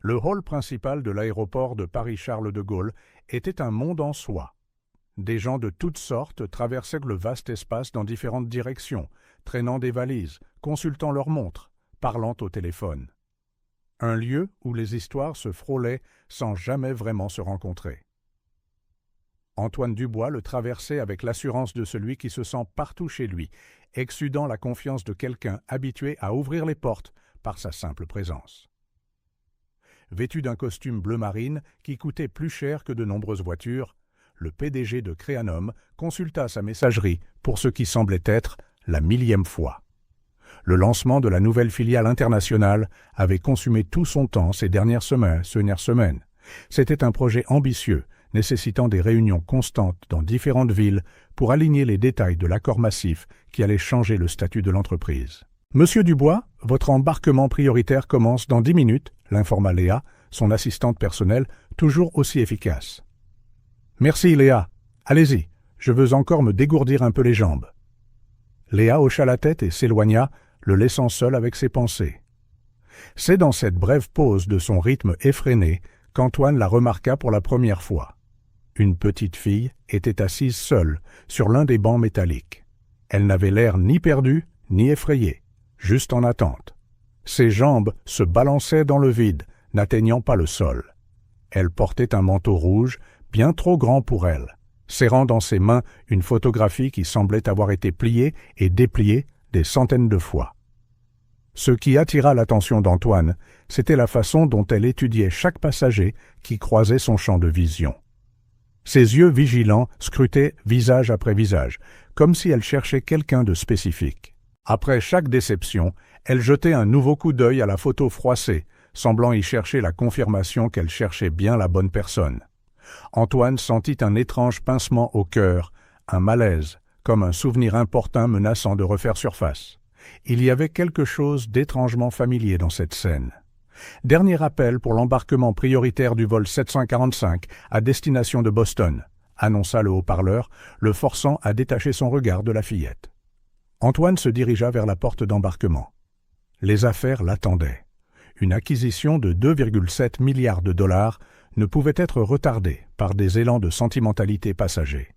Le hall principal de l'aéroport de Paris-Charles de Gaulle était un monde en soi. Des gens de toutes sortes traversaient le vaste espace dans différentes directions, traînant des valises, consultant leurs montres, parlant au téléphone. Un lieu où les histoires se frôlaient sans jamais vraiment se rencontrer. Antoine Dubois le traversait avec l'assurance de celui qui se sent partout chez lui, exsudant la confiance de quelqu'un habitué à ouvrir les portes par sa simple présence. Vêtu d'un costume bleu marine qui coûtait plus cher que de nombreuses voitures, le PDG de Créanum consulta sa messagerie pour ce qui semblait être la 1000e fois. Le lancement de la nouvelle filiale internationale avait consumé tout son temps ces dernières semaines. C'était un projet ambitieux, nécessitant des réunions constantes dans différentes villes pour aligner les détails de l'accord massif qui allait changer le statut de l'entreprise. « Monsieur Dubois, votre embarquement prioritaire commence dans 10 minutes », l'informa Léa, son assistante personnelle, toujours aussi efficace. « Merci Léa. Allez-y, je veux encore me dégourdir un peu les jambes. » Léa hocha la tête et s'éloigna, le laissant seul avec ses pensées. C'est dans cette brève pause de son rythme effréné qu'Antoine la remarqua pour la première fois. Une petite fille était assise seule sur l'un des bancs métalliques. Elle n'avait l'air ni perdue ni effrayée, juste en attente. Ses jambes se balançaient dans le vide, n'atteignant pas le sol. Elle portait un manteau rouge, bien trop grand pour elle, serrant dans ses mains une photographie qui semblait avoir été pliée et dépliée des centaines de fois. Ce qui attira l'attention d'Antoine, c'était la façon dont elle étudiait chaque passager qui croisait son champ de vision. Ses yeux vigilants scrutaient visage après visage, comme si elle cherchait quelqu'un de spécifique. Après chaque déception, elle jetait un nouveau coup d'œil à la photo froissée, semblant y chercher la confirmation qu'elle cherchait bien la bonne personne. Antoine sentit un étrange pincement au cœur, un malaise, comme un souvenir importun menaçant de refaire surface. Il y avait quelque chose d'étrangement familier dans cette scène. Dernier appel pour l'embarquement prioritaire du vol 745 à destination de Boston, annonça le haut-parleur, le forçant à détacher son regard de la fillette. Antoine se dirigea vers la porte d'embarquement. Les affaires l'attendaient. Une acquisition de 2,7 milliards de dollars ne pouvait être retardée par des élans de sentimentalité passager.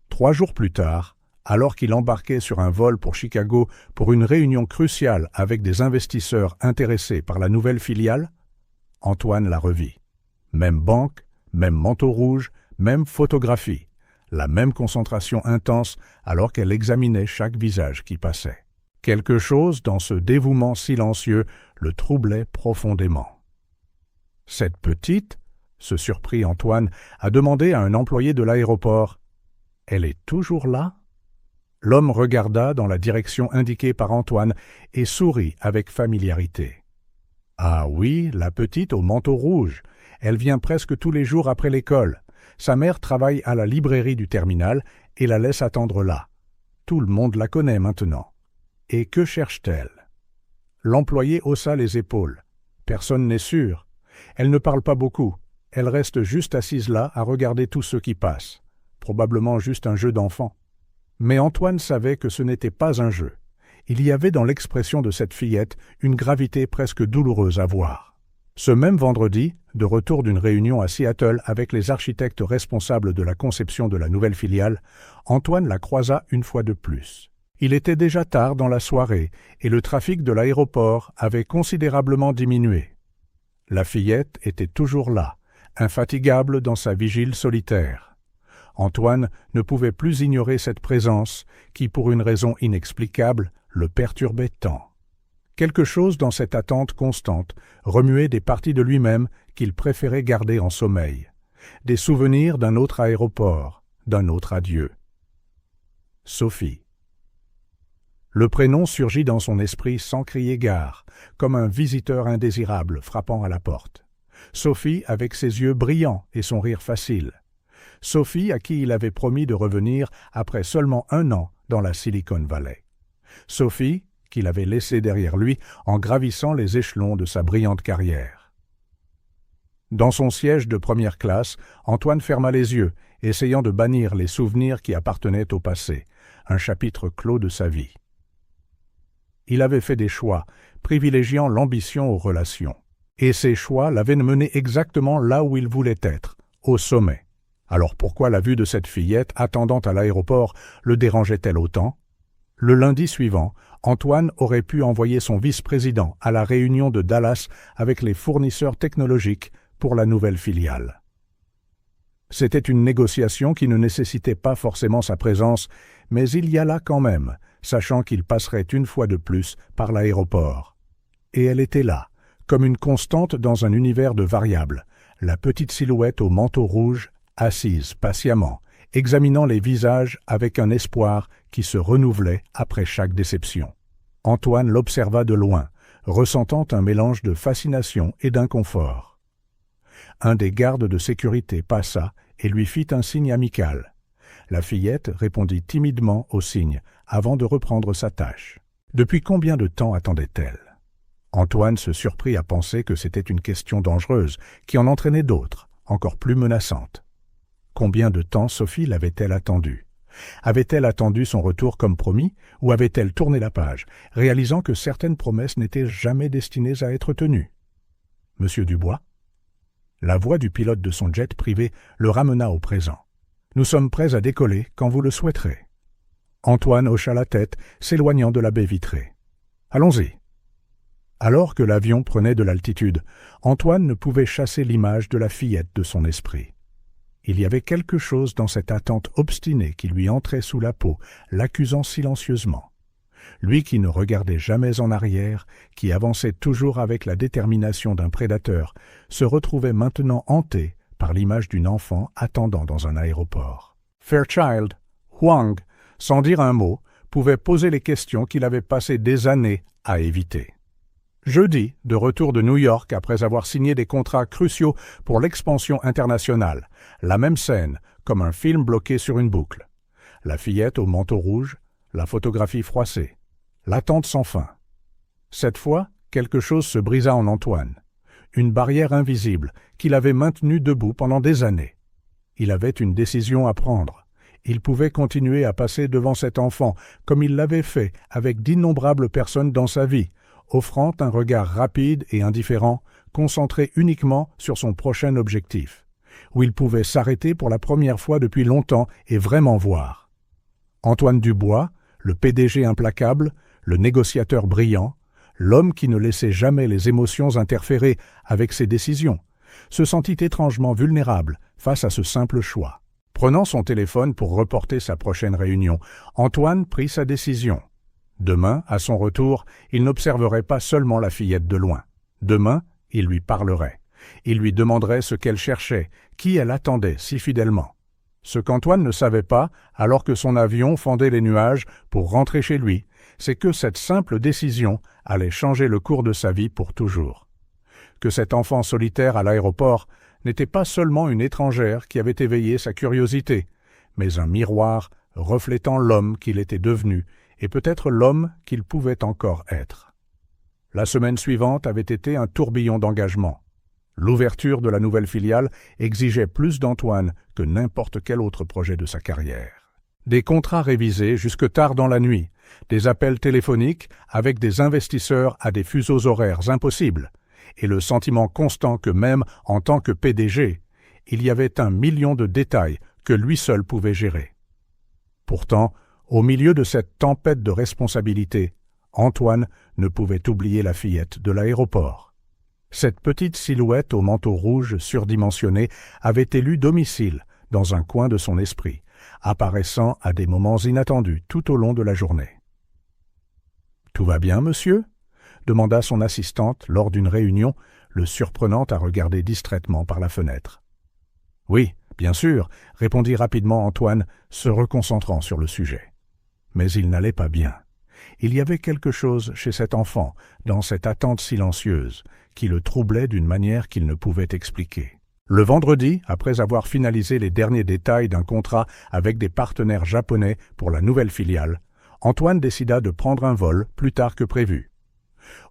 3 jours plus tard, alors qu'il embarquait sur un vol pour Chicago pour une réunion cruciale avec des investisseurs intéressés par la nouvelle filiale, Antoine la revit. Même banque, même manteau rouge, même photographie, la même concentration intense alors qu'elle examinait chaque visage qui passait. Quelque chose dans ce dévouement silencieux le troublait profondément. « Cette petite ?» se surprit Antoine à demander à un employé de l'aéroport. « Elle est toujours là ?» L'homme regarda dans la direction indiquée par Antoine et sourit avec familiarité. « Ah oui, la petite au manteau rouge. Elle vient presque tous les jours après l'école. Sa mère travaille à la librairie du terminal et la laisse attendre là. Tout le monde la connaît maintenant. Et que cherche-t-elle » L'employé haussa les épaules. « Personne n'est sûr. Elle ne parle pas beaucoup. Elle reste juste assise là à regarder tous ceux qui passent. Probablement juste un jeu d'enfant. » Mais Antoine savait que ce n'était pas un jeu. Il y avait dans l'expression de cette fillette une gravité presque douloureuse à voir. Ce même vendredi, de retour d'une réunion à Seattle avec les architectes responsables de la conception de la nouvelle filiale, Antoine la croisa une fois de plus. Il était déjà tard dans la soirée et le trafic de l'aéroport avait considérablement diminué. La fillette était toujours là, infatigable dans sa vigile solitaire. Antoine ne pouvait plus ignorer cette présence qui, pour une raison inexplicable, le perturbait tant. Quelque chose dans cette attente constante remuait des parties de lui-même qu'il préférait garder en sommeil, des souvenirs d'un autre aéroport, d'un autre adieu. Sophie. Le prénom surgit dans son esprit sans crier gare, comme un visiteur indésirable frappant à la porte. Sophie avec ses yeux brillants et son rire facile. Sophie à qui il avait promis de revenir après seulement 1 an dans la Silicon Valley. Sophie qu'il avait laissée derrière lui en gravissant les échelons de sa brillante carrière. Dans son siège de première classe, Antoine ferma les yeux, essayant de bannir les souvenirs qui appartenaient au passé, un chapitre clos de sa vie. Il avait fait des choix, privilégiant l'ambition aux relations. Et ses choix l'avaient mené exactement là où il voulait être, au sommet. Alors pourquoi la vue de cette fillette attendant à l'aéroport le dérangeait-elle autant? Le lundi suivant, Antoine aurait pu envoyer son vice-président à la réunion de Dallas avec les fournisseurs technologiques pour la nouvelle filiale. C'était une négociation qui ne nécessitait pas forcément sa présence, mais il y alla quand même, sachant qu'il passerait une fois de plus par l'aéroport. Et elle était là, comme une constante dans un univers de variables, la petite silhouette au manteau rouge, assise patiemment, examinant les visages avec un espoir qui se renouvelait après chaque déception. Antoine l'observa de loin, ressentant un mélange de fascination et d'inconfort. Un des gardes de sécurité passa et lui fit un signe amical. La fillette répondit timidement au signe avant de reprendre sa tâche. Depuis combien de temps attendait-elle? Antoine se surprit à penser que c'était une question dangereuse qui en entraînait d'autres, encore plus menaçantes. Combien de temps Sophie l'avait-elle attendu? Avait-elle attendu son retour comme promis, ou avait-elle tourné la page, réalisant que certaines promesses n'étaient jamais destinées à être tenues? Monsieur Dubois? La voix du pilote de son jet privé le ramena au présent. « Nous sommes prêts à décoller quand vous le souhaiterez. » Antoine hocha la tête, s'éloignant de la baie vitrée. « Allons-y. » Alors que l'avion prenait de l'altitude, Antoine ne pouvait chasser l'image de la fillette de son esprit. Il y avait quelque chose dans cette attente obstinée qui lui entrait sous la peau, l'accusant silencieusement. Lui qui ne regardait jamais en arrière, qui avançait toujours avec la détermination d'un prédateur, se retrouvait maintenant hanté par l'image d'une enfant attendant dans un aéroport. Fairchild, Huang, sans dire un mot, pouvait poser les questions qu'il avait passé des années à éviter. Jeudi, de retour de New York après avoir signé des contrats cruciaux pour l'expansion internationale, la même scène, comme un film bloqué sur une boucle. La fillette au manteau rouge, la photographie froissée, l'attente sans fin. Cette fois, quelque chose se brisa en Antoine. Une barrière invisible qui l'avait maintenu debout pendant des années. Il avait une décision à prendre. Il pouvait continuer à passer devant cet enfant comme il l'avait fait avec d'innombrables personnes dans sa vie, offrant un regard rapide et indifférent, concentré uniquement sur son prochain objectif, où il pouvait s'arrêter pour la première fois depuis longtemps et vraiment voir. Antoine Dubois, le PDG implacable, le négociateur brillant, l'homme qui ne laissait jamais les émotions interférer avec ses décisions, se sentit étrangement vulnérable face à ce simple choix. Prenant son téléphone pour reporter sa prochaine réunion, Antoine prit sa décision. Demain, à son retour, il n'observerait pas seulement la fillette de loin. Demain, il lui parlerait. Il lui demanderait ce qu'elle cherchait, qui elle attendait si fidèlement. Ce qu'Antoine ne savait pas, alors que son avion fendait les nuages pour rentrer chez lui, c'est que cette simple décision allait changer le cours de sa vie pour toujours. Que cet enfant solitaire à l'aéroport n'était pas seulement une étrangère qui avait éveillé sa curiosité, mais un miroir reflétant l'homme qu'il était devenu et peut-être l'homme qu'il pouvait encore être. La semaine suivante avait été un tourbillon d'engagement. L'ouverture de la nouvelle filiale exigeait plus d'Antoine que n'importe quel autre projet de sa carrière. Des contrats révisés jusque tard dans la nuit, des appels téléphoniques avec des investisseurs à des fuseaux horaires impossibles, et le sentiment constant que même en tant que PDG, il y avait 1 million de détails que lui seul pouvait gérer. Pourtant, au milieu de cette tempête de responsabilités, Antoine ne pouvait oublier la fillette de l'aéroport. Cette petite silhouette au manteau rouge surdimensionné avait élu domicile dans un coin de son esprit, apparaissant à des moments inattendus tout au long de la journée. « Tout va bien, monsieur ?» demanda son assistante lors d'une réunion, le surprenant à regarder distraitement par la fenêtre. « Oui, bien sûr, » répondit rapidement Antoine, se reconcentrant sur le sujet. Mais il n'allait pas bien. Il y avait quelque chose chez cet enfant, dans cette attente silencieuse, qui le troublait d'une manière qu'il ne pouvait expliquer. Le vendredi, après avoir finalisé les derniers détails d'un contrat avec des partenaires japonais pour la nouvelle filiale, Antoine décida de prendre un vol plus tard que prévu.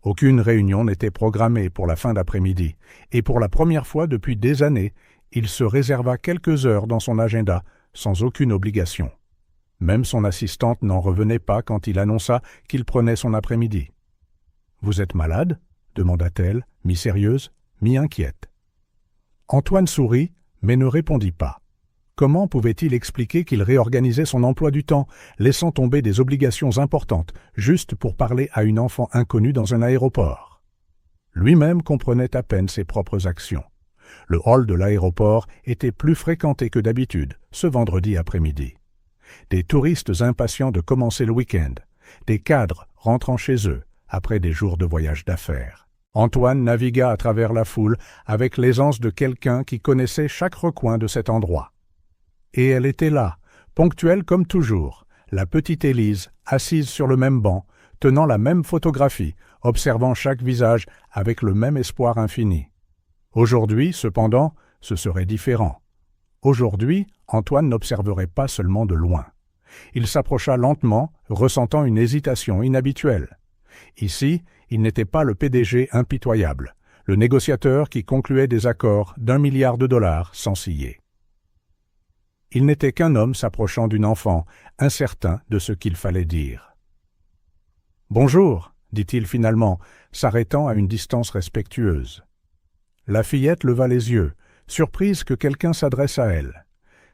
Aucune réunion n'était programmée pour la fin d'après-midi, et pour la première fois depuis des années, il se réserva quelques heures dans son agenda, sans aucune obligation. Même son assistante n'en revenait pas quand il annonça qu'il prenait son après-midi. « Vous êtes malade ?» demanda-t-elle, mi-sérieuse, mi-inquiète. Antoine sourit, mais ne répondit pas. Comment pouvait-il expliquer qu'il réorganisait son emploi du temps, laissant tomber des obligations importantes, juste pour parler à une enfant inconnue dans un aéroport? Lui-même comprenait à peine ses propres actions. Le hall de l'aéroport était plus fréquenté que d'habitude, ce vendredi après-midi. Des touristes impatients de commencer le week-end, des cadres rentrant chez eux après des jours de voyage d'affaires. Antoine navigua à travers la foule avec l'aisance de quelqu'un qui connaissait chaque recoin de cet endroit. Et elle était là, ponctuelle comme toujours, la petite Élise, assise sur le même banc, tenant la même photographie, observant chaque visage avec le même espoir infini. Aujourd'hui, cependant, ce serait différent. Aujourd'hui, Antoine n'observerait pas seulement de loin. Il s'approcha lentement, ressentant une hésitation inhabituelle. Ici, il n'était pas le PDG impitoyable, le négociateur qui concluait des accords d'1 milliard de dollars sans ciller. Il n'était qu'un homme s'approchant d'une enfant, incertain de ce qu'il fallait dire. « Bonjour », dit-il finalement, s'arrêtant à une distance respectueuse. La fillette leva les yeux, surprise que quelqu'un s'adresse à elle.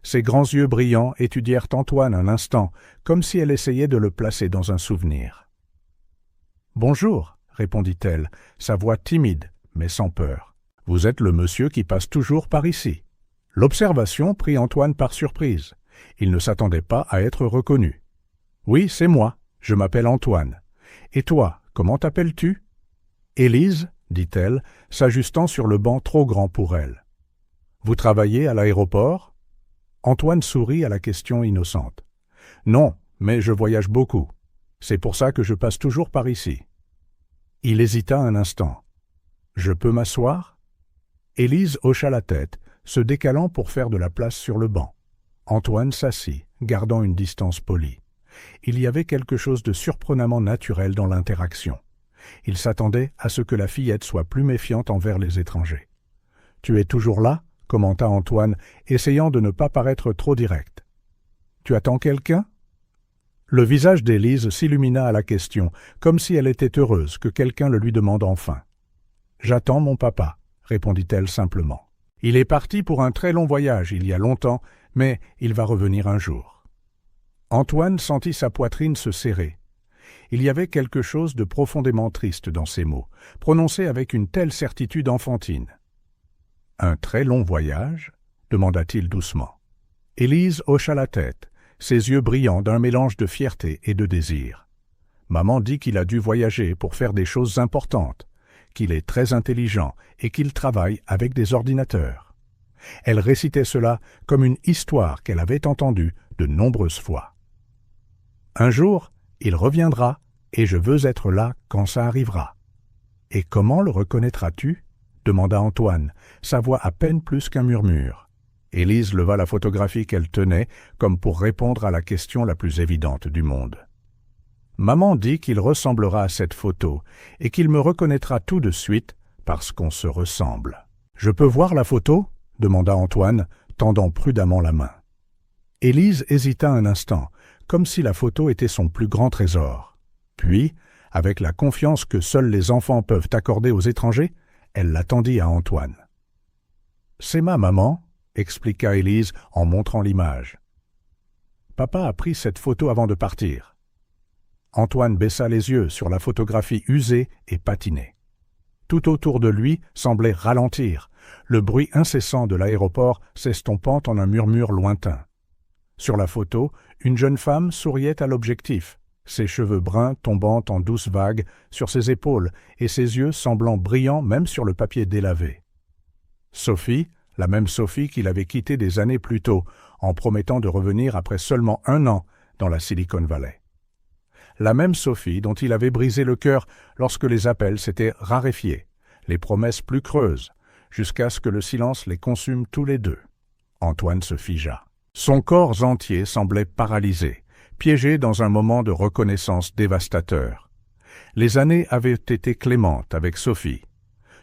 Ses grands yeux brillants étudièrent Antoine un instant, comme si elle essayait de le placer dans un souvenir. « Bonjour », répondit-elle, sa voix timide, mais sans peur. « Vous êtes le monsieur qui passe toujours par ici. » L'observation prit Antoine par surprise. Il ne s'attendait pas à être reconnu. « Oui, c'est moi. Je m'appelle Antoine. Et toi, comment t'appelles-tu ?»« Élise, » dit-elle, s'ajustant sur le banc trop grand pour elle. « Vous travaillez à l'aéroport ?» Antoine sourit à la question innocente. « Non, mais je voyage beaucoup. C'est pour ça que je passe toujours par ici. » Il hésita un instant. « Je peux m'asseoir ?» Élise hocha la tête, se décalant pour faire de la place sur le banc. Antoine s'assit, gardant une distance polie. Il y avait quelque chose de surprenamment naturel dans l'interaction. Il s'attendait à ce que la fillette soit plus méfiante envers les étrangers. « Tu es toujours là ?» commenta Antoine, essayant de ne pas paraître trop direct. « Tu attends quelqu'un ?» Le visage d'Élise s'illumina à la question, comme si elle était heureuse que quelqu'un le lui demande enfin. « J'attends mon papa », répondit-elle simplement. « Il est parti pour un très long voyage il y a longtemps, mais il va revenir un jour. » Antoine sentit sa poitrine se serrer. Il y avait quelque chose de profondément triste dans ces mots, prononcés avec une telle certitude enfantine. « Un très long voyage ?» demanda-t-il doucement. Élise hocha la tête, ses yeux brillants d'un mélange de fierté et de désir. « Maman dit qu'il a dû voyager pour faire des choses importantes, qu'il est très intelligent et qu'il travaille avec des ordinateurs. » Elle récitait cela comme une histoire qu'elle avait entendue de nombreuses fois. « Un jour, il reviendra et je veux être là quand ça arrivera. »« Et comment le reconnaîtras-tu » demanda Antoine, sa voix à peine plus qu'un murmure. Élise leva la photographie qu'elle tenait comme pour répondre à la question la plus évidente du monde. « Maman dit qu'il ressemblera à cette photo et qu'il me reconnaîtra tout de suite parce qu'on se ressemble. »« Je peux voir la photo ?» demanda Antoine, tendant prudemment la main. Élise hésita un instant, comme si la photo était son plus grand trésor. Puis, avec la confiance que seuls les enfants peuvent accorder aux étrangers, elle la tendit à Antoine. « C'est ma maman », expliqua Élise en montrant l'image. « Papa a pris cette photo avant de partir. » Antoine baissa les yeux sur la photographie usée et patinée. Tout autour de lui semblait ralentir, le bruit incessant de l'aéroport s'estompant en un murmure lointain. Sur la photo, une jeune femme souriait à l'objectif, ses cheveux bruns tombant en douces vagues sur ses épaules et ses yeux semblant brillants même sur le papier délavé. Sophie, la même Sophie qu'il avait quittée des années plus tôt, en promettant de revenir après seulement 1 an dans la Silicon Valley. La même Sophie dont il avait brisé le cœur lorsque les appels s'étaient raréfiés, les promesses plus creuses, jusqu'à ce que le silence les consume tous les deux. Antoine se figea. Son corps entier semblait paralysé, piégé dans un moment de reconnaissance dévastateur. Les années avaient été clémentes avec Sophie.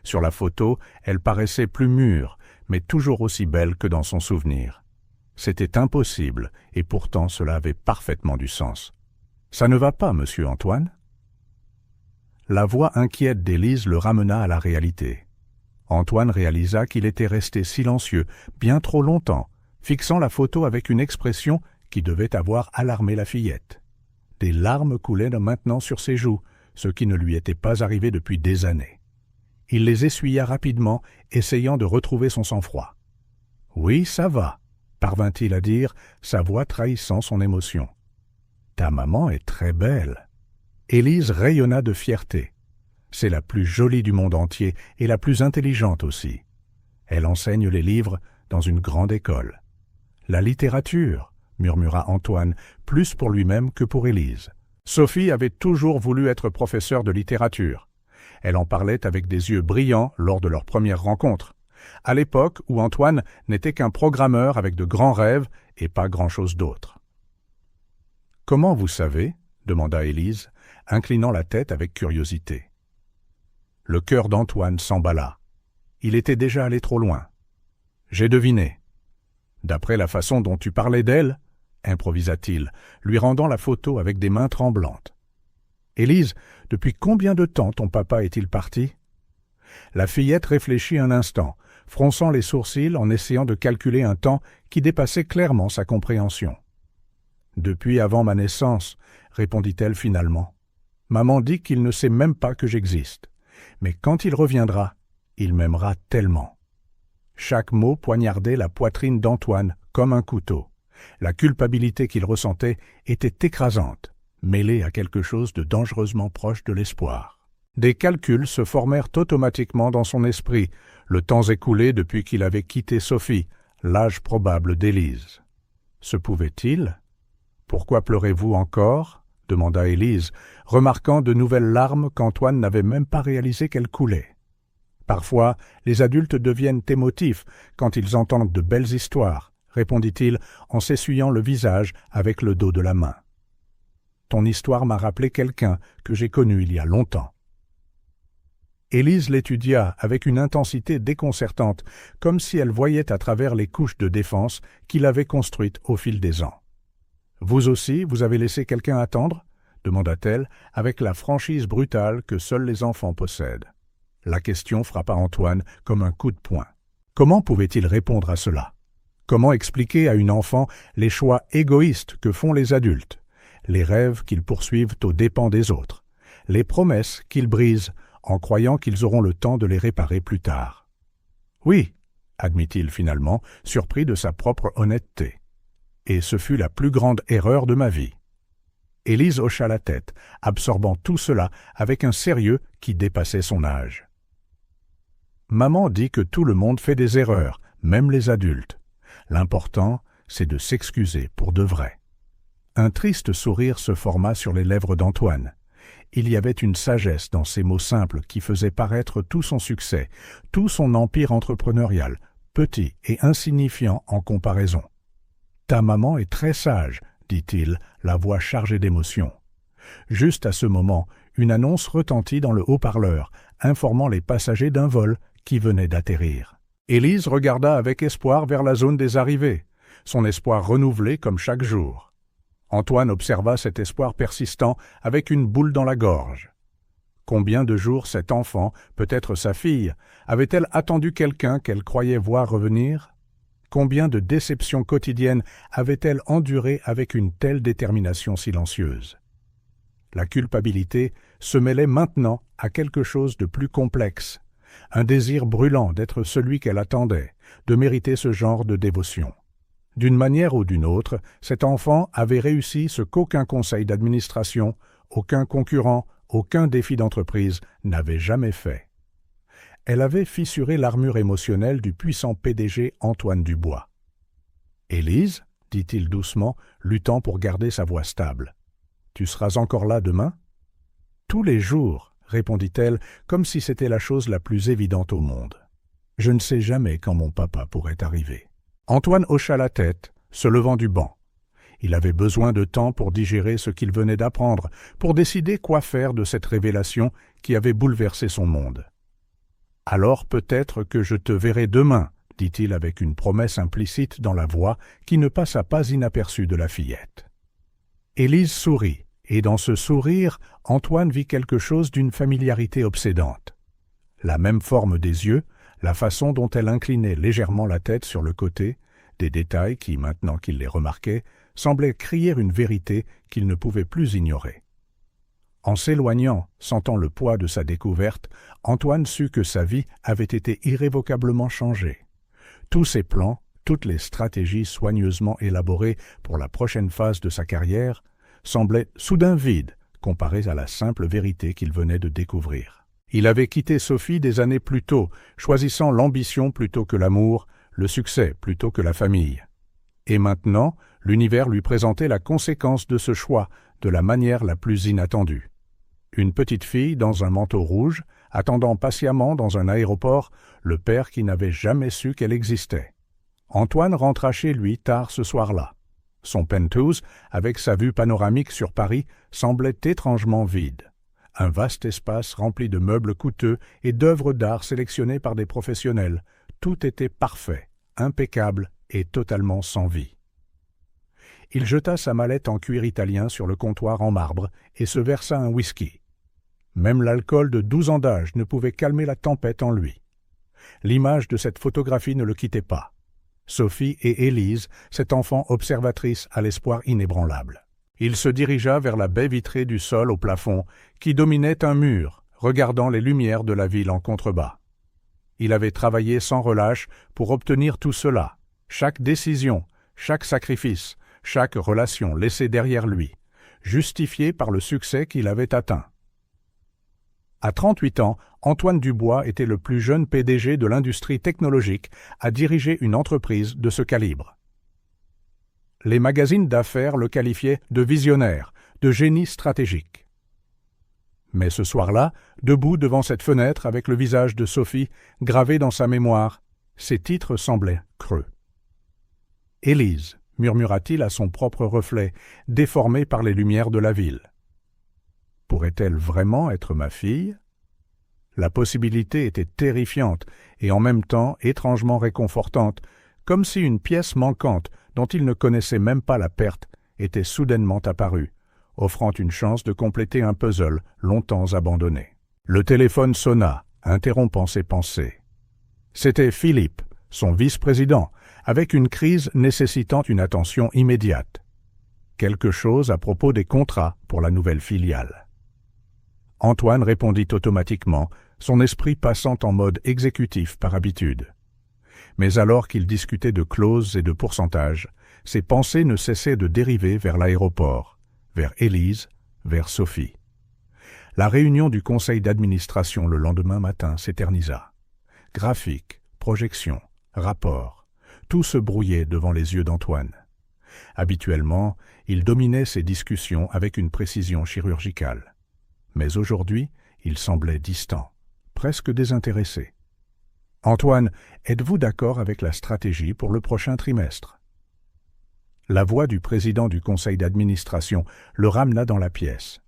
Sur la photo, elle paraissait plus mûre, mais toujours aussi belle que dans son souvenir. C'était impossible, et pourtant cela avait parfaitement du sens. « Ça ne va pas, monsieur Antoine ?» La voix inquiète d'Élise le ramena à la réalité. Antoine réalisa qu'il était resté silencieux bien trop longtemps, fixant la photo avec une expression qui devait avoir alarmé la fillette. Des larmes coulaient maintenant sur ses joues, ce qui ne lui était pas arrivé depuis des années. Il les essuya rapidement, essayant de retrouver son sang-froid. « Oui, ça va », parvint-il à dire, sa voix trahissant son émotion. « Ta maman est très belle. » Élise rayonna de fierté. C'est la plus jolie du monde entier et la plus intelligente aussi. Elle enseigne les livres dans une grande école. « La littérature », murmura Antoine, plus pour lui-même que pour Élise. Sophie avait toujours voulu être professeure de littérature. Elle en parlait avec des yeux brillants lors de leur première rencontre, à l'époque où Antoine n'était qu'un programmeur avec de grands rêves et pas grand-chose d'autre. « Comment vous savez ?» demanda Élise, inclinant la tête avec curiosité. Le cœur d'Antoine s'emballa. Il était déjà allé trop loin. « J'ai deviné. D'après la façon dont tu parlais d'elle, improvisa-t-il, lui rendant la photo avec des mains tremblantes. « Élise, depuis combien de temps ton papa est-il parti ?» La fillette réfléchit un instant, fronçant les sourcils en essayant de calculer un temps qui dépassait clairement sa compréhension. « Depuis avant ma naissance, » répondit-elle finalement. « Maman dit qu'il ne sait même pas que j'existe. Mais quand il reviendra, il m'aimera tellement. » Chaque mot poignardait la poitrine d'Antoine comme un couteau. La culpabilité qu'il ressentait était écrasante, mêlée à quelque chose de dangereusement proche de l'espoir. Des calculs se formèrent automatiquement dans son esprit, le temps écoulé depuis qu'il avait quitté Sophie, l'âge probable d'Élise. Se pouvait-il ? « Pourquoi pleurez-vous encore ?» demanda Élise, remarquant de nouvelles larmes qu'Antoine n'avait même pas réalisé qu'elles coulaient. Parfois, les adultes deviennent émotifs quand ils entendent de belles histoires, répondit-il en s'essuyant le visage avec le dos de la main. « Ton histoire m'a rappelé quelqu'un que j'ai connu il y a longtemps. » Élise l'étudia avec une intensité déconcertante, comme si elle voyait à travers les couches de défense qu'il avait construites au fil des ans. « Vous aussi, vous avez laissé quelqu'un attendre ?» demanda-t-elle avec la franchise brutale que seuls les enfants possèdent. La question frappa Antoine comme un coup de poing. Comment pouvait-il répondre à cela ? Comment expliquer à une enfant les choix égoïstes que font les adultes, les rêves qu'ils poursuivent aux dépens des autres, les promesses qu'ils brisent en croyant qu'ils auront le temps de les réparer plus tard ? « Oui, » admit-il finalement, surpris de sa propre honnêteté. « Et ce fut la plus grande erreur de ma vie. » Élise hocha la tête, absorbant tout cela avec un sérieux qui dépassait son âge. « Maman dit que tout le monde fait des erreurs, même les adultes. L'important, c'est de s'excuser pour de vrai. » Un triste sourire se forma sur les lèvres d'Antoine. Il y avait une sagesse dans ces mots simples qui faisaient paraître tout son succès, tout son empire entrepreneurial, petit et insignifiant en comparaison. « Ta maman est très sage, » dit-il, la voix chargée d'émotion. Juste à ce moment, une annonce retentit dans le haut-parleur, informant les passagers d'un vol qui venait d'atterrir. Élise regarda avec espoir vers la zone des arrivées, son espoir renouvelé comme chaque jour. Antoine observa cet espoir persistant avec une boule dans la gorge. Combien de jours cet enfant, peut-être sa fille, avait-elle attendu quelqu'un qu'elle croyait voir revenir ? Combien de déceptions quotidiennes avait-elle endurées avec une telle détermination silencieuse ? La culpabilité se mêlait maintenant à quelque chose de plus complexe, un désir brûlant d'être celui qu'elle attendait, de mériter ce genre de dévotion. D'une manière ou d'une autre, cet enfant avait réussi ce qu'aucun conseil d'administration, aucun concurrent, aucun défi d'entreprise n'avait jamais fait. Elle avait fissuré l'armure émotionnelle du puissant PDG Antoine Dubois. « Élise, » dit-il doucement, luttant pour garder sa voix stable. « Tu seras encore là demain ?»« Tous les jours, » répondit-elle, comme si c'était la chose la plus évidente au monde. « Je ne sais jamais quand mon papa pourrait arriver. » Antoine hocha la tête, se levant du banc. Il avait besoin de temps pour digérer ce qu'il venait d'apprendre, pour décider quoi faire de cette révélation qui avait bouleversé son monde. « Alors peut-être que je te verrai demain, » dit-il avec une promesse implicite dans la voix qui ne passa pas inaperçue de la fillette. Élise sourit Et dans ce sourire, Antoine vit quelque chose d'une familiarité obsédante. La même forme des yeux, la façon dont elle inclinait légèrement la tête sur le côté, des détails qui, maintenant qu'il les remarquait, semblaient crier une vérité qu'il ne pouvait plus ignorer. En s'éloignant, sentant le poids de sa découverte, Antoine sut que sa vie avait été irrévocablement changée. Tous ses plans, toutes les stratégies soigneusement élaborées pour la prochaine phase de sa carrière, semblaient soudain vides comparés à la simple vérité qu'il venait de découvrir. Il avait quitté Sophie des années plus tôt, choisissant l'ambition plutôt que l'amour, le succès plutôt que la famille. Et maintenant, l'univers lui présentait la conséquence de ce choix de la manière la plus inattendue. Une petite fille dans un manteau rouge, attendant patiemment dans un aéroport le père qui n'avait jamais su qu'elle existait. Antoine rentra chez lui tard ce soir-là. Son penthouse, avec sa vue panoramique sur Paris, semblait étrangement vide. Un vaste espace rempli de meubles coûteux et d'œuvres d'art sélectionnées par des professionnels. Tout était parfait, impeccable et totalement sans vie. Il jeta sa mallette en cuir italien sur le comptoir en marbre et se versa un whisky. Même l'alcool de 12 ans d'âge ne pouvait calmer la tempête en lui. L'image de cette photographie ne le quittait pas. Sophie et Élise, cette enfant observatrice à l'espoir inébranlable. Il se dirigea vers la baie vitrée du sol au plafond, qui dominait un mur, regardant les lumières de la ville en contrebas. Il avait travaillé sans relâche pour obtenir tout cela, chaque décision, chaque sacrifice, chaque relation laissée derrière lui, justifiée par le succès qu'il avait atteint. À 38 ans, Antoine Dubois était le plus jeune PDG de l'industrie technologique à diriger une entreprise de ce calibre. Les magazines d'affaires le qualifiaient de visionnaire, de génie stratégique. Mais ce soir-là, debout devant cette fenêtre avec le visage de Sophie gravé dans sa mémoire, ses titres semblaient creux. « Élise », murmura-t-il à son propre reflet, déformé par les lumières de la ville. Pourrait-elle vraiment être ma fille? La possibilité était terrifiante et en même temps étrangement réconfortante, comme si une pièce manquante dont il ne connaissait même pas la perte était soudainement apparue, offrant une chance de compléter un puzzle longtemps abandonné. Le téléphone sonna, interrompant ses pensées. C'était Philippe, son vice-président, avec une crise nécessitant une attention immédiate. Quelque chose à propos des contrats pour la nouvelle filiale. Antoine répondit automatiquement, son esprit passant en mode exécutif par habitude. Mais alors qu'il discutait de clauses et de pourcentages, ses pensées ne cessaient de dériver vers l'aéroport, vers Élise, vers Sophie. La réunion du conseil d'administration le lendemain matin s'éternisa. Graphiques, projections, rapports, tout se brouillait devant les yeux d'Antoine. Habituellement, il dominait ces discussions avec une précision chirurgicale. Mais aujourd'hui, il semblait distant, presque désintéressé. « Antoine, êtes-vous d'accord avec la stratégie pour le prochain trimestre ?» La voix du président du conseil d'administration le ramena dans la pièce.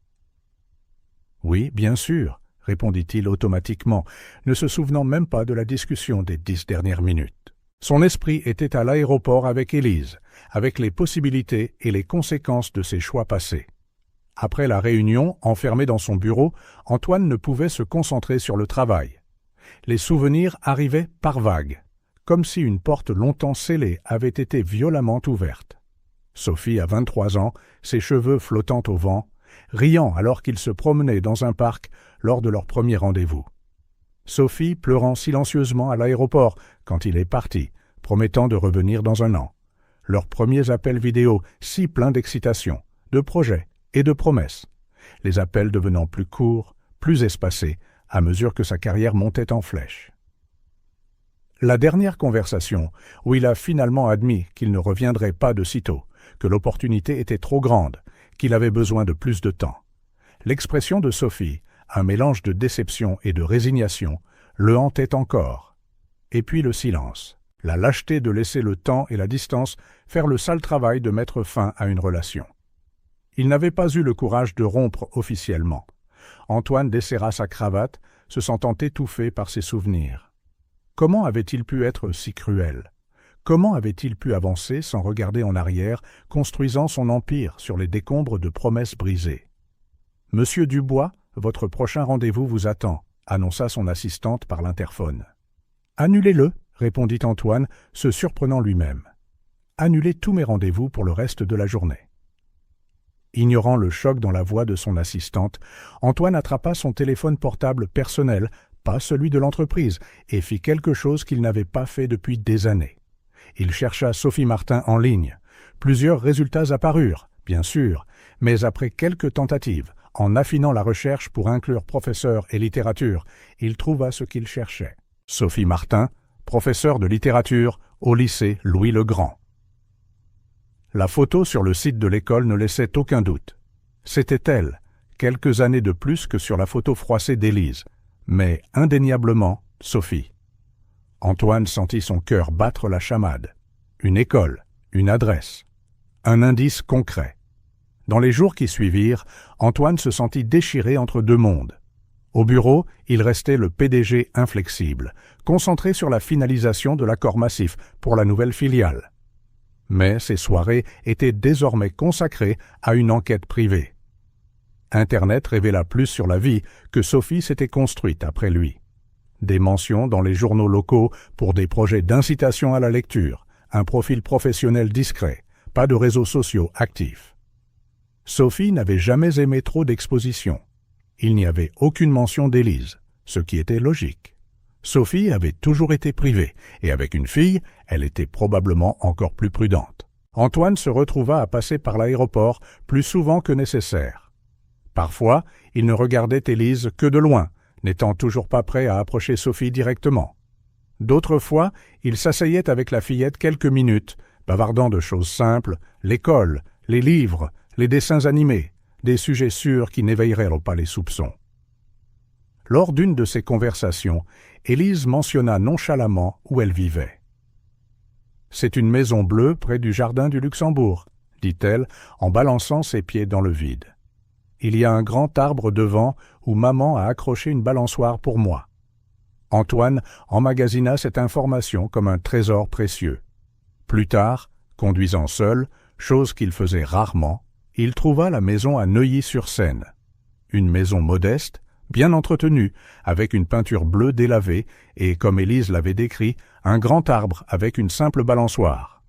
« Oui, bien sûr », répondit-il automatiquement, ne se souvenant même pas de la discussion des 10 dernières minutes. Son esprit était à l'aéroport avec Élise, avec les possibilités et les conséquences de ses choix passés. Après la réunion, enfermé dans son bureau, Antoine ne pouvait se concentrer sur le travail. Les souvenirs arrivaient par vagues, comme si une porte longtemps scellée avait été violemment ouverte. Sophie a 23 ans, ses cheveux flottant au vent, riant alors qu'ils se promenaient dans un parc lors de leur premier rendez-vous. Sophie pleurant silencieusement à l'aéroport quand il est parti, promettant de revenir dans un an. Leurs premiers appels vidéo si pleins d'excitation, de projets et de promesses, les appels devenant plus courts, plus espacés, à mesure que sa carrière montait en flèche. La dernière conversation, où il a finalement admis qu'il ne reviendrait pas de sitôt, que l'opportunité était trop grande, qu'il avait besoin de plus de temps. L'expression de Sophie, un mélange de déception et de résignation, le hantait encore. Et puis le silence, la lâcheté de laisser le temps et la distance faire le sale travail de mettre fin à une relation. Il n'avait pas eu le courage de rompre officiellement. Antoine desserra sa cravate, se sentant étouffé par ses souvenirs. Comment avait-il pu être si cruel? Comment avait-il pu avancer sans regarder en arrière, construisant son empire sur les décombres de promesses brisées? « Monsieur Dubois, votre prochain rendez-vous vous attend », annonça son assistante par l'interphone. « Annulez-le », répondit Antoine, se surprenant lui-même. « Annulez tous mes rendez-vous pour le reste de la journée. » Ignorant le choc dans la voix de son assistante, Antoine attrapa son téléphone portable personnel, pas celui de l'entreprise, et fit quelque chose qu'il n'avait pas fait depuis des années. Il chercha Sophie Martin en ligne. Plusieurs résultats apparurent, bien sûr, mais après quelques tentatives, en affinant la recherche pour inclure professeur et littérature, il trouva ce qu'il cherchait. Sophie Martin, professeure de littérature au lycée Louis-le-Grand. La photo sur le site de l'école ne laissait aucun doute. C'était elle, quelques années de plus que sur la photo froissée d'Élise, mais indéniablement Sophie. Antoine sentit son cœur battre la chamade. Une école, une adresse, un indice concret. Dans les jours qui suivirent, Antoine se sentit déchiré entre deux mondes. Au bureau, il restait le PDG inflexible, concentré sur la finalisation de l'accord massif pour la nouvelle filiale. Mais ses soirées étaient désormais consacrées à une enquête privée. Internet révéla plus sur la vie que Sophie s'était construite après lui. Des mentions dans les journaux locaux pour des projets d'incitation à la lecture, un profil professionnel discret, pas de réseaux sociaux actifs. Sophie n'avait jamais aimé trop d'exposition. Il n'y avait aucune mention d'Élise, ce qui était logique. Sophie avait toujours été privée, et avec une fille, elle était probablement encore plus prudente. Antoine se retrouva à passer par l'aéroport plus souvent que nécessaire. Parfois, il ne regardait Élise que de loin, n'étant toujours pas prêt à approcher Sophie directement. D'autres fois, il s'asseyait avec la fillette quelques minutes, bavardant de choses simples, l'école, les livres, les dessins animés, des sujets sûrs qui n'éveilleraient pas les soupçons. Lors d'une de ces conversations, Élise mentionna nonchalamment où elle vivait. « C'est une maison bleue près du jardin du Luxembourg », dit-elle en balançant ses pieds dans le vide. « Il y a un grand arbre devant où maman a accroché une balançoire pour moi. » Antoine emmagasina cette information comme un trésor précieux. Plus tard, conduisant seul, chose qu'il faisait rarement, il trouva la maison à Neuilly-sur-Seine. Une maison modeste, bien entretenue, avec une peinture bleue délavée et, comme Élise l'avait décrit, un grand arbre avec une simple balançoire.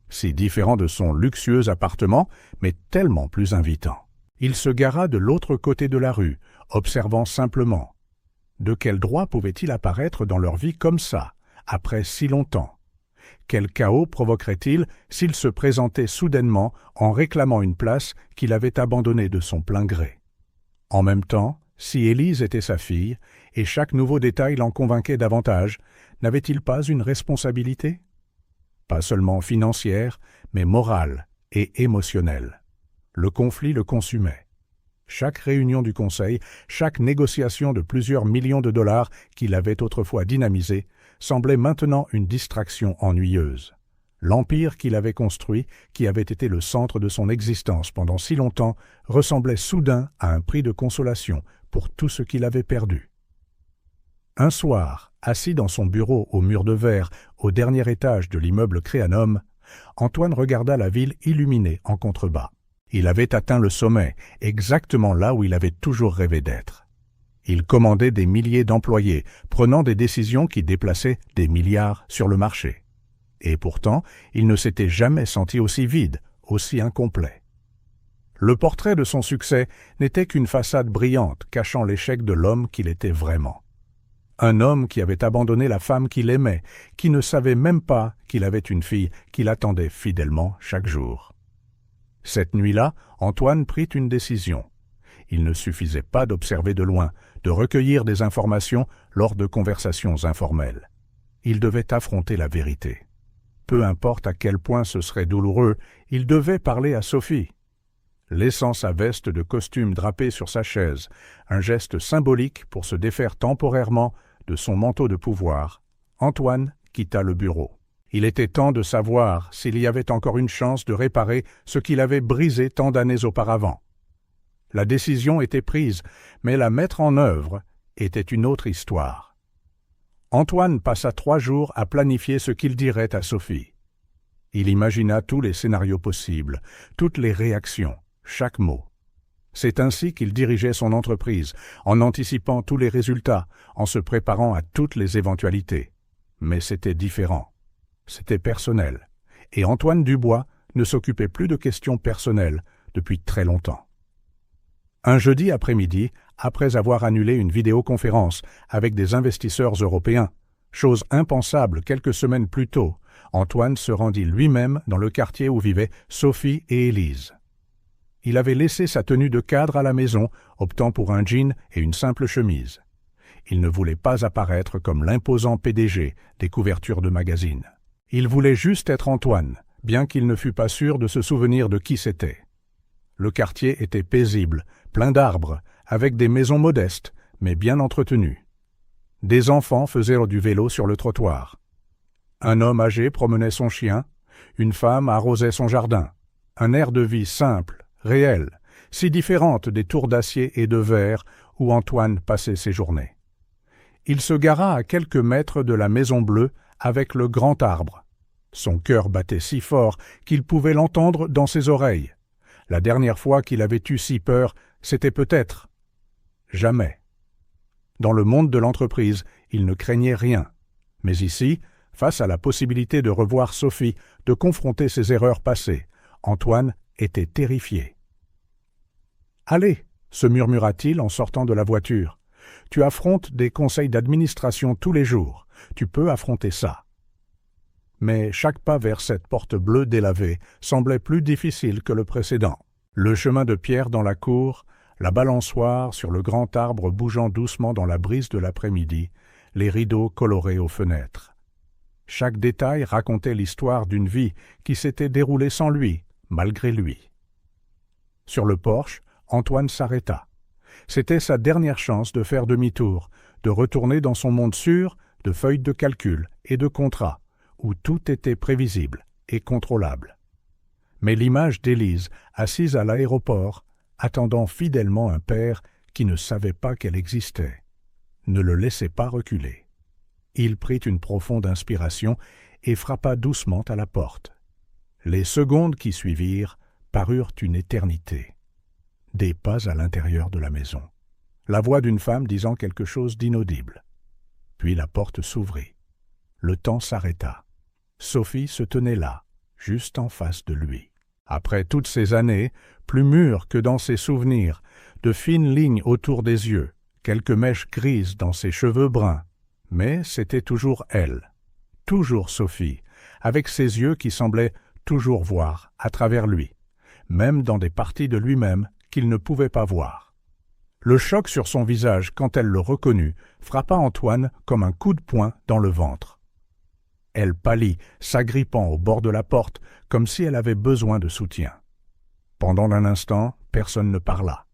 Si différent de son luxueux appartement, mais tellement plus invitant. Il se gara de l'autre côté de la rue, observant simplement. De quel droit pouvait-il apparaître dans leur vie comme ça, après si longtemps? Quel chaos provoquerait-il s'il se présentait soudainement en réclamant une place qu'il avait abandonnée de son plein gré? En même temps, si Élise était sa fille, et chaque nouveau détail l'en convainquait davantage, n'avait-il pas une responsabilité? Pas seulement financière, mais morale et émotionnelle. Le conflit le consumait. Chaque réunion du Conseil, chaque négociation de plusieurs millions de dollars qu'il avait autrefois dynamisé, semblait maintenant une distraction ennuyeuse. L'empire qu'il avait construit, qui avait été le centre de son existence pendant si longtemps, ressemblait soudain à un prix de consolation pour tout ce qu'il avait perdu. Un soir, assis dans son bureau au mur de verre, au dernier étage de l'immeuble Créanum, Antoine regarda la ville illuminée en contrebas. Il avait atteint le sommet, exactement là où il avait toujours rêvé d'être. Il commandait des milliers d'employés, prenant des décisions qui déplaçaient des milliards sur le marché. Et pourtant, il ne s'était jamais senti aussi vide, aussi incomplet. Le portrait de son succès n'était qu'une façade brillante cachant l'échec de l'homme qu'il était vraiment. Un homme qui avait abandonné la femme qu'il aimait, qui ne savait même pas qu'il avait une fille qui l'attendait fidèlement chaque jour. Cette nuit-là, Antoine prit une décision. Il ne suffisait pas d'observer de loin, de recueillir des informations lors de conversations informelles. Il devait affronter la vérité. Peu importe à quel point ce serait douloureux, il devait parler à Sophie. Laissant sa veste de costume drapée sur sa chaise, un geste symbolique pour se défaire temporairement de son manteau de pouvoir, Antoine quitta le bureau. Il était temps de savoir s'il y avait encore une chance de réparer ce qu'il avait brisé tant d'années auparavant. La décision était prise, mais la mettre en œuvre était une autre histoire. Antoine passa 3 jours à planifier ce qu'il dirait à Sophie. Il imagina tous les scénarios possibles, toutes les réactions, chaque mot. C'est ainsi qu'il dirigeait son entreprise, en anticipant tous les résultats, en se préparant à toutes les éventualités. Mais c'était différent. C'était personnel. Et Antoine Dubois ne s'occupait plus de questions personnelles depuis très longtemps. Un jeudi après-midi, après avoir annulé une vidéoconférence avec des investisseurs européens, chose impensable quelques semaines plus tôt, Antoine se rendit lui-même dans le quartier où vivaient Sophie et Élise. Il avait laissé sa tenue de cadre à la maison, optant pour un jean et une simple chemise. Il ne voulait pas apparaître comme l'imposant PDG des couvertures de magazines. Il voulait juste être Antoine, bien qu'il ne fût pas sûr de se souvenir de qui c'était. Le quartier était paisible, plein d'arbres, avec des maisons modestes, mais bien entretenues. Des enfants faisaient du vélo sur le trottoir. Un homme âgé promenait son chien, une femme arrosait son jardin. Un air de vie simple, réel, si différente des tours d'acier et de verre où Antoine passait ses journées. Il se gara à quelques mètres de la Maison Bleue avec le grand arbre. Son cœur battait si fort qu'il pouvait l'entendre dans ses oreilles. La dernière fois qu'il avait eu si peur, c'était peut-être jamais. Dans le monde de l'entreprise, il ne craignait rien. Mais ici, face à la possibilité de revoir Sophie, de confronter ses erreurs passées, Antoine était terrifié. « Allez, se murmura-t-il en sortant de la voiture. Tu affrontes des conseils d'administration tous les jours. Tu peux affronter ça. » Mais chaque pas vers cette porte bleue délavée semblait plus difficile que le précédent. Le chemin de pierre dans la cour, la balançoire sur le grand arbre bougeant doucement dans la brise de l'après-midi, les rideaux colorés aux fenêtres. Chaque détail racontait l'histoire d'une vie qui s'était déroulée sans lui, malgré lui. Sur le porche, Antoine s'arrêta. C'était sa dernière chance de faire demi-tour, de retourner dans son monde sûr de feuilles de calcul et de contrats, où tout était prévisible et contrôlable. Mais l'image d'Élise, assise à l'aéroport, attendant fidèlement un père qui ne savait pas qu'elle existait, ne le laissait pas reculer. Il prit une profonde inspiration et frappa doucement à la porte. Les secondes qui suivirent parurent une éternité. Des pas à l'intérieur de la maison. La voix d'une femme disant quelque chose d'inaudible. Puis la porte s'ouvrit. Le temps s'arrêta. Sophie se tenait là, juste en face de lui. Après toutes ces années, plus mûres que dans ses souvenirs, de fines lignes autour des yeux, quelques mèches grises dans ses cheveux bruns, mais c'était toujours elle, toujours Sophie, avec ses yeux qui semblaient toujours voir à travers lui, même dans des parties de lui-même qu'il ne pouvait pas voir. Le choc sur son visage quand elle le reconnut frappa Antoine comme un coup de poing dans le ventre. Elle pâlit, s'agrippant au bord de la porte, comme si elle avait besoin de soutien. Pendant un instant, personne ne parla.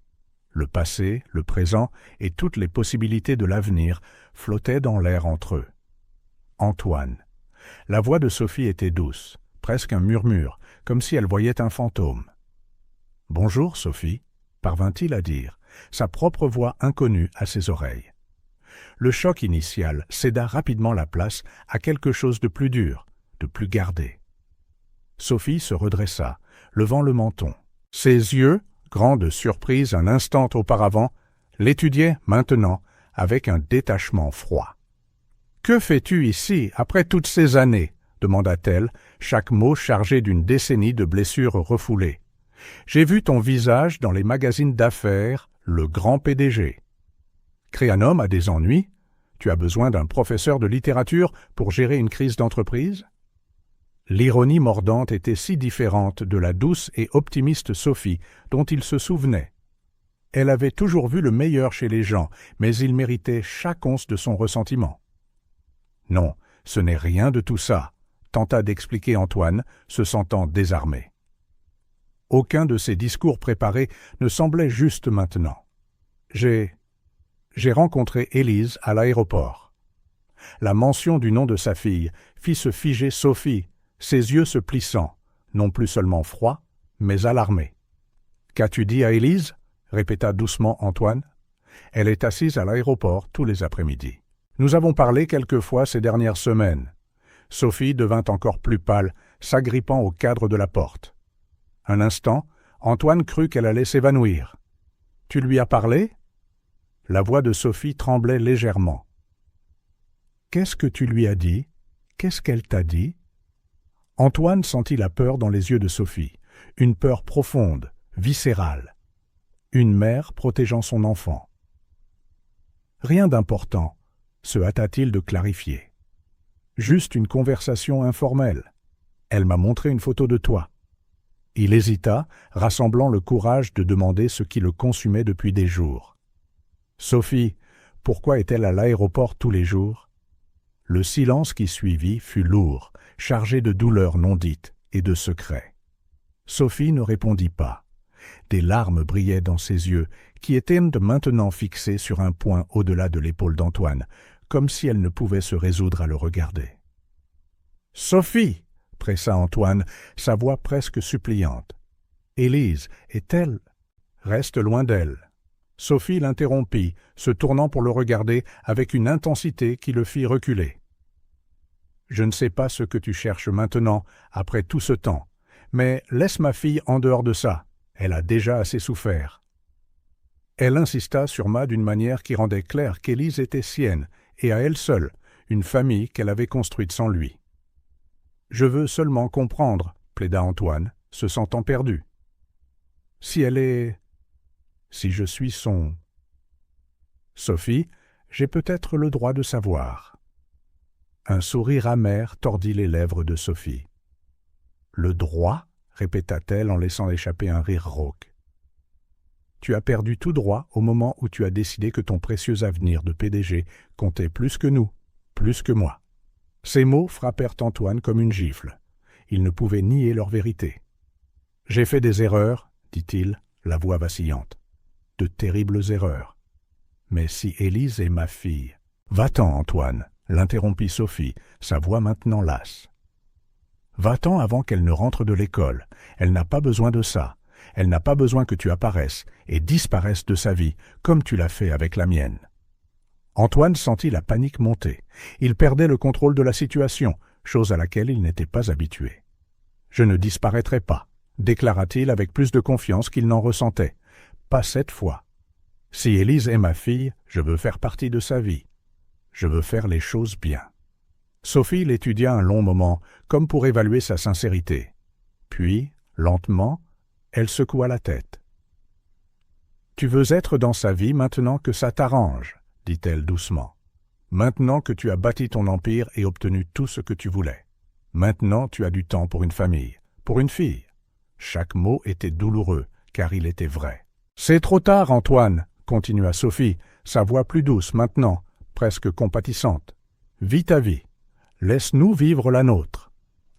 Le passé, le présent et toutes les possibilités de l'avenir flottaient dans l'air entre eux. Antoine. La voix de Sophie était douce, presque un murmure, comme si elle voyait un fantôme. « Bonjour, Sophie », parvint-il à dire, sa propre voix inconnue à ses oreilles. Le choc initial céda rapidement la place à quelque chose de plus dur, de plus gardé. Sophie se redressa, levant le menton. Ses yeux, grands de surprise un instant auparavant, l'étudiaient maintenant avec un détachement froid. « Que fais-tu ici, après toutes ces années ?» demanda-t-elle, chaque mot chargé d'une décennie de blessures refoulées. « J'ai vu ton visage dans les magazines d'affaires, le grand PDG. Créanum a des ennuis. Tu as besoin d'un professeur de littérature pour gérer une crise d'entreprise ?» L'ironie mordante était si différente de la douce et optimiste Sophie dont il se souvenait. Elle avait toujours vu le meilleur chez les gens, mais il méritait chaque once de son ressentiment. « Non, ce n'est rien de tout ça », tenta d'expliquer Antoine, se sentant désarmé. Aucun de ses discours préparés ne semblait juste maintenant. « J'ai rencontré Élise à l'aéroport. » La mention du nom de sa fille fit se figer Sophie, ses yeux se plissant, non plus seulement froids, mais alarmés. « Qu'as-tu dit à Élise » répéta doucement Antoine. « Elle est assise à l'aéroport tous les après-midi. Nous avons parlé quelquefois ces dernières semaines. » Sophie devint encore plus pâle, s'agrippant au cadre de la porte. Un instant, Antoine crut qu'elle allait s'évanouir. Tu lui as parlé » La voix de Sophie tremblait légèrement. « Qu'est-ce que tu lui as dit ? Qu'est-ce qu'elle t'a dit ?» Antoine sentit la peur dans les yeux de Sophie, une peur profonde, viscérale. Une mère protégeant son enfant. « Rien d'important, » se hâta-t-il de clarifier. « Juste une conversation informelle. Elle m'a montré une photo de toi. » Il hésita, rassemblant le courage de demander ce qui le consumait depuis des jours. « Sophie, pourquoi est-elle à l'aéroport tous les jours ?» Le silence qui suivit fut lourd, chargé de douleurs non dites et de secrets. Sophie ne répondit pas. Des larmes brillaient dans ses yeux, qui étaient maintenant fixés sur un point au-delà de l'épaule d'Antoine, comme si elle ne pouvait se résoudre à le regarder. « Sophie !» pressa Antoine, sa voix presque suppliante. « Élise, est-elle » ?« Reste loin d'elle. » Sophie l'interrompit, se tournant pour le regarder avec une intensité qui le fit reculer. « Je ne sais pas ce que tu cherches maintenant, après tout ce temps, mais laisse ma fille en dehors de ça. Elle a déjà assez souffert. » Elle insista sur Ma d'une manière qui rendait clair qu'Élise était sienne, et à elle seule, une famille qu'elle avait construite sans lui. « Je veux seulement comprendre, » plaida Antoine, se sentant perdu. « Si elle est... si je suis son... » « Sophie, j'ai peut-être le droit de savoir. » Un sourire amer tordit les lèvres de Sophie. « Le droit ?» répéta-t-elle en laissant échapper un rire rauque. « Tu as perdu tout droit au moment où tu as décidé que ton précieux avenir de PDG comptait plus que nous, plus que moi. » Ces mots frappèrent Antoine comme une gifle. Il ne pouvait nier leur vérité. « J'ai fait des erreurs, » dit-il, la voix vacillante. « De terribles erreurs. Mais si Élise est ma fille... »« Va-t'en, Antoine, » l'interrompit Sophie, sa voix maintenant lasse. « Va-t'en avant qu'elle ne rentre de l'école. Elle n'a pas besoin de ça. Elle n'a pas besoin que tu apparaisses et disparaisses de sa vie, comme tu l'as fait avec la mienne. » Antoine sentit la panique monter. Il perdait le contrôle de la situation, chose à laquelle il n'était pas habitué. « Je ne disparaîtrai pas, » déclara-t-il avec plus de confiance qu'il n'en ressentait. « Pas cette fois. Si Élise est ma fille, je veux faire partie de sa vie. Je veux faire les choses bien. » Sophie l'étudia un long moment, comme pour évaluer sa sincérité. Puis, lentement, elle secoua la tête. « Tu veux être dans sa vie maintenant que ça t'arrange, » dit-elle doucement. « Maintenant que tu as bâti ton empire et obtenu tout ce que tu voulais. Maintenant tu as du temps pour une famille, pour une fille. » Chaque mot était douloureux, car il était vrai. « C'est trop tard, Antoine, » continua Sophie, sa voix plus douce maintenant, presque compatissante. « Vis ta vie. Laisse-nous vivre la nôtre. »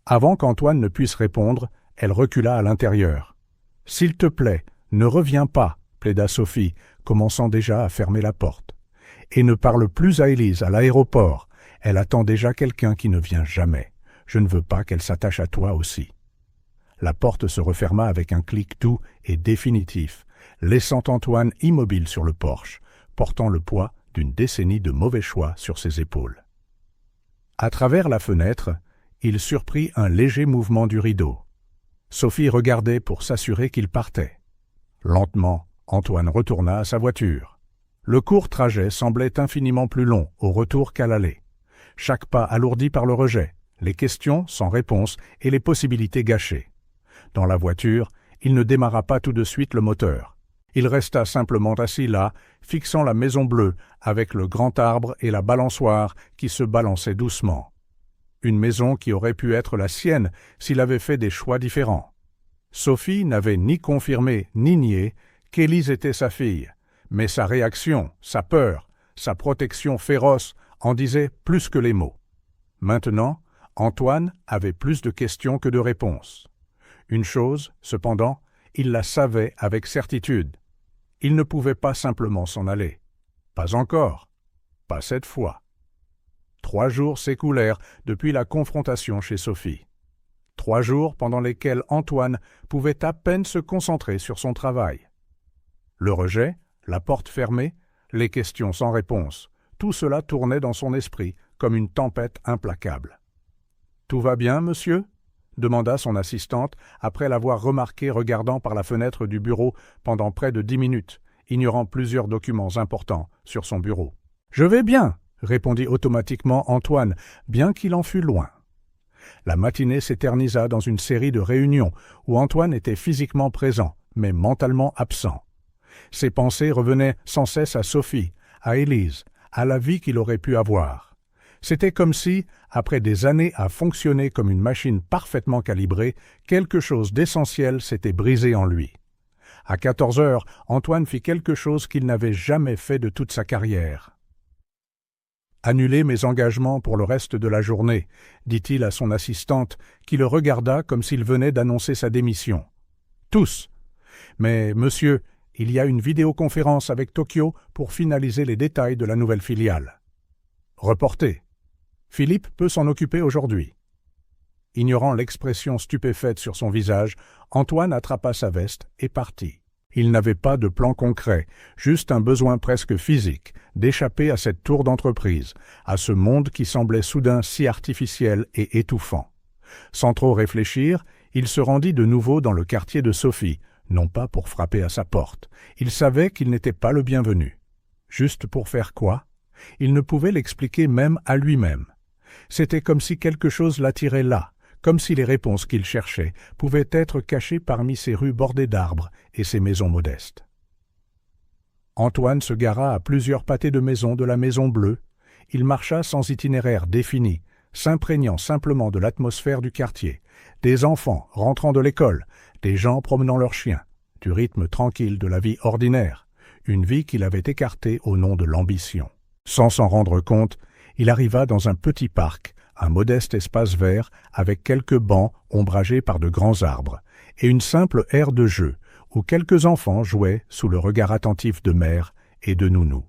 Avant qu'Antoine ne puisse répondre, elle recula à l'intérieur. « S'il te plaît, ne reviens pas, » plaida Sophie, commençant déjà à fermer la porte. « Et ne parle plus à Élise, à l'aéroport. Elle attend déjà quelqu'un qui ne vient jamais. Je ne veux pas qu'elle s'attache à toi aussi. » La porte se referma avec un clic doux et définitif, laissant Antoine immobile sur le porche, portant le poids d'une décennie de mauvais choix sur ses épaules. À travers la fenêtre, il surprit un léger mouvement du rideau. Sophie regardait pour s'assurer qu'il partait. Lentement, Antoine retourna à sa voiture. Le court trajet semblait infiniment plus long au retour qu'à l'aller. Chaque pas alourdi par le rejet, les questions sans réponse et les possibilités gâchées. Dans la voiture, il ne démarra pas tout de suite le moteur. Il resta simplement assis là, fixant la maison bleue avec le grand arbre et la balançoire qui se balançaient doucement. Une maison qui aurait pu être la sienne s'il avait fait des choix différents. Sophie n'avait ni confirmé ni nié qu'Élise était sa fille, mais sa réaction, sa peur, sa protection féroce en disaient plus que les mots. Maintenant, Antoine avait plus de questions que de réponses. Une chose, cependant, il la savait avec certitude. Il ne pouvait pas simplement s'en aller. Pas encore. Pas cette fois. 3 jours s'écoulèrent depuis la confrontation chez Sophie. 3 jours pendant lesquels Antoine pouvait à peine se concentrer sur son travail. Le rejet, la porte fermée, les questions sans réponse, tout cela tournait dans son esprit comme une tempête implacable. « Tout va bien, monsieur ?» demanda son assistante après l'avoir remarqué regardant par la fenêtre du bureau pendant près de 10 minutes ignorant plusieurs documents importants sur son bureau. « Je vais bien », répondit automatiquement Antoine, bien qu'il en fût loin. La matinée s'éternisa dans une série de réunions où Antoine était physiquement présent, mais mentalement absent. Ses pensées revenaient sans cesse à Sophie, à Élise, à la vie qu'il aurait pu avoir. C'était comme si, après des années à fonctionner comme une machine parfaitement calibrée, quelque chose d'essentiel s'était brisé en lui. À 14 heures, Antoine fit quelque chose qu'il n'avait jamais fait de toute sa carrière. « Annuler mes engagements pour le reste de la journée », dit-il à son assistante, qui le regarda comme s'il venait d'annoncer sa démission. « Tous. Mais, monsieur, il y a une vidéoconférence avec Tokyo pour finaliser les détails de la nouvelle filiale. »« Reporté. Philippe peut s'en occuper aujourd'hui. » Ignorant l'expression stupéfaite sur son visage, Antoine attrapa sa veste et partit. Il n'avait pas de plan concret, juste un besoin presque physique d'échapper à cette tour d'entreprise, à ce monde qui semblait soudain si artificiel et étouffant. Sans trop réfléchir, il se rendit de nouveau dans le quartier de Sophie, non pas pour frapper à sa porte. Il savait qu'il n'était pas le bienvenu. Juste pour faire quoi? Il ne pouvait l'expliquer même à lui-même. C'était comme si quelque chose l'attirait là, comme si les réponses qu'il cherchait pouvaient être cachées parmi ces rues bordées d'arbres et ces maisons modestes. Antoine se gara à plusieurs pâtés de maisons de la Maison Bleue. Il marcha sans itinéraire défini, s'imprégnant simplement de l'atmosphère du quartier, des enfants rentrant de l'école, des gens promenant leurs chiens, du rythme tranquille de la vie ordinaire, une vie qu'il avait écartée au nom de l'ambition. Sans s'en rendre compte, il arriva dans un petit parc, un modeste espace vert avec quelques bancs ombragés par de grands arbres, et une simple aire de jeu où quelques enfants jouaient sous le regard attentif de mère et de nounou.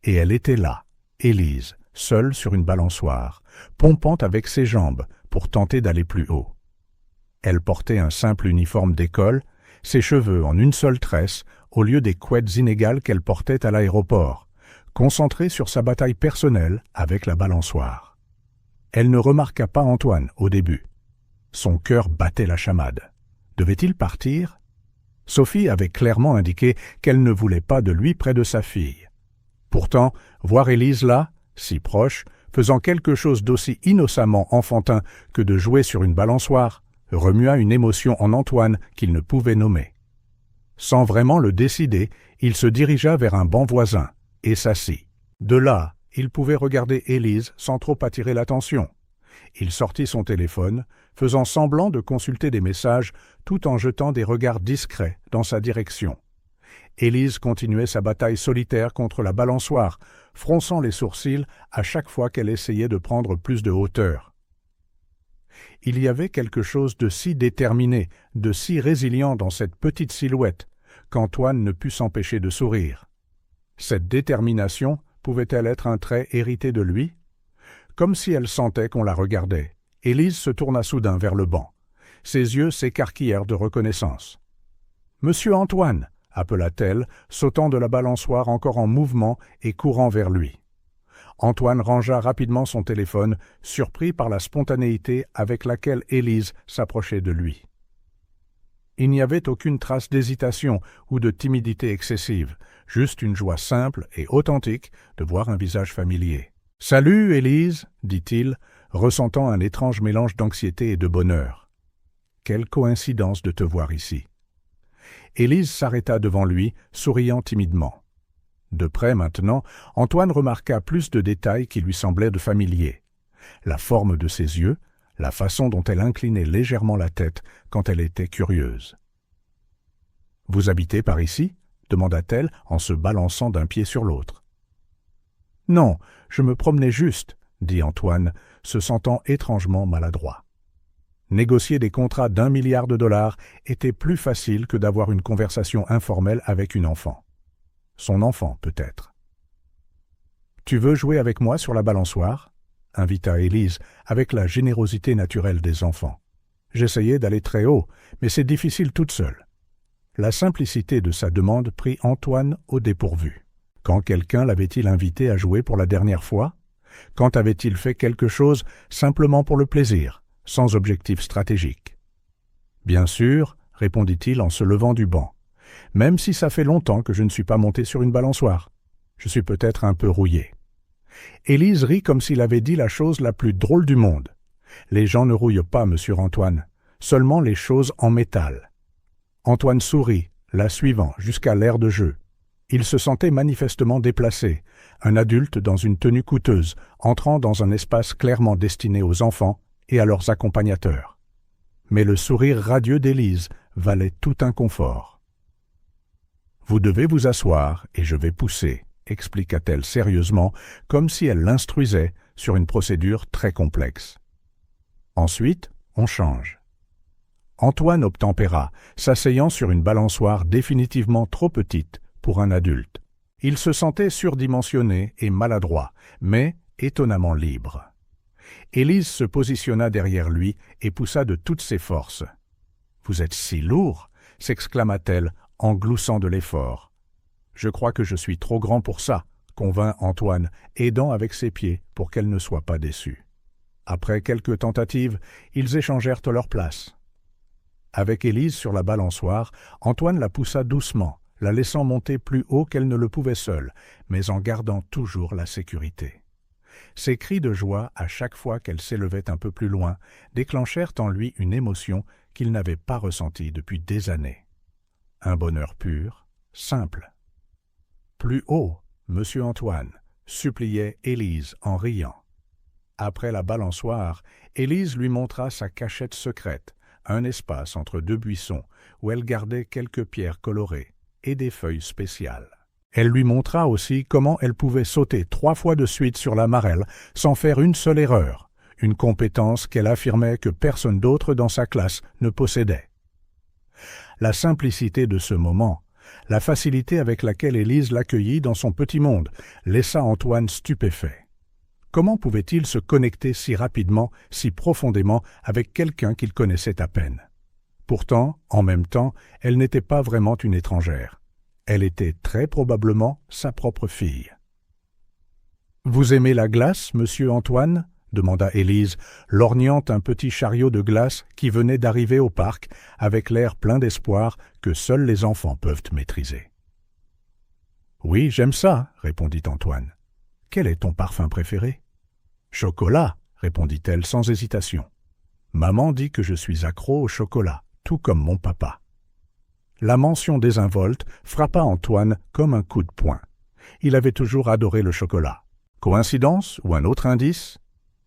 Et elle était là, Élise, seule sur une balançoire, pompant avec ses jambes pour tenter d'aller plus haut. Elle portait un simple uniforme d'école, ses cheveux en une seule tresse au lieu des couettes inégales qu'elle portait à l'aéroport, concentrée sur sa bataille personnelle avec la balançoire. Elle ne remarqua pas Antoine au début. Son cœur battait la chamade. Devait-il partir? Sophie avait clairement indiqué qu'elle ne voulait pas de lui près de sa fille. Pourtant, voir Élise là, si proche, faisant quelque chose d'aussi innocemment enfantin que de jouer sur une balançoire, remua une émotion en Antoine qu'il ne pouvait nommer. Sans vraiment le décider, il se dirigea vers un banc voisin et s'assit. De là, il pouvait regarder Élise sans trop attirer l'attention. Il sortit son téléphone, faisant semblant de consulter des messages tout en jetant des regards discrets dans sa direction. Élise continuait sa bataille solitaire contre la balançoire, fronçant les sourcils à chaque fois qu'elle essayait de prendre plus de hauteur. Il y avait quelque chose de si déterminé, de si résilient dans cette petite silhouette, qu'Antoine ne put s'empêcher de sourire. Cette détermination pouvait-elle être un trait hérité de lui? Comme si elle sentait qu'on la regardait, Élise se tourna soudain vers le banc. Ses yeux s'écarquillèrent de reconnaissance. « Monsieur Antoine !» appela-t-elle, sautant de la balançoire encore en mouvement et courant vers lui. Antoine rangea rapidement son téléphone, surpris par la spontanéité avec laquelle Élise s'approchait de lui. Il n'y avait aucune trace d'hésitation ou de timidité excessive, juste une joie simple et authentique de voir un visage familier. « Salut, Élise !» dit-il, ressentant un étrange mélange d'anxiété et de bonheur. « Quelle coïncidence de te voir ici !» Élise s'arrêta devant lui, souriant timidement. De près maintenant, Antoine remarqua plus de détails qui lui semblaient de familiers. La forme de ses yeux, la façon dont elle inclinait légèrement la tête quand elle était curieuse. « Vous habitez par ici ?» demanda-t-elle en se balançant d'un pied sur l'autre. « Non, je me promenais juste, » dit Antoine, se sentant étrangement maladroit. Négocier des contrats d'1 milliard de dollars était plus facile que d'avoir une conversation informelle avec une enfant. Son enfant, peut-être. « Tu veux jouer avec moi sur la balançoire ?» invita Élise avec la générosité naturelle des enfants. J'essayais d'aller très haut, mais c'est difficile toute seule. La simplicité de sa demande prit Antoine au dépourvu. Quand quelqu'un l'avait-il invité à jouer pour la dernière fois? Quand avait-il fait quelque chose simplement pour le plaisir, sans objectif stratégique? « Bien sûr, » répondit-il en se levant du banc. même si ça fait longtemps que je ne suis pas monté sur une balançoire. Je suis peut-être un peu rouillé. » Élise rit comme s'il avait dit la chose la plus drôle du monde. Les gens ne rouillent pas, monsieur Antoine, seulement les choses en métal. Antoine sourit, la suivant jusqu'à l'aire de jeu. Il se sentait manifestement déplacé, un adulte dans une tenue coûteuse, entrant dans un espace clairement destiné aux enfants et à leurs accompagnateurs. Mais le sourire radieux d'Élise valait tout inconfort. « Vous devez vous asseoir et je vais pousser, » expliqua-t-elle sérieusement, comme si elle l'instruisait sur une procédure très complexe. Ensuite, on change. Antoine obtempéra, s'asseyant sur une balançoire définitivement trop petite pour un adulte. Il se sentait surdimensionné et maladroit, mais étonnamment libre. Élise se positionna derrière lui et poussa de toutes ses forces. « Vous êtes si lourd !» s'exclama-t-elle en gloussant de l'effort. « Je crois que je suis trop grand pour ça », convint Antoine, aidant avec ses pieds pour qu'elle ne soit pas déçue. Après quelques tentatives, ils échangèrent leurs places. Avec Élise sur la balançoire, Antoine la poussa doucement, la laissant monter plus haut qu'elle ne le pouvait seule, mais en gardant toujours la sécurité. Ses cris de joie, à chaque fois qu'elle s'élevait un peu plus loin, déclenchèrent en lui une émotion qu'il n'avait pas ressentie depuis des années. Un bonheur pur, simple. « Plus haut, monsieur Antoine !» suppliait Élise en riant. Après la balançoire, Élise lui montra sa cachette secrète, un espace entre deux buissons où elle gardait quelques pierres colorées et des feuilles spéciales. Elle lui montra aussi comment elle pouvait sauter 3 fois de suite sur la marelle sans faire une seule erreur, une compétence qu'elle affirmait que personne d'autre dans sa classe ne possédait. La simplicité de ce moment, la facilité avec laquelle Élise l'accueillit dans son petit monde, laissa Antoine stupéfait. Comment pouvait-il se connecter si rapidement, si profondément avec quelqu'un qu'il connaissait à peine? Pourtant, en même temps, elle n'était pas vraiment une étrangère. Elle était très probablement sa propre fille. « Vous aimez la glace, monsieur Antoine ?» demanda Élise, lorgnant un petit chariot de glace qui venait d'arriver au parc avec l'air plein d'espoir que seuls les enfants peuvent maîtriser. « Oui, j'aime ça, » répondit Antoine. « Quel est ton parfum préféré ?»« Chocolat, » répondit-elle sans hésitation. « Maman dit que je suis accro au chocolat, tout comme mon papa. » La mention désinvolte frappa Antoine comme un coup de poing. Il avait toujours adoré le chocolat. Coïncidence ou un autre indice?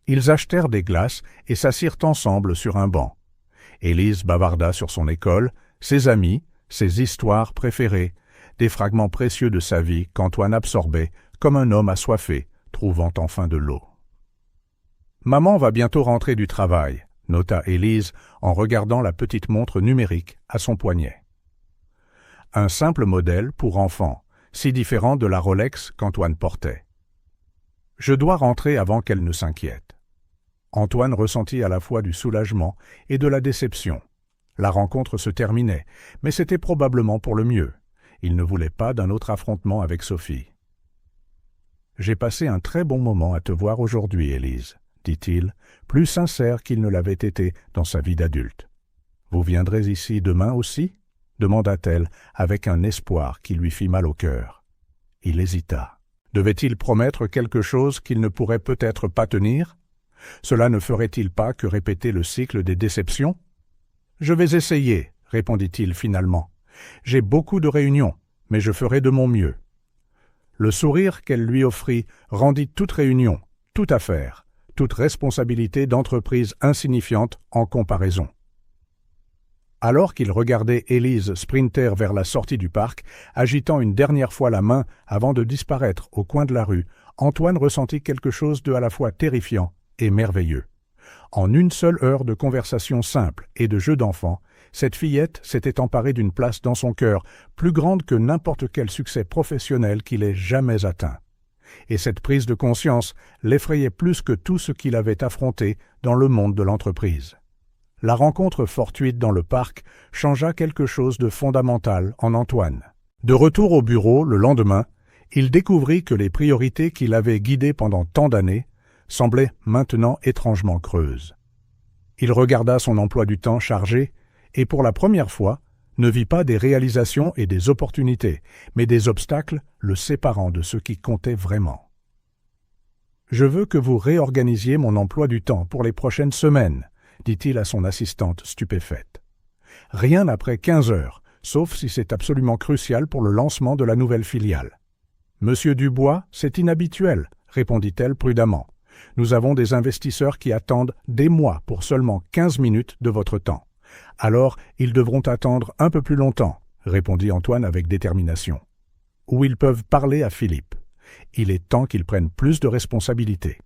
Ils achetèrent des glaces et s'assirent ensemble sur un banc. Élise bavarda sur son école, ses amis, ses histoires préférées, des fragments précieux de sa vie qu'Antoine absorbait comme un homme assoiffé, trouvant enfin de l'eau. « Maman va bientôt rentrer du travail », nota Élise en regardant la petite montre numérique à son poignet. Un simple modèle pour enfants, si différent de la Rolex qu'Antoine portait. « Je dois rentrer avant qu'elle ne s'inquiète. » Antoine ressentit à la fois du soulagement et de la déception. La rencontre se terminait, mais c'était probablement pour le mieux. Il ne voulait pas d'un autre affrontement avec Sophie. « J'ai passé un très bon moment à te voir aujourd'hui, Élise, » dit-il, plus sincère qu'il ne l'avait été dans sa vie d'adulte. « Vous viendrez ici demain aussi ?» demanda-t-elle avec un espoir qui lui fit mal au cœur. Il hésita. Devait-il promettre quelque chose qu'il ne pourrait peut-être pas tenir? Cela ne ferait-il pas que répéter le cycle des déceptions? « Je vais essayer, » répondit-il finalement. « J'ai beaucoup de réunions, mais je ferai de mon mieux. » Le sourire qu'elle lui offrit rendit toute réunion, toute affaire, toute responsabilité d'entreprise insignifiante en comparaison. Alors qu'il regardait Élise sprinter vers la sortie du parc, agitant une dernière fois la main avant de disparaître au coin de la rue, Antoine ressentit quelque chose de à la fois terrifiant et merveilleux. En une seule heure de conversation simple et de jeu d'enfant, cette fillette s'était emparée d'une place dans son cœur, plus grande que n'importe quel succès professionnel qu'il ait jamais atteint. Et cette prise de conscience l'effrayait plus que tout ce qu'il avait affronté dans le monde de l'entreprise. La rencontre fortuite dans le parc changea quelque chose de fondamental en Antoine. De retour au bureau le lendemain, il découvrit que les priorités qui l'avaient guidé pendant tant d'années semblaient maintenant étrangement creuses. Il regarda son emploi du temps chargé et pour la première fois ne vit pas des réalisations et des opportunités, mais des obstacles le séparant de ce qui comptait vraiment. « Je veux que vous réorganisiez mon emploi du temps pour les prochaines semaines, » dit-il à son assistante stupéfaite. « Rien après 15 heures, sauf si c'est absolument crucial pour le lancement de la nouvelle filiale. »« Monsieur Dubois, c'est inhabituel, » répondit-elle prudemment. « Nous avons des investisseurs qui attendent des mois pour seulement 15 minutes de votre temps. »« Alors, ils devront attendre un peu plus longtemps, » répondit Antoine avec détermination. « Ou ils peuvent parler à Philippe. Il est temps qu'il prenne plus de responsabilités. »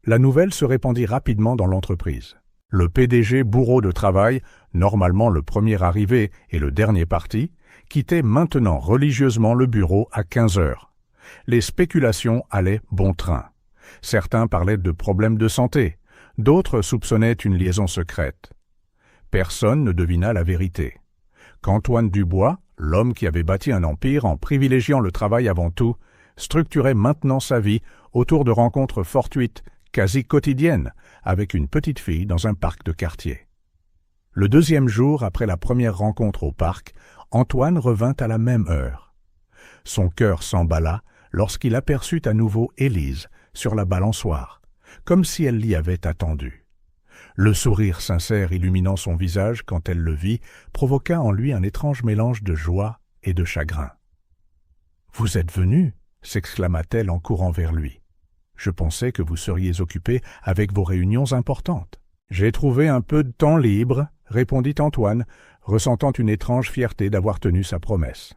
La nouvelle se répandit rapidement dans l'entreprise. Le PDG bourreau de travail, normalement le premier arrivé et le dernier parti, quittait maintenant religieusement le bureau à 15 heures. Les spéculations allaient bon train. Certains parlaient de problèmes de santé, d'autres soupçonnaient une liaison secrète. Personne ne devina la vérité. Qu'Antoine Dubois, l'homme qui avait bâti un empire en privilégiant le travail avant tout, structurait maintenant sa vie autour de rencontres fortuites, quasi quotidiennes, avec une petite fille dans un parc de quartier. Le deuxième jour après la première rencontre au parc, Antoine revint à la même heure. Son cœur s'emballa lorsqu'il aperçut à nouveau Élise sur la balançoire, comme si elle l'y avait attendu. Le sourire sincère illuminant son visage quand elle le vit provoqua en lui un étrange mélange de joie et de chagrin. « Vous êtes venu » s'exclama-t-elle en courant vers lui. « Je pensais que vous seriez occupé avec vos réunions importantes. »« J'ai trouvé un peu de temps libre, » répondit Antoine, ressentant une étrange fierté d'avoir tenu sa promesse.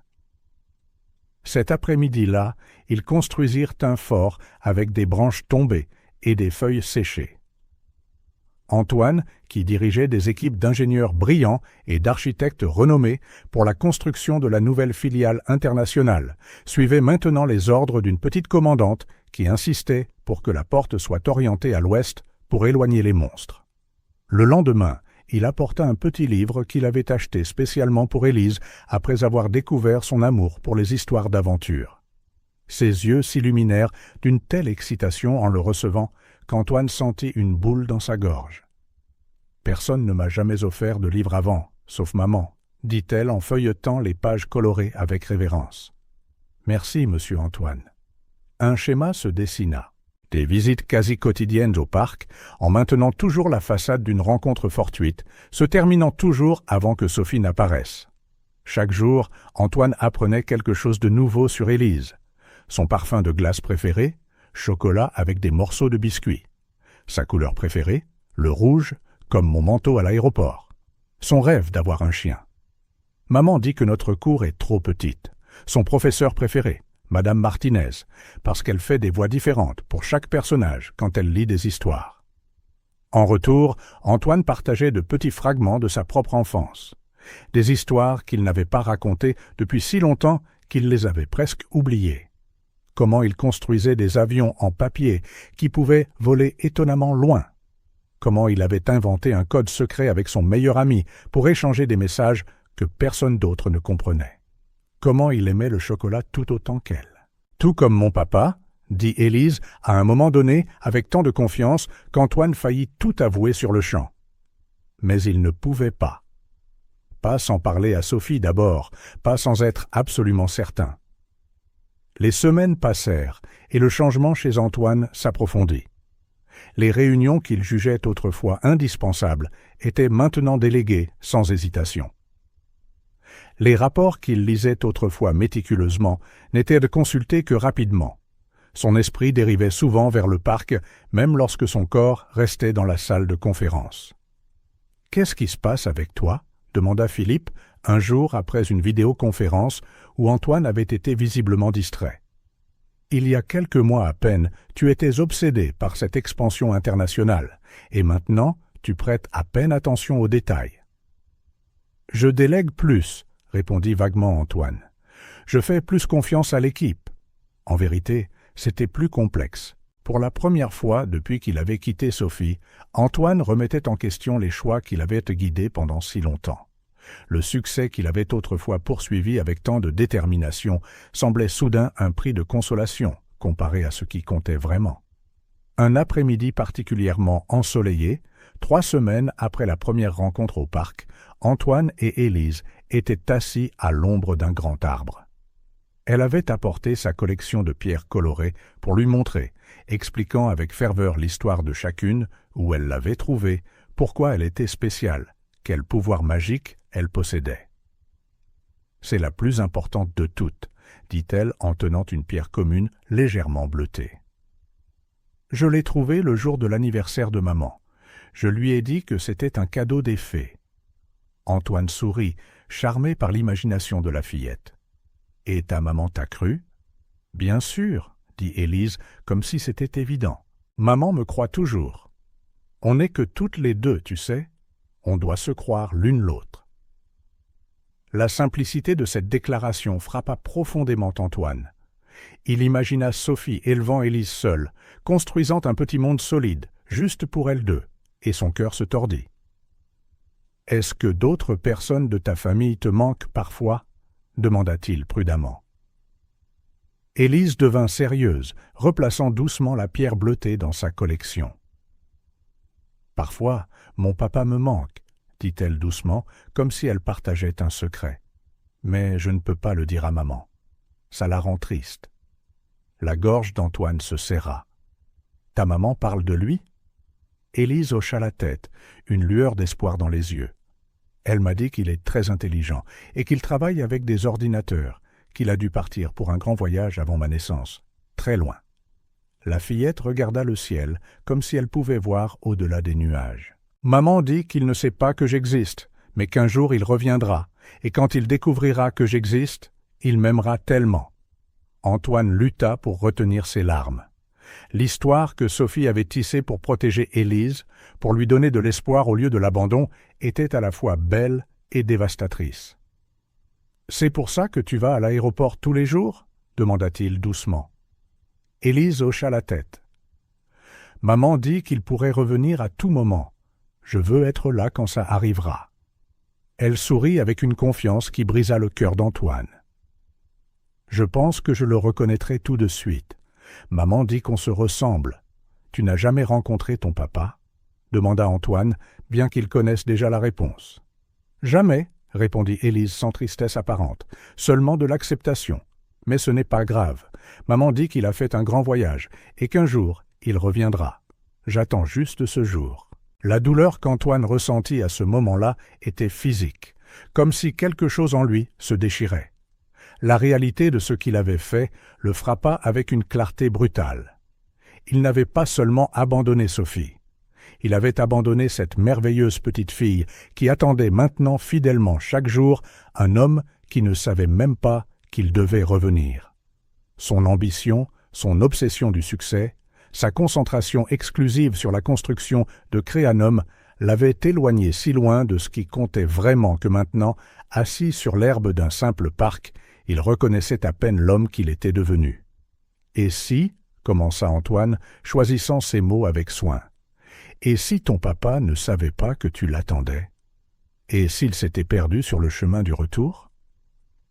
Cet après-midi-là, ils construisirent un fort avec des branches tombées et des feuilles séchées. Antoine, qui dirigeait des équipes d'ingénieurs brillants et d'architectes renommés pour la construction de la nouvelle filiale internationale, suivait maintenant les ordres d'une petite commandante qui insistait pour que la porte soit orientée à l'ouest pour éloigner les monstres. Le lendemain, il apporta un petit livre qu'il avait acheté spécialement pour Élise après avoir découvert son amour pour les histoires d'aventure. Ses yeux s'illuminèrent d'une telle excitation en le recevant qu'Antoine sentit une boule dans sa gorge. « Personne ne m'a jamais offert de livre avant, sauf maman, » dit-elle en feuilletant les pages colorées avec révérence. « Merci, monsieur Antoine. » Un schéma se dessina. Des visites quasi quotidiennes au parc, en maintenant toujours la façade d'une rencontre fortuite, se terminant toujours avant que Sophie n'apparaisse. Chaque jour, Antoine apprenait quelque chose de nouveau sur Élise. Son parfum de glace préféré, chocolat avec des morceaux de biscuits. Sa couleur préférée, le rouge, comme mon manteau à l'aéroport. Son rêve d'avoir un chien. Maman dit que notre cour est trop petite. Son professeur préféré, Madame Martinez, parce qu'elle fait des voix différentes pour chaque personnage quand elle lit des histoires. En retour, Antoine partageait de petits fragments de sa propre enfance. Des histoires qu'il n'avait pas racontées depuis si longtemps qu'il les avait presque oubliées. Comment il construisait des avions en papier qui pouvaient voler étonnamment loin. Comment il avait inventé un code secret avec son meilleur ami pour échanger des messages que personne d'autre ne comprenait. Comment il aimait le chocolat tout autant qu'elle. « Tout comme mon papa », dit Élise à un moment donné avec tant de confiance qu'Antoine faillit tout avouer sur le champ. Mais il ne pouvait pas. Pas sans parler à Sophie d'abord, pas sans être absolument certain. Les semaines passèrent et le changement chez Antoine s'approfondit. Les réunions qu'il jugeait autrefois indispensables étaient maintenant déléguées sans hésitation. Les rapports qu'il lisait autrefois méticuleusement n'étaient consultés que rapidement. Son esprit dérivait souvent vers le parc, même lorsque son corps restait dans la salle de conférence. « Qu'est-ce qui se passe avec toi ?» demanda Philippe, un jour après une vidéoconférence où Antoine avait été visiblement distrait. « Il y a quelques mois à peine, tu étais obsédé par cette expansion internationale, et maintenant tu prêtes à peine attention aux détails. »« Je délègue plus, » répondit vaguement Antoine. « Je fais plus confiance à l'équipe. » En vérité, c'était plus complexe. Pour la première fois depuis qu'il avait quitté Sophie, Antoine remettait en question les choix qu'il avait guidés pendant si longtemps. Le succès qu'il avait autrefois poursuivi avec tant de détermination semblait soudain un prix de consolation comparé à ce qui comptait vraiment. Un après-midi particulièrement ensoleillé, 3 semaines après la première rencontre au parc, Antoine et Élise étaient assis à l'ombre d'un grand arbre. Elle avait apporté sa collection de pierres colorées pour lui montrer, expliquant avec ferveur l'histoire de chacune, où elle l'avait trouvée, pourquoi elle était spéciale, quel pouvoir magique elle possédait. « C'est la plus importante de toutes, » dit-elle en tenant une pierre commune légèrement bleutée. « Je l'ai trouvée le jour de l'anniversaire de maman. Je lui ai dit que c'était un cadeau des fées. » Antoine sourit, charmé par l'imagination de la fillette. « Et ta maman t'a cru ?»« Bien sûr, » dit Élise, comme si c'était évident. « Maman me croit toujours. On n'est que toutes les deux, tu sais. On doit se croire l'une l'autre. » La simplicité de cette déclaration frappa profondément Antoine. Il imagina Sophie élevant Élise seule, construisant un petit monde solide, juste pour elles deux, et son cœur se tordit. « Est-ce que d'autres personnes de ta famille te manquent parfois ?» demanda-t-il prudemment. Élise devint sérieuse, replaçant doucement la pierre bleutée dans sa collection. « Parfois, mon papa me manque, » dit-elle doucement, comme si elle partageait un secret. « Mais je ne peux pas le dire à maman. Ça la rend triste. » La gorge d'Antoine se serra. « Ta maman parle de lui ?» Élise hocha la tête, une lueur d'espoir dans les yeux. Elle m'a dit qu'il est très intelligent et qu'il travaille avec des ordinateurs, qu'il a dû partir pour un grand voyage avant ma naissance, très loin. La fillette regarda le ciel comme si elle pouvait voir au-delà des nuages. Maman dit qu'il ne sait pas que j'existe, mais qu'un jour il reviendra, et quand il découvrira que j'existe, il m'aimera tellement. Antoine lutta pour retenir ses larmes. L'histoire que Sophie avait tissée pour protéger Élise, pour lui donner de l'espoir au lieu de l'abandon, était à la fois belle et dévastatrice. « C'est pour ça que tu vas à l'aéroport tous les jours ?» demanda-t-il doucement. Élise hocha la tête. « Maman dit qu'il pourrait revenir à tout moment. Je veux être là quand ça arrivera. » Elle sourit avec une confiance qui brisa le cœur d'Antoine. « Je pense que je le reconnaîtrai tout de suite. Maman dit qu'on se ressemble. Tu n'as jamais rencontré ton papa ?» demanda Antoine, bien qu'il connaisse déjà la réponse. « Jamais, » répondit Élise sans tristesse apparente, « seulement de l'acceptation. Mais ce n'est pas grave. Maman dit qu'il a fait un grand voyage et qu'un jour, il reviendra. J'attends juste ce jour. » La douleur qu'Antoine ressentit à ce moment-là était physique, comme si quelque chose en lui se déchirait. La réalité de ce qu'il avait fait le frappa avec une clarté brutale. Il n'avait pas seulement abandonné Sophie. Il avait abandonné cette merveilleuse petite fille qui attendait maintenant fidèlement chaque jour un homme qui ne savait même pas qu'il devait revenir. Son ambition, son obsession du succès, sa concentration exclusive sur la construction de créer un homme l'avaient éloigné si loin de ce qui comptait vraiment que maintenant, assis sur l'herbe d'un simple parc, il reconnaissait à peine l'homme qu'il était devenu. « Et si, » commença Antoine, choisissant ses mots avec soin, « et si ton papa ne savait pas que tu l'attendais? Et s'il s'était perdu sur le chemin du retour ?»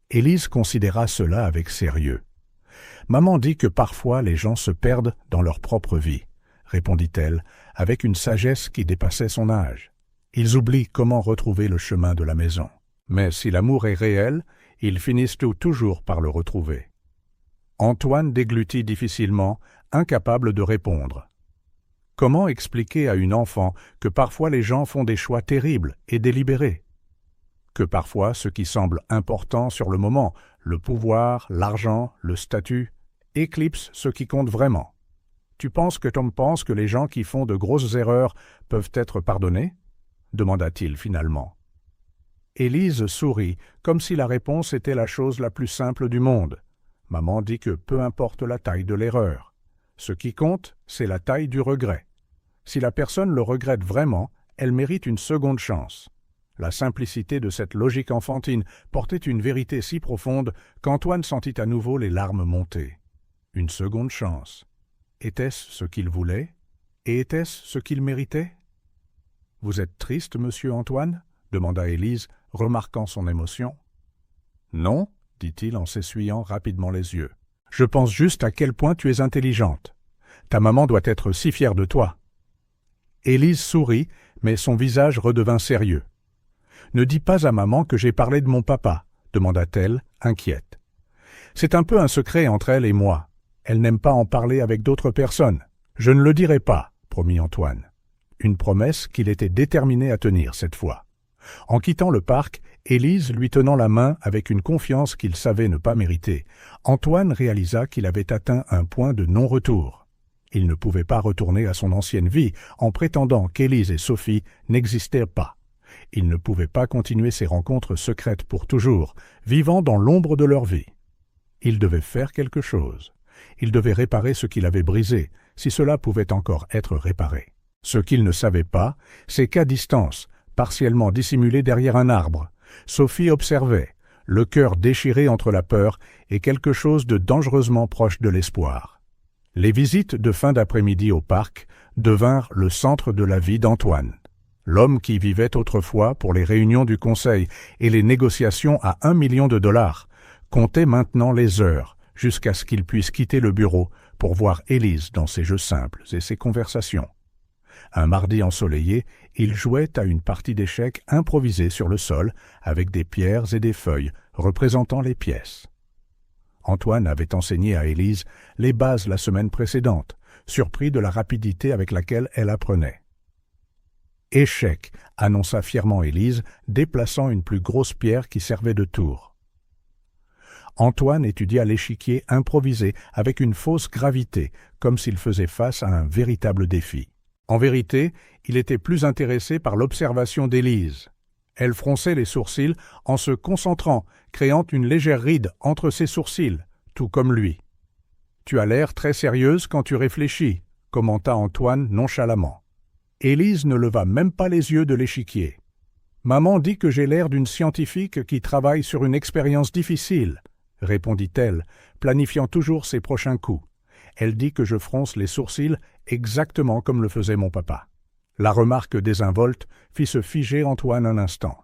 Élise considéra cela avec sérieux. « Maman dit que parfois les gens se perdent dans leur propre vie, » répondit-elle, avec une sagesse qui dépassait son âge. « Ils oublient comment retrouver le chemin de la maison. Mais si l'amour est réel, ils finissent toujours par le retrouver. » Antoine déglutit difficilement, incapable de répondre. Comment expliquer à une enfant que parfois les gens font des choix terribles et délibérés? Que parfois ce qui semble important sur le moment, le pouvoir, l'argent, le statut, éclipse ce qui compte vraiment. Tu penses que Tom pense que les gens qui font de grosses erreurs peuvent être pardonnés? Demanda-t-il finalement. Élise sourit, comme si la réponse était la chose la plus simple du monde. Maman dit que peu importe la taille de l'erreur. Ce qui compte, c'est la taille du regret. Si la personne le regrette vraiment, elle mérite une seconde chance. La simplicité de cette logique enfantine portait une vérité si profonde qu'Antoine sentit à nouveau les larmes monter. Une seconde chance. Était-ce ce qu'il voulait? Et était-ce ce qu'il méritait? « Vous êtes triste, monsieur Antoine ?» demanda Élise, remarquant son émotion. « Non, » dit-il en s'essuyant rapidement les yeux. « Je pense juste à quel point tu es intelligente. Ta maman doit être si fière de toi. » Élise sourit, mais son visage redevint sérieux. « Ne dis pas à maman que j'ai parlé de mon papa, demanda-t-elle, inquiète. C'est un peu un secret entre elle et moi. Elle n'aime pas en parler avec d'autres personnes. Je ne le dirai pas, promit Antoine. Une promesse qu'il était déterminé à tenir cette fois. En quittant le parc, Élise lui tenant la main avec une confiance qu'il savait ne pas mériter, Antoine réalisa qu'il avait atteint un point de non-retour. Il ne pouvait pas retourner à son ancienne vie en prétendant qu'Élise et Sophie n'existaient pas. Il ne pouvait pas continuer ses rencontres secrètes pour toujours, vivant dans l'ombre de leur vie. Il devait faire quelque chose. Il devait réparer ce qu'il avait brisé, si cela pouvait encore être réparé. Ce qu'il ne savait pas, c'est qu'à distance, partiellement dissimulée derrière un arbre, Sophie observait, le cœur déchiré entre la peur et quelque chose de dangereusement proche de l'espoir. Les visites de fin d'après-midi au parc devinrent le centre de la vie d'Antoine. L'homme qui vivait autrefois pour les réunions du conseil et les négociations à $1 million comptait maintenant les heures jusqu'à ce qu'il puisse quitter le bureau pour voir Élise dans ses jeux simples et ses conversations. Un mardi ensoleillé, il jouait à une partie d'échecs improvisée sur le sol avec des pierres et des feuilles représentant les pièces. Antoine avait enseigné à Élise les bases la semaine précédente, surpris de la rapidité avec laquelle elle apprenait. « Échec », annonça fièrement Élise, déplaçant une plus grosse pierre qui servait de tour. Antoine étudia l'échiquier improvisé avec une fausse gravité, comme s'il faisait face à un véritable défi. En vérité, il était plus intéressé par l'observation d'Élise. Elle fronçait les sourcils en se concentrant, créant une légère ride entre ses sourcils, tout comme lui. « Tu as l'air très sérieuse quand tu réfléchis », commenta Antoine nonchalamment. Élise ne leva même pas les yeux de l'échiquier. « Maman dit que j'ai l'air d'une scientifique qui travaille sur une expérience difficile, » répondit-elle, planifiant toujours ses prochains coups. Elle dit que je fronce les sourcils exactement comme le faisait mon papa. La remarque désinvolte fit se figer Antoine un instant.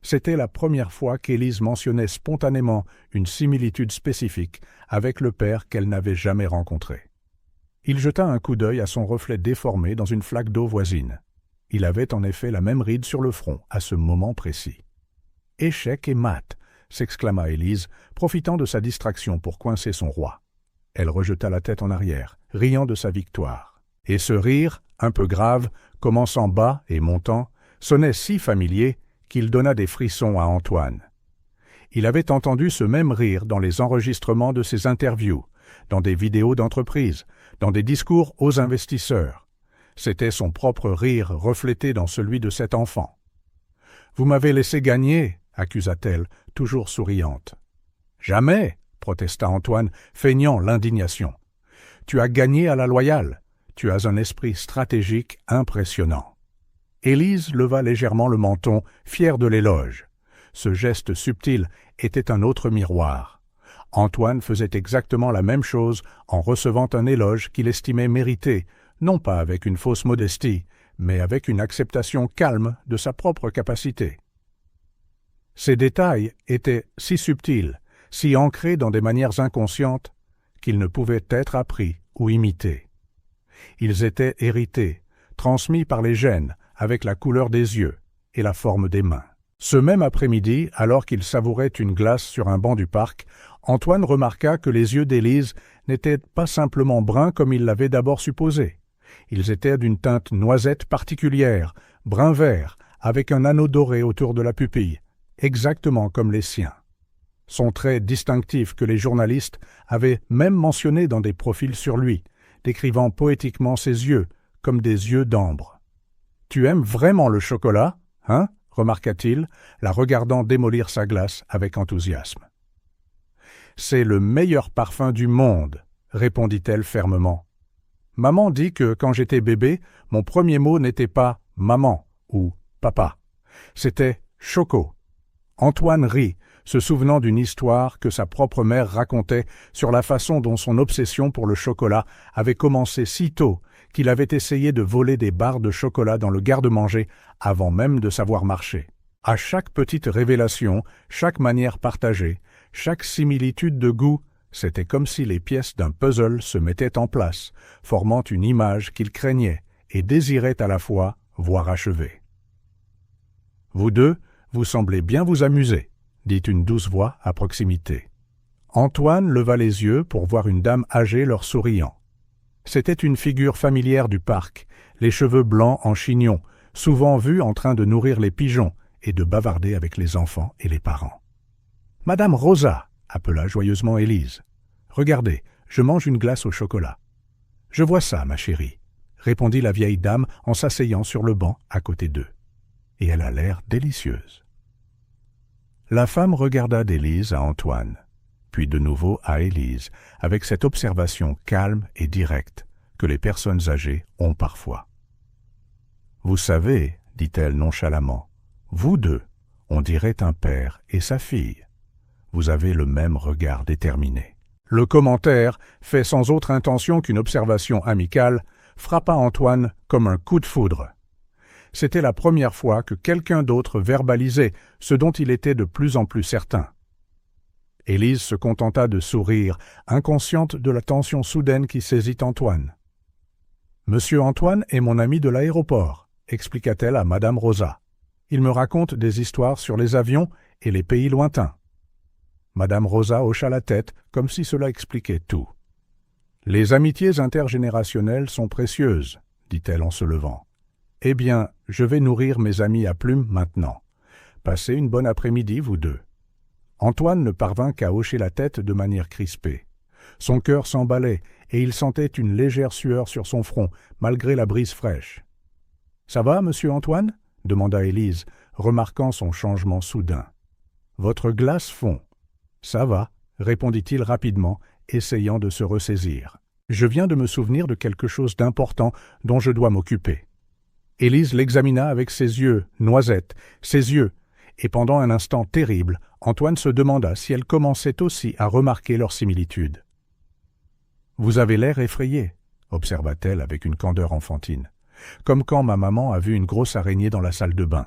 C'était la première fois qu'Élise mentionnait spontanément une similitude spécifique avec le père qu'elle n'avait jamais rencontré. Il jeta un coup d'œil à son reflet déformé dans une flaque d'eau voisine. Il avait en effet la même ride sur le front à ce moment précis. « Échec et maths !» s'exclama Élise, profitant de sa distraction pour coincer son roi. Elle rejeta la tête en arrière, riant de sa victoire. Et ce rire, un peu grave, commençant bas et montant, sonnait si familier qu'il donna des frissons à Antoine. Il avait entendu ce même rire dans les enregistrements de ses interviews, dans des vidéos d'entreprise, dans des discours aux investisseurs. C'était son propre rire reflété dans celui de cet enfant. « Vous m'avez laissé gagner » accusa-t-elle, toujours souriante. « Jamais !» protesta Antoine, feignant l'indignation. « Tu as gagné à la loyale. Tu as un esprit stratégique impressionnant. » Élise leva légèrement le menton, fière de l'éloge. Ce geste subtil était un autre miroir. Antoine faisait exactement la même chose en recevant un éloge qu'il estimait mérité, non pas avec une fausse modestie, mais avec une acceptation calme de sa propre capacité. Ces détails étaient si subtils, si ancrés dans des manières inconscientes, qu'ils ne pouvaient être appris ou imités. Ils étaient hérités, transmis par les gènes, avec la couleur des yeux et la forme des mains. Ce même après-midi, alors qu'il savourait une glace sur un banc du parc, Antoine remarqua que les yeux d'Élise n'étaient pas simplement bruns comme il l'avait d'abord supposé. Ils étaient d'une teinte noisette particulière, brun-vert, avec un anneau doré autour de la pupille, exactement comme les siens. Son trait distinctif que les journalistes avaient même mentionné dans des profils sur lui, décrivant poétiquement ses yeux comme des yeux d'ambre. « Tu aimes vraiment le chocolat, hein ?» remarqua-t-il, la regardant démolir sa glace avec enthousiasme. « C'est le meilleur parfum du monde, » répondit-elle fermement. « Maman dit que quand j'étais bébé, mon premier mot n'était pas « maman » ou « papa ». C'était « choco ». Antoine rit, se souvenant d'une histoire que sa propre mère racontait sur la façon dont son obsession pour le chocolat avait commencé si tôt qu'il avait essayé de voler des barres de chocolat dans le garde-manger avant même de savoir marcher. À chaque petite révélation, chaque manière partagée, chaque similitude de goût, c'était comme si les pièces d'un puzzle se mettaient en place, formant une image qu'il craignait et désirait à la fois voir achever. « Vous deux, vous semblez bien vous amuser, » dit une douce voix à proximité. Antoine leva les yeux pour voir une dame âgée leur souriant. C'était une figure familière du parc, les cheveux blancs en chignon, souvent vue en train de nourrir les pigeons et de bavarder avec les enfants et les parents. « Madame Rosa !» appela joyeusement Élise. « Regardez, je mange une glace au chocolat. »« Je vois ça, ma chérie, » répondit la vieille dame en s'asseyant sur le banc à côté d'eux. Et elle a l'air délicieuse. La femme regarda d'Élise à Antoine, puis de nouveau à Élise, avec cette observation calme et directe que les personnes âgées ont parfois. « Vous savez, dit-elle nonchalamment, vous deux, on dirait un père et sa fille. Vous avez le même regard déterminé. » Le commentaire, fait sans autre intention qu'une observation amicale, frappa Antoine comme un coup de foudre. C'était la première fois que quelqu'un d'autre verbalisait ce dont il était de plus en plus certain. Élise se contenta de sourire, inconsciente de la tension soudaine qui saisit Antoine. « Monsieur Antoine est mon ami de l'aéroport, » expliqua-t-elle à Madame Rosa. « Il me raconte des histoires sur les avions et les pays lointains. » Madame Rosa hocha la tête comme si cela expliquait tout. « Les amitiés intergénérationnelles sont précieuses, » dit-elle en se levant. « Eh bien, je vais nourrir mes amis à plumes maintenant. Passez une bonne après-midi, vous deux. » Antoine ne parvint qu'à hocher la tête de manière crispée. Son cœur s'emballait et il sentait une légère sueur sur son front, malgré la brise fraîche. « Ça va, monsieur Antoine » demanda Élise, remarquant son changement soudain. « Votre glace fond. »« Ça va » répondit-il rapidement, essayant de se ressaisir. « Je viens de me souvenir de quelque chose d'important dont je dois m'occuper. » Élise l'examina avec ses yeux, Noisette, ses yeux, et pendant un instant terrible, Antoine se demanda si elle commençait aussi à remarquer leur similitude. « Vous avez l'air effrayé, » observa-t-elle avec une candeur enfantine, « comme quand ma maman a vu une grosse araignée dans la salle de bain. »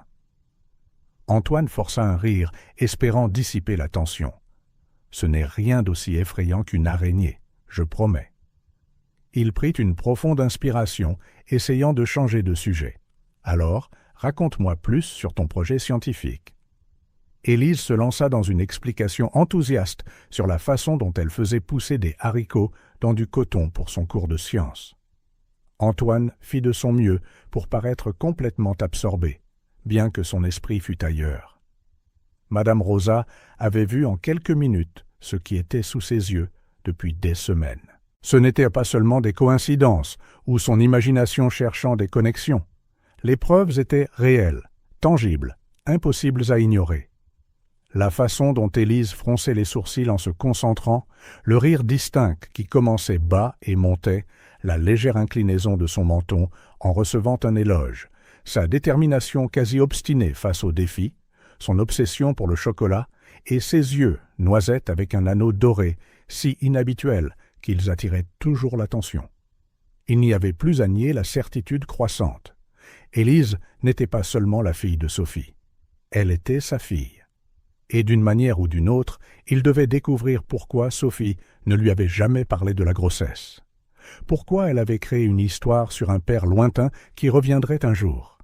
Antoine força un rire, espérant dissiper la tension. « Ce n'est rien d'aussi effrayant qu'une araignée, je promets. » Il prit une profonde inspiration, essayant de changer de sujet. « Alors, raconte-moi plus sur ton projet scientifique. » Élise se lança dans une explication enthousiaste sur la façon dont elle faisait pousser des haricots dans du coton pour son cours de sciences. Antoine fit de son mieux pour paraître complètement absorbé, bien que son esprit fût ailleurs. Madame Rosa avait vu en quelques minutes ce qui était sous ses yeux depuis des semaines. Ce n'étaient pas seulement des coïncidences ou son imagination cherchant des connexions. Les preuves étaient réelles, tangibles, impossibles à ignorer. La façon dont Élise fronçait les sourcils en se concentrant, le rire distinct qui commençait bas et montait, la légère inclinaison de son menton en recevant un éloge, sa détermination quasi obstinée face au défi, son obsession pour le chocolat et ses yeux, noisettes avec un anneau doré, si inhabituels qu'ils attiraient toujours l'attention. Il n'y avait plus à nier la certitude croissante. Élise n'était pas seulement la fille de Sophie. Elle était sa fille. Et d'une manière ou d'une autre, il devait découvrir pourquoi Sophie ne lui avait jamais parlé de la grossesse. Pourquoi elle avait créé une histoire sur un père lointain qui reviendrait un jour.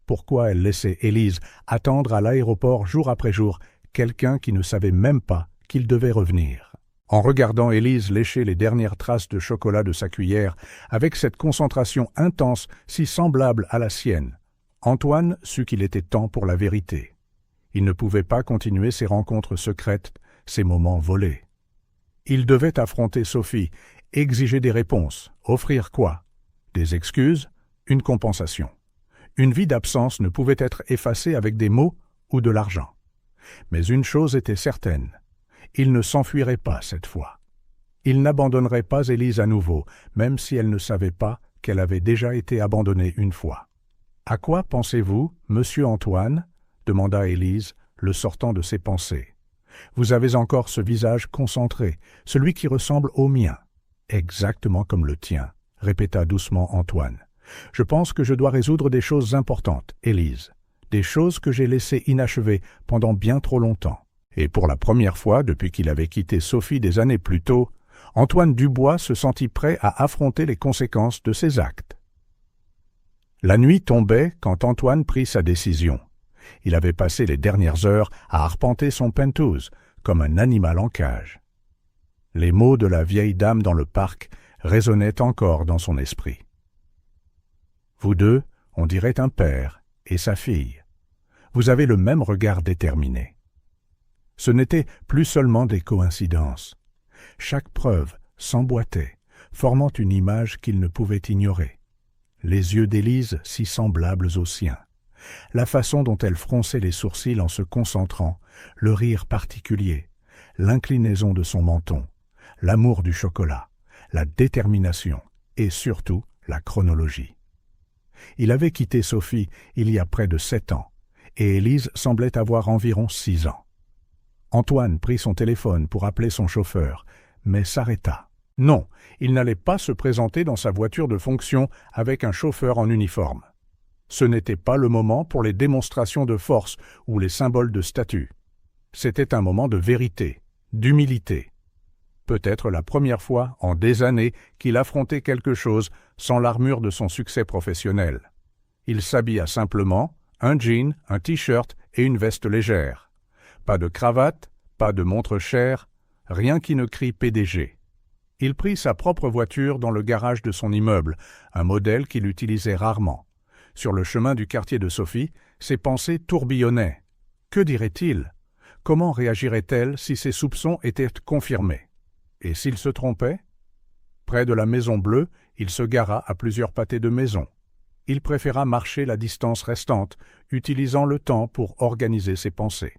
Pourquoi elle laissait Élise attendre à l'aéroport jour après jour quelqu'un qui ne savait même pas qu'il devait revenir. En regardant Élise lécher les dernières traces de chocolat de sa cuillère, avec cette concentration intense si semblable à la sienne, Antoine sut qu'il était temps pour la vérité. Il ne pouvait pas continuer ses rencontres secrètes, ses moments volés. Il devait affronter Sophie, exiger des réponses, offrir quoi? Des excuses, une compensation. Une vie d'absence ne pouvait être effacée avec des mots ou de l'argent. Mais une chose était certaine, il ne s'enfuirait pas cette fois. Il n'abandonnerait pas Élise à nouveau, même si elle ne savait pas qu'elle avait déjà été abandonnée une fois. « À quoi pensez-vous, monsieur Antoine ?» demanda Élise, le sortant de ses pensées. « Vous avez encore ce visage concentré, celui qui ressemble au mien. »« Exactement comme le tien, » répéta doucement Antoine. « Je pense que je dois résoudre des choses importantes, Élise, des choses que j'ai laissées inachevées pendant bien trop longtemps. » Et pour la première fois depuis qu'il avait quitté Sophie des années plus tôt, Antoine Dubois se sentit prêt à affronter les conséquences de ses actes. La nuit tombait quand Antoine prit sa décision. Il avait passé les dernières heures à arpenter son penthouse, comme un animal en cage. Les mots de la vieille dame dans le parc résonnaient encore dans son esprit. Vous deux, on dirait un père et sa fille. Vous avez le même regard déterminé. Ce n'était plus seulement des coïncidences. Chaque preuve s'emboîtait, formant une image qu'il ne pouvait ignorer. Les yeux d'Élise si semblables aux siens. La façon dont elle fronçait les sourcils en se concentrant, le rire particulier, l'inclinaison de son menton, l'amour du chocolat, la détermination et surtout la chronologie. Il avait quitté Sophie il y a près de 7 ans, et Élise semblait avoir environ 6 ans. Antoine prit son téléphone pour appeler son chauffeur, mais s'arrêta. Non, il n'allait pas se présenter dans sa voiture de fonction avec un chauffeur en uniforme. Ce n'était pas le moment pour les démonstrations de force ou les symboles de statut. C'était un moment de vérité, d'humilité. Peut-être la première fois en des années qu'il affrontait quelque chose sans l'armure de son succès professionnel. Il s'habilla simplement, un jean, un t-shirt et une veste légère. Pas de cravate, pas de montre chère, rien qui ne crie PDG. Il prit sa propre voiture dans le garage de son immeuble, un modèle qu'il utilisait rarement. Sur le chemin du quartier de Sophie, ses pensées tourbillonnaient. Que dirait-il? Comment réagirait-elle si ses soupçons étaient confirmés? Et s'il se trompait? Près de la Maison Bleue, il se gara à plusieurs pâtés de maison. Il préféra marcher la distance restante, utilisant le temps pour organiser ses pensées.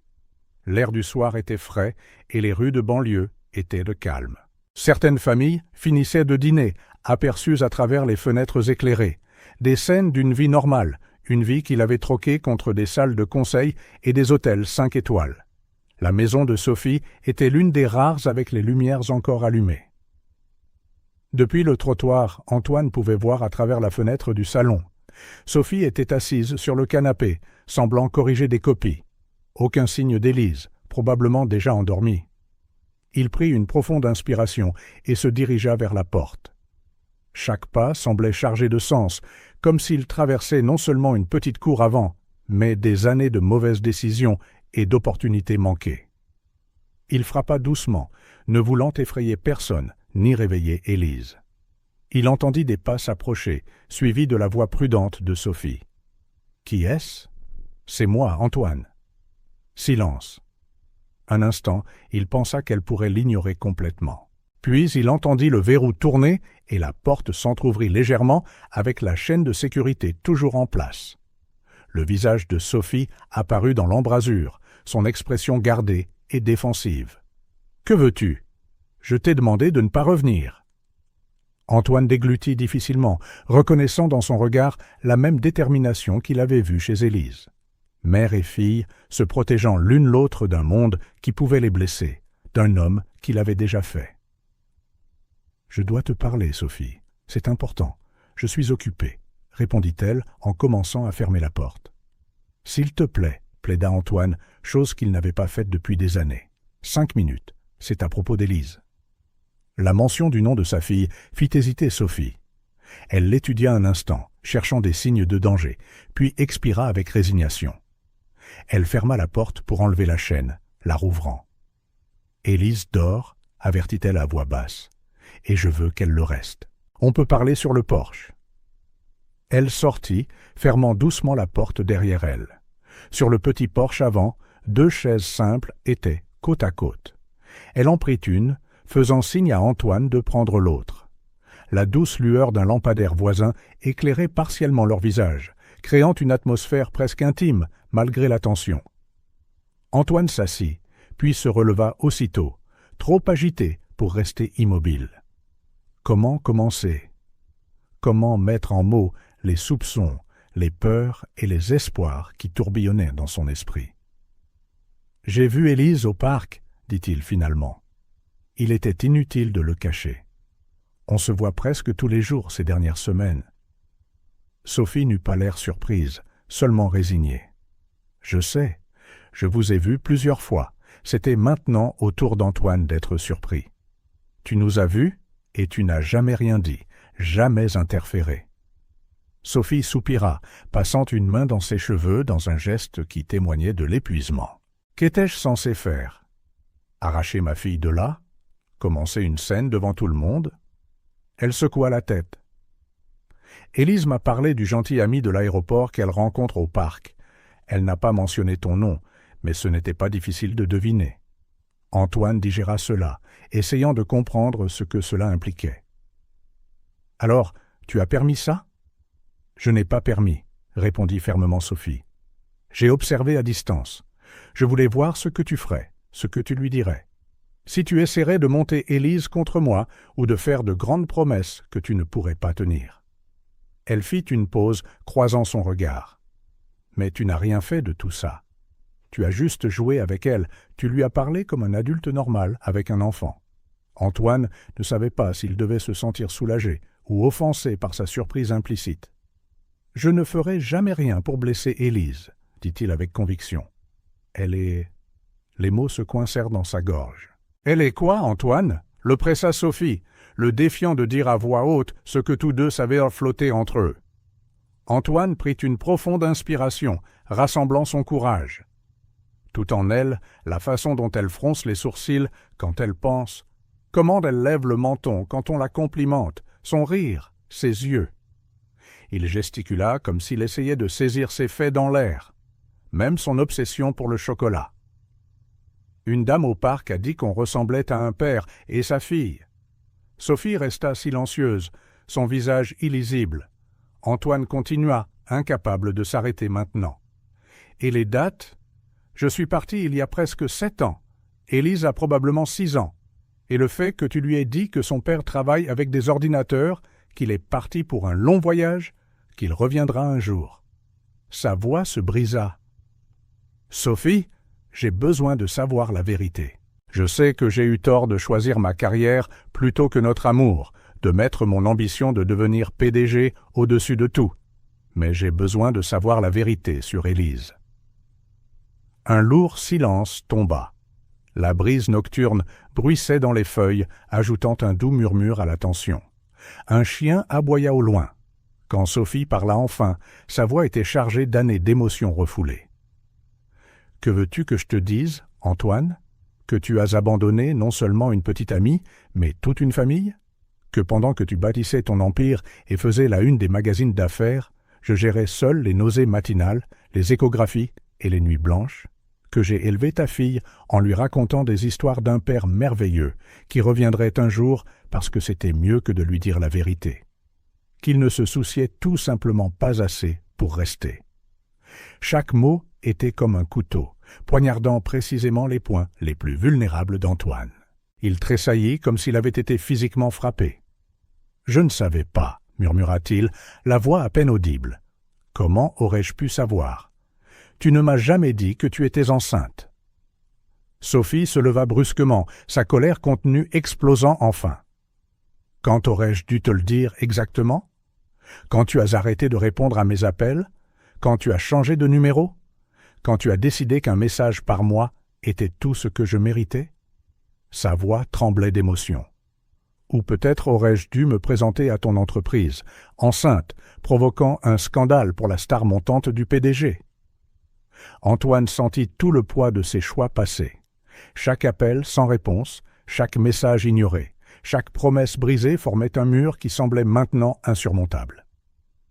L'air du soir était frais et les rues de banlieue étaient de calme. Certaines familles finissaient de dîner, aperçues à travers les fenêtres éclairées. Des scènes d'une vie normale, une vie qu'il avait troquée contre des salles de conseil et des hôtels 5 étoiles. La maison de Sophie était l'une des rares avec les lumières encore allumées. Depuis le trottoir, Antoine pouvait voir à travers la fenêtre du salon. Sophie était assise sur le canapé, semblant corriger des copies. Aucun signe d'Élise, probablement déjà endormie. Il prit une profonde inspiration et se dirigea vers la porte. Chaque pas semblait chargé de sens, comme s'il traversait non seulement une petite cour avant, mais des années de mauvaises décisions et d'opportunités manquées. Il frappa doucement, ne voulant effrayer personne, ni réveiller Élise. Il entendit des pas s'approcher, suivis de la voix prudente de Sophie. « Qui est-ce »« C'est moi, Antoine. » Silence. Un instant, il pensa qu'elle pourrait l'ignorer complètement. Puis il entendit le verrou tourner et la porte s'entr'ouvrit légèrement avec la chaîne de sécurité toujours en place. Le visage de Sophie apparut dans l'embrasure, son expression gardée et défensive. « Que veux-tu ? Je t'ai demandé de ne pas revenir. » Antoine déglutit difficilement, reconnaissant dans son regard la même détermination qu'il avait vue chez Élise. Mère et fille, se protégeant l'une l'autre d'un monde qui pouvait les blesser, d'un homme qui l'avait déjà fait. « Je dois te parler, Sophie. C'est important. Je suis occupée, » répondit-elle en commençant à fermer la porte. « S'il te plaît, » plaida Antoine, chose qu'il n'avait pas faite depuis des années. « 5 minutes. C'est à propos d'Élise. » La mention du nom de sa fille fit hésiter Sophie. Elle l'étudia un instant, cherchant des signes de danger, puis expira avec résignation. Elle ferma la porte pour enlever la chaîne, la rouvrant. « Élise dort, » avertit-elle à voix basse, « et je veux qu'elle le reste. On peut parler sur le porche. » Elle sortit, fermant doucement la porte derrière elle. Sur le petit porche avant, 2 chaises simples étaient côte à côte. Elle en prit une, faisant signe à Antoine de prendre l'autre. La douce lueur d'un lampadaire voisin éclairait partiellement leur visage, créant une atmosphère presque intime, malgré la tension. Antoine s'assit, puis se releva aussitôt, trop agité pour rester immobile. Comment commencer? Comment mettre en mots les soupçons, les peurs et les espoirs qui tourbillonnaient dans son esprit? « J'ai vu Élise au parc, » dit-il finalement. Il était inutile de le cacher. On se voit presque tous les jours ces dernières semaines. Sophie n'eut pas l'air surprise, seulement résignée. « Je sais, je vous ai vu plusieurs fois. C'était maintenant au tour d'Antoine d'être surpris. Tu nous as vus et tu n'as jamais rien dit, jamais interféré. » Sophie soupira, passant une main dans ses cheveux dans un geste qui témoignait de l'épuisement. Qu'étais-je censé faire? Arracher ma fille de là? Commencer une scène devant tout le monde? Elle secoua la tête. Élise m'a parlé du gentil ami de l'aéroport qu'elle rencontre au parc. Elle n'a pas mentionné ton nom, mais ce n'était pas difficile de deviner. Antoine digéra cela, essayant de comprendre ce que cela impliquait. « Alors, tu as permis ça ?»« Je n'ai pas permis, » répondit fermement Sophie. « J'ai observé à distance. Je voulais voir ce que tu ferais, ce que tu lui dirais. Si tu essaierais de monter Élise contre moi ou de faire de grandes promesses que tu ne pourrais pas tenir. » Elle fit une pause, croisant son regard. « Mais tu n'as rien fait de tout ça. Tu as juste joué avec elle, tu lui as parlé comme un adulte normal avec un enfant. » Antoine ne savait pas s'il devait se sentir soulagé ou offensé par sa surprise implicite. « Je ne ferai jamais rien pour blesser Élise, » dit-il avec conviction. « Elle est... » Les mots se coincèrent dans sa gorge. « Elle est quoi, Antoine ?» le pressa Sophie, le défiant de dire à voix haute ce que tous deux savaient flotter entre eux. Antoine prit une profonde inspiration, rassemblant son courage. Tout en elle, la façon dont elle fronce les sourcils quand elle pense, comment elle lève le menton quand on la complimente, son rire, ses yeux. Il gesticula comme s'il essayait de saisir ses faits dans l'air, même son obsession pour le chocolat. Une dame au parc a dit qu'on ressemblait à un père et sa fille. Sophie resta silencieuse, son visage illisible. Antoine continua, incapable de s'arrêter maintenant. « Et les dates ? Je suis parti il y a presque 7 ans. Élise a probablement 6 ans. Et le fait que tu lui aies dit que son père travaille avec des ordinateurs, qu'il est parti pour un long voyage, qu'il reviendra un jour. » Sa voix se brisa. « Sophie, j'ai besoin de savoir la vérité. Je sais que j'ai eu tort de choisir ma carrière plutôt que notre amour, de mettre mon ambition de devenir PDG au-dessus de tout. Mais j'ai besoin de savoir la vérité sur Élise. » Un lourd silence tomba. La brise nocturne bruissait dans les feuilles, ajoutant un doux murmure à la tension. Un chien aboya au loin. Quand Sophie parla enfin, sa voix était chargée d'années d'émotions refoulées. « Que veux-tu que je te dise, Antoine ? Que tu as abandonné non seulement une petite amie, mais toute une famille ? Que pendant que tu bâtissais ton empire et faisais la une des magazines d'affaires, je gérais seul les nausées matinales, les échographies et les nuits blanches ? Que j'ai élevé ta fille en lui racontant des histoires d'un père merveilleux qui reviendrait un jour parce que c'était mieux que de lui dire la vérité. Qu'il ne se souciait tout simplement pas assez pour rester. Chaque mot était comme un couteau, poignardant précisément les points les plus vulnérables d'Antoine. Il tressaillit comme s'il avait été physiquement frappé. « Je ne savais pas, » murmura-t-il, la voix à peine audible. « Comment aurais-je pu savoir ? Tu ne m'as jamais dit que tu étais enceinte. » Sophie se leva brusquement, sa colère contenue explosant enfin. « Quand aurais-je dû te le dire exactement ? Quand tu as arrêté de répondre à mes appels ? Quand tu as changé de numéro ? Quand tu as décidé qu'un message par mois était tout ce que je méritais ?» Sa voix tremblait d'émotion. « Ou peut-être aurais-je dû me présenter à ton entreprise, enceinte, provoquant un scandale pour la star montante du PDG. » Antoine sentit tout le poids de ses choix passés. Chaque appel sans réponse, chaque message ignoré, chaque promesse brisée formait un mur qui semblait maintenant insurmontable.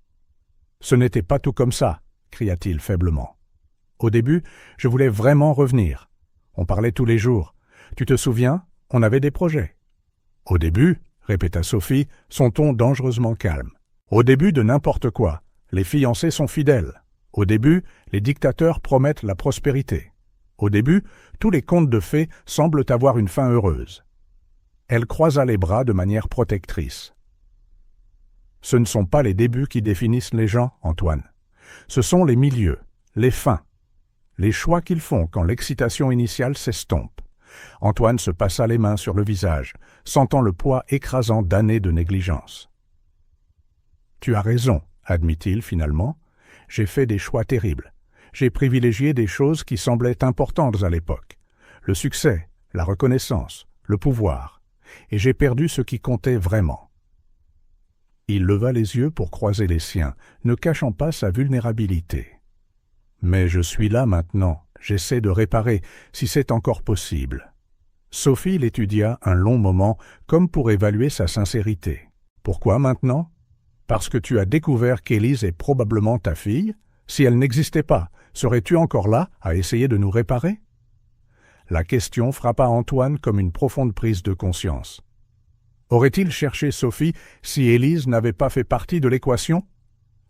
« Ce n'était pas tout comme ça, » cria-t-il faiblement. « Au début, je voulais vraiment revenir. On parlait tous les jours. Tu te souviens, on avait des projets. »« Au début, » répéta Sophie, son ton dangereusement calme. « Au début de n'importe quoi, les fiancés sont fidèles. Au début, les dictateurs promettent la prospérité. Au début, tous les contes de fées semblent avoir une fin heureuse. » Elle croisa les bras de manière protectrice. « Ce ne sont pas les débuts qui définissent les gens, Antoine. Ce sont les milieux, les fins, les choix qu'ils font quand l'excitation initiale s'estompe. » Antoine se passa les mains sur le visage, sentant le poids écrasant d'années de négligence. « Tu as raison, » admit-il finalement. « J'ai fait des choix terribles. J'ai privilégié des choses qui semblaient importantes à l'époque. Le succès, la reconnaissance, le pouvoir. Et j'ai perdu ce qui comptait vraiment. » Il leva les yeux pour croiser les siens, ne cachant pas sa vulnérabilité. « Mais je suis là maintenant, j'essaie de réparer, si c'est encore possible. » Sophie l'étudia un long moment, comme pour évaluer sa sincérité. « Pourquoi maintenant ? Parce que tu as découvert qu'Élise est probablement ta fille ? Si elle n'existait pas, serais-tu encore là à essayer de nous réparer ?» La question frappa Antoine comme une profonde prise de conscience. Aurait-il cherché Sophie si Élise n'avait pas fait partie de l'équation ?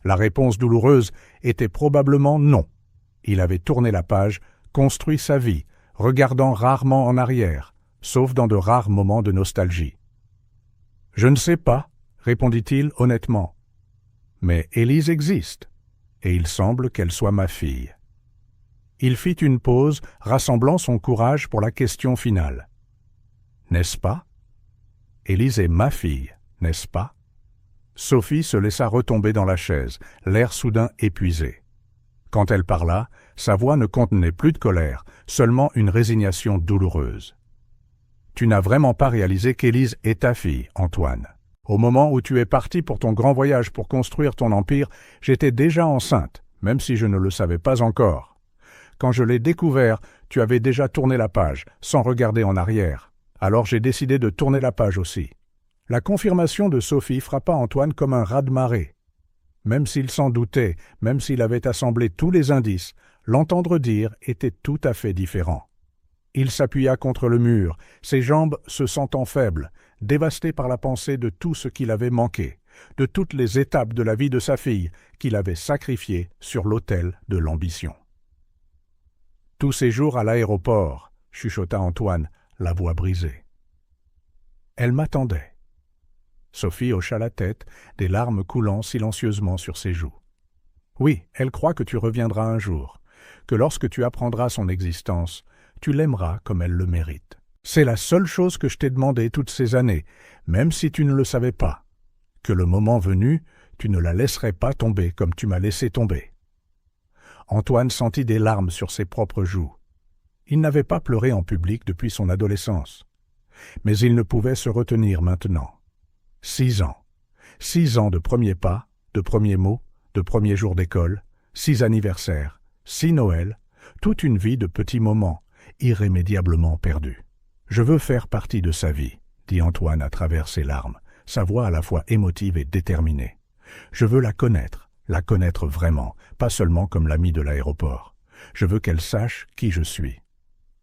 La réponse douloureuse était probablement non. Il avait tourné la page, construit sa vie, regardant rarement en arrière, sauf dans de rares moments de nostalgie. « Je ne sais pas, » répondit-il honnêtement. « Mais Élise existe, et il semble qu'elle soit ma fille. » Il fit une pause, rassemblant son courage pour la question finale. « N'est-ce pas ? Élise est ma fille, n'est-ce pas ?» Sophie se laissa retomber dans la chaise, l'air soudain épuisé. Quand elle parla, sa voix ne contenait plus de colère, seulement une résignation douloureuse. « Tu n'as vraiment pas réalisé qu'Élise est ta fille, Antoine. Au moment où tu es parti pour ton grand voyage pour construire ton empire, j'étais déjà enceinte, même si je ne le savais pas encore. Quand je l'ai découvert, tu avais déjà tourné la page, sans regarder en arrière. Alors j'ai décidé de tourner la page aussi. » La confirmation de Sophie frappa Antoine comme un raz-de-marée. Même s'il s'en doutait, même s'il avait assemblé tous les indices, l'entendre dire était tout à fait différent. Il s'appuya contre le mur, ses jambes se sentant faibles, dévasté par la pensée de tout ce qu'il avait manqué, de toutes les étapes de la vie de sa fille qu'il avait sacrifiées sur l'autel de l'ambition. « Tous ces jours à l'aéroport, » chuchota Antoine, la voix brisée. « Elle m'attendait. » Sophie hocha la tête, des larmes coulant silencieusement sur ses joues. « Oui, elle croit que tu reviendras un jour, que lorsque tu apprendras son existence, tu l'aimeras comme elle le mérite. C'est la seule chose que je t'ai demandé toutes ces années, même si tu ne le savais pas. Que le moment venu, tu ne la laisserais pas tomber comme tu m'as laissé tomber. » Antoine sentit des larmes sur ses propres joues. Il n'avait pas pleuré en public depuis son adolescence. Mais il ne pouvait se retenir maintenant. 6 ans. 6 ans de premiers pas, de premiers mots, de premiers jours d'école, 6 anniversaires, 6 Noëls, toute une vie de petits moments, irrémédiablement perdus. « Je veux faire partie de sa vie, » dit Antoine à travers ses larmes, sa voix à la fois émotive et déterminée. « Je veux la connaître vraiment, pas seulement comme l'ami de l'aéroport. Je veux qu'elle sache qui je suis. »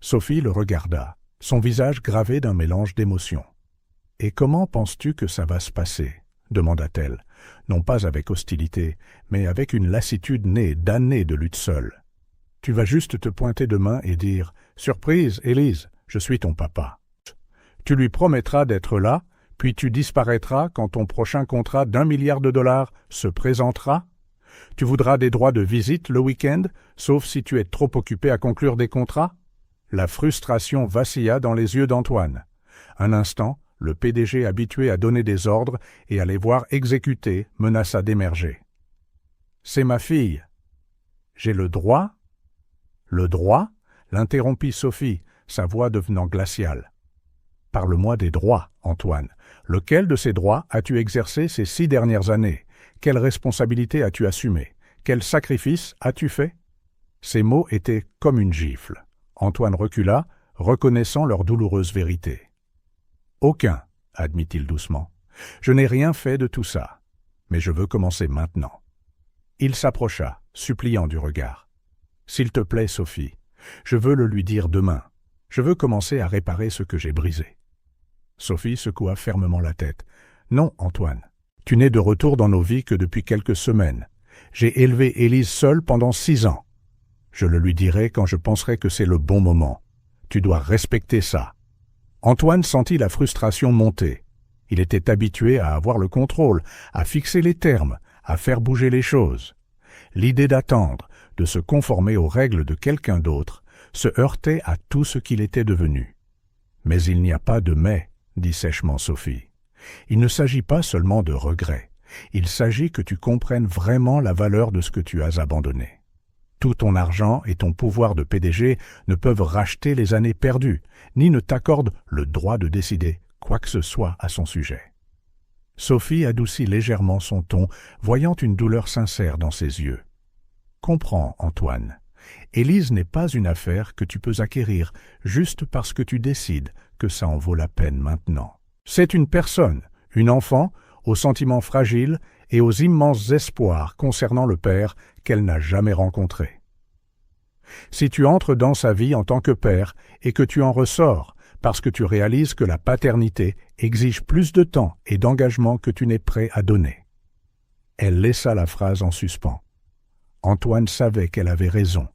Sophie le regarda, son visage gravé d'un mélange d'émotions. « Et comment penses-tu que ça va se passer ?» demanda-t-elle, non pas avec hostilité, mais avec une lassitude née d'années de lutte seule. « Tu vas juste te pointer demain et dire « Surprise, Élise, je suis ton papa. » Tu lui promettras d'être là, puis tu disparaîtras quand ton prochain contrat d'1 milliard de dollars se présentera. Tu voudras des droits de visite le week-end, sauf si tu es trop occupé à conclure des contrats. La frustration vacilla dans les yeux d'Antoine. Un instant, le PDG habitué à donner des ordres et à les voir exécutés menaça d'émerger. « C'est ma fille. »« J'ai le droit ?»« Le droit ?» l'interrompit Sophie, sa voix devenant glaciale. « Parle-moi des droits, Antoine. Lequel de ces droits as-tu exercé ces 6 dernières années? Quelle responsabilité as-tu assumée? Quel sacrifice as-tu fait ?» Ces mots étaient comme une gifle. Antoine recula, reconnaissant leur douloureuse vérité. « Aucun, » admit-il doucement. « Je n'ai rien fait de tout ça. Mais je veux commencer maintenant. » Il s'approcha, suppliant du regard. « S'il te plaît, Sophie, je veux le lui dire demain. Je veux commencer à réparer ce que j'ai brisé. » Sophie secoua fermement la tête. « Non, Antoine, tu n'es de retour dans nos vies que depuis quelques semaines. J'ai élevé Élise seule pendant 6 ans. Je le lui dirai quand je penserai que c'est le bon moment. Tu dois respecter ça. » Antoine sentit la frustration monter. Il était habitué à avoir le contrôle, à fixer les termes, à faire bouger les choses. L'idée d'attendre, de se conformer aux règles de quelqu'un d'autre, se heurtait à tout ce qu'il était devenu. « Mais il n'y a pas de « mais », dit sèchement Sophie. « Il ne s'agit pas seulement de regret. Il s'agit que tu comprennes vraiment la valeur de ce que tu as abandonné. Tout ton argent et ton pouvoir de PDG ne peuvent racheter les années perdues, ni ne t'accordent le droit de décider quoi que ce soit à son sujet. » Sophie adoucit légèrement son ton, voyant une douleur sincère dans ses yeux. « Comprends, Antoine. Élise n'est pas une affaire que tu peux acquérir juste parce que tu décides que ça en vaut la peine maintenant. C'est une personne, une enfant, aux sentiments fragiles et aux immenses espoirs concernant le père qu'elle n'a jamais rencontré. Si tu entres dans sa vie en tant que père et que tu en ressors parce que tu réalises que la paternité exige plus de temps et d'engagement que tu n'es prêt à donner. » Elle laissa la phrase en suspens. Antoine savait qu'elle avait raison.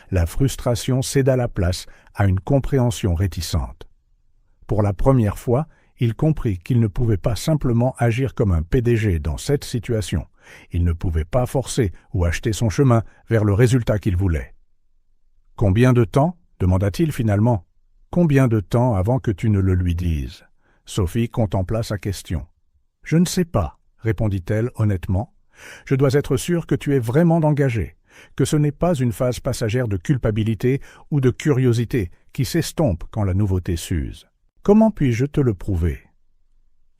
La frustration céda la place à une compréhension réticente. Pour la première fois, il comprit qu'il ne pouvait pas simplement agir comme un PDG dans cette situation. Il ne pouvait pas forcer ou acheter son chemin vers le résultat qu'il voulait. « Combien de temps ?» demanda-t-il finalement. « Combien de temps avant que tu ne le lui dises ?» Sophie contempla sa question. « Je ne sais pas, » répondit-elle honnêtement. « Je dois être sûre que tu es vraiment engagé, que ce n'est pas une phase passagère de culpabilité ou de curiosité qui s'estompe quand la nouveauté s'use. Comment puis-je te le prouver ?»«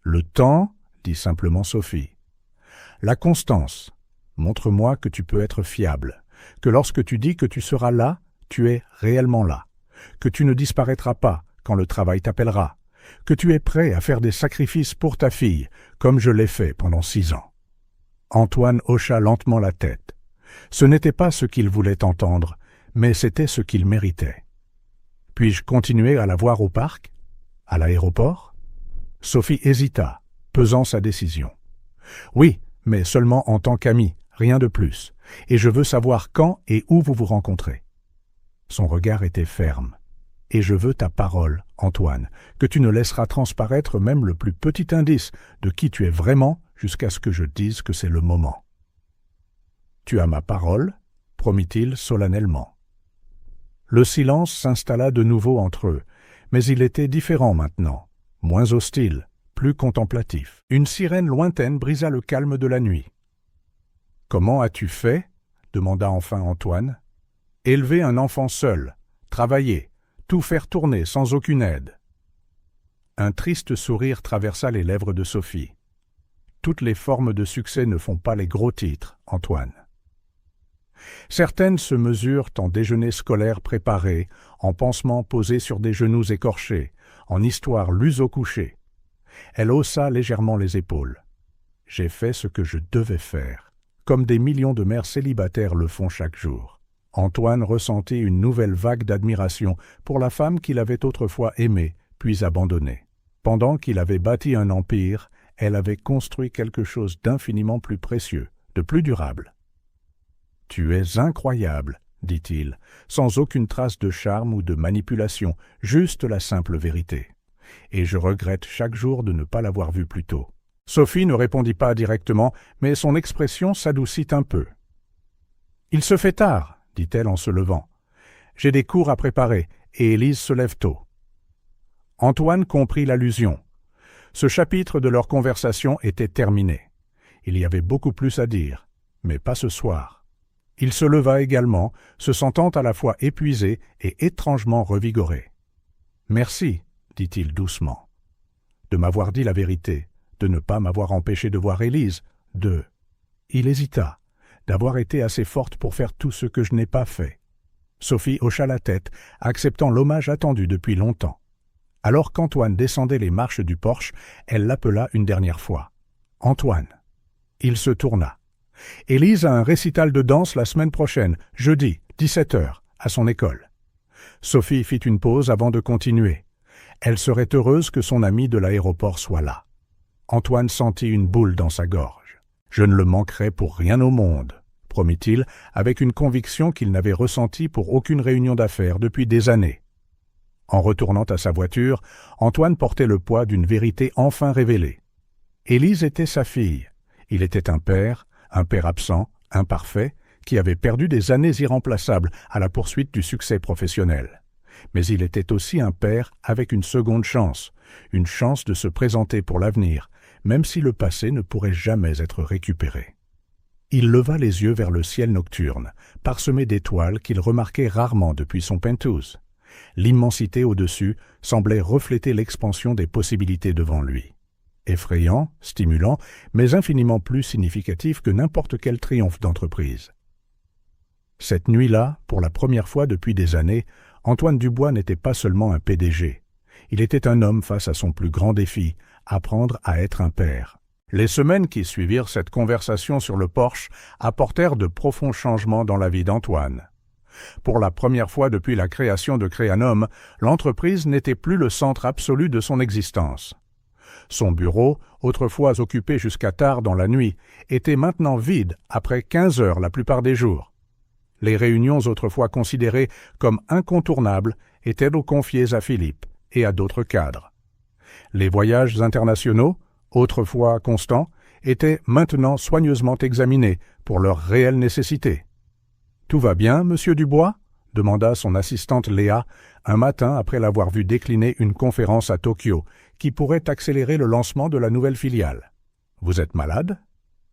Le temps, » dit simplement Sophie. « La constance. Montre-moi que tu peux être fiable, que lorsque tu dis que tu seras là, tu es réellement là, que tu ne disparaîtras pas quand le travail t'appellera, que tu es prêt à faire des sacrifices pour ta fille, comme je l'ai fait pendant 6 ans. » Antoine hocha lentement la tête. Ce n'était pas ce qu'il voulait entendre, mais c'était ce qu'il méritait. « Puis-je continuer à la voir au parc ? À l'aéroport ?» Sophie hésita, pesant sa décision. « Oui, mais seulement en tant qu'amie, rien de plus, et je veux savoir quand et où vous vous rencontrez. » Son regard était ferme. « Et je veux ta parole, Antoine, que tu ne laisseras transparaître même le plus petit indice de qui tu es vraiment jusqu'à ce que je dise que c'est le moment. »« Tu as ma parole ?» promit-il solennellement. Le silence s'installa de nouveau entre eux, mais il était différent maintenant, moins hostile, plus contemplatif. Une sirène lointaine brisa le calme de la nuit. « Comment as-tu fait ?» demanda enfin Antoine. « Élever un enfant seul, travailler, tout faire tourner sans aucune aide. » Un triste sourire traversa les lèvres de Sophie. « Toutes les formes de succès ne font pas les gros titres, Antoine. Certaines se mesurent en déjeuners scolaires préparés, en pansements posés sur des genoux écorchés, en histoires lues au coucher. » Elle haussa légèrement les épaules. « J'ai fait ce que je devais faire, comme des millions de mères célibataires le font chaque jour. » Antoine ressentit une nouvelle vague d'admiration pour la femme qu'il avait autrefois aimée, puis abandonnée. Pendant qu'il avait bâti un empire, elle avait construit quelque chose d'infiniment plus précieux, de plus durable. « Tu es incroyable, » dit-il, sans aucune trace de charme ou de manipulation, juste la simple vérité. « Et je regrette chaque jour de ne pas l'avoir vue plus tôt. » Sophie ne répondit pas directement, mais son expression s'adoucit un peu. « Il se fait tard, » dit-elle en se levant. « J'ai des cours à préparer, et Élise se lève tôt. » Antoine comprit l'allusion. Ce chapitre de leur conversation était terminé. Il y avait beaucoup plus à dire, mais pas ce soir. Il se leva également, se sentant à la fois épuisé et étrangement revigoré. « Merci, » dit-il doucement, « de m'avoir dit la vérité, de ne pas m'avoir empêché de voir Élise, de... » Il hésita. D'avoir été assez forte pour faire tout ce que je n'ai pas fait. Sophie hocha la tête, acceptant l'hommage attendu depuis longtemps. Alors qu'Antoine descendait les marches du porche, elle l'appela une dernière fois. « Antoine !» Il se tourna. « Élise a un récital de danse la semaine prochaine, jeudi, 17h, à son école. » Sophie fit une pause avant de continuer. Elle serait heureuse que son ami de l'aéroport soit là. Antoine sentit une boule dans sa gorge. « Je ne le manquerai pour rien au monde. » promit-il, avec une conviction qu'il n'avait ressentie pour aucune réunion d'affaires depuis des années. En retournant à sa voiture, Antoine portait le poids d'une vérité enfin révélée. Élise était sa fille. Il était un père absent, imparfait, qui avait perdu des années irremplaçables à la poursuite du succès professionnel. Mais il était aussi un père avec une seconde chance, une chance de se présenter pour l'avenir, même si le passé ne pourrait jamais être récupéré. Il leva les yeux vers le ciel nocturne, parsemé d'étoiles qu'il remarquait rarement depuis son penthouse. L'immensité au-dessus semblait refléter l'expansion des possibilités devant lui. effrayant, stimulant, mais infiniment plus significatif que n'importe quel triomphe d'entreprise. Cette nuit-là, pour la première fois depuis des années, Antoine Dubois n'était pas seulement un PDG. Il était un homme face à son plus grand défi, apprendre à être un père. Les semaines qui suivirent cette conversation sur le porche apportèrent de profonds changements dans la vie d'Antoine. Pour la première fois depuis la création de Créanum, l'entreprise n'était plus le centre absolu de son existence. Son bureau, autrefois occupé jusqu'à tard dans la nuit, était maintenant vide après 15 heures la plupart des jours. Les réunions autrefois considérées comme incontournables étaient donc confiées à Philippe et à d'autres cadres. Les voyages internationaux, autrefois constants, étaient maintenant soigneusement examinés pour leur réelle nécessité. « Tout va bien, monsieur Dubois ?» demanda son assistante Léa un matin après l'avoir vu décliner une conférence à Tokyo qui pourrait accélérer le lancement de la nouvelle filiale. « Vous êtes malade ?»«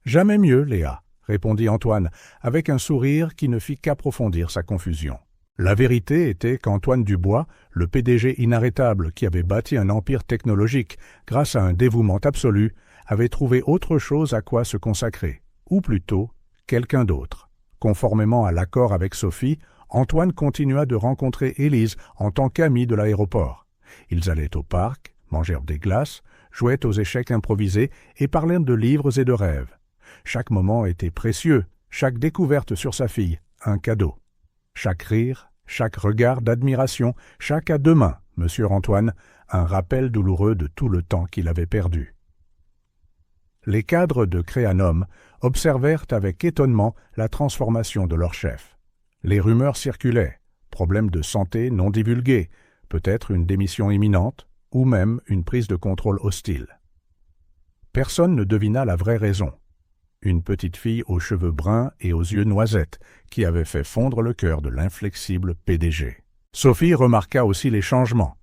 Jamais mieux, Léa, » répondit Antoine avec un sourire qui ne fit qu'approfondir sa confusion. La vérité était qu'Antoine Dubois, le PDG inarrêtable qui avait bâti un empire technologique grâce à un dévouement absolu, avait trouvé autre chose à quoi se consacrer, ou plutôt quelqu'un d'autre. Conformément à l'accord avec Sophie, Antoine continua de rencontrer Élise en tant qu'ami de l'aéroport. Ils allaient au parc, mangèrent des glaces, jouaient aux échecs improvisés et parlèrent de livres et de rêves. Chaque moment était précieux, chaque découverte sur sa fille, un cadeau. Chaque rire, chaque regard d'admiration, chaque à deux mains, monsieur Antoine, un rappel douloureux de tout le temps qu'il avait perdu. Les cadres de Créanum observèrent avec étonnement la transformation de leur chef. Les rumeurs circulaient, problèmes de santé non divulgués, peut-être une démission imminente, ou même une prise de contrôle hostile. Personne ne devina la vraie raison. Une petite fille aux cheveux bruns et aux yeux noisettes qui avait fait fondre le cœur de l'inflexible PDG. Sophie remarqua aussi les changements.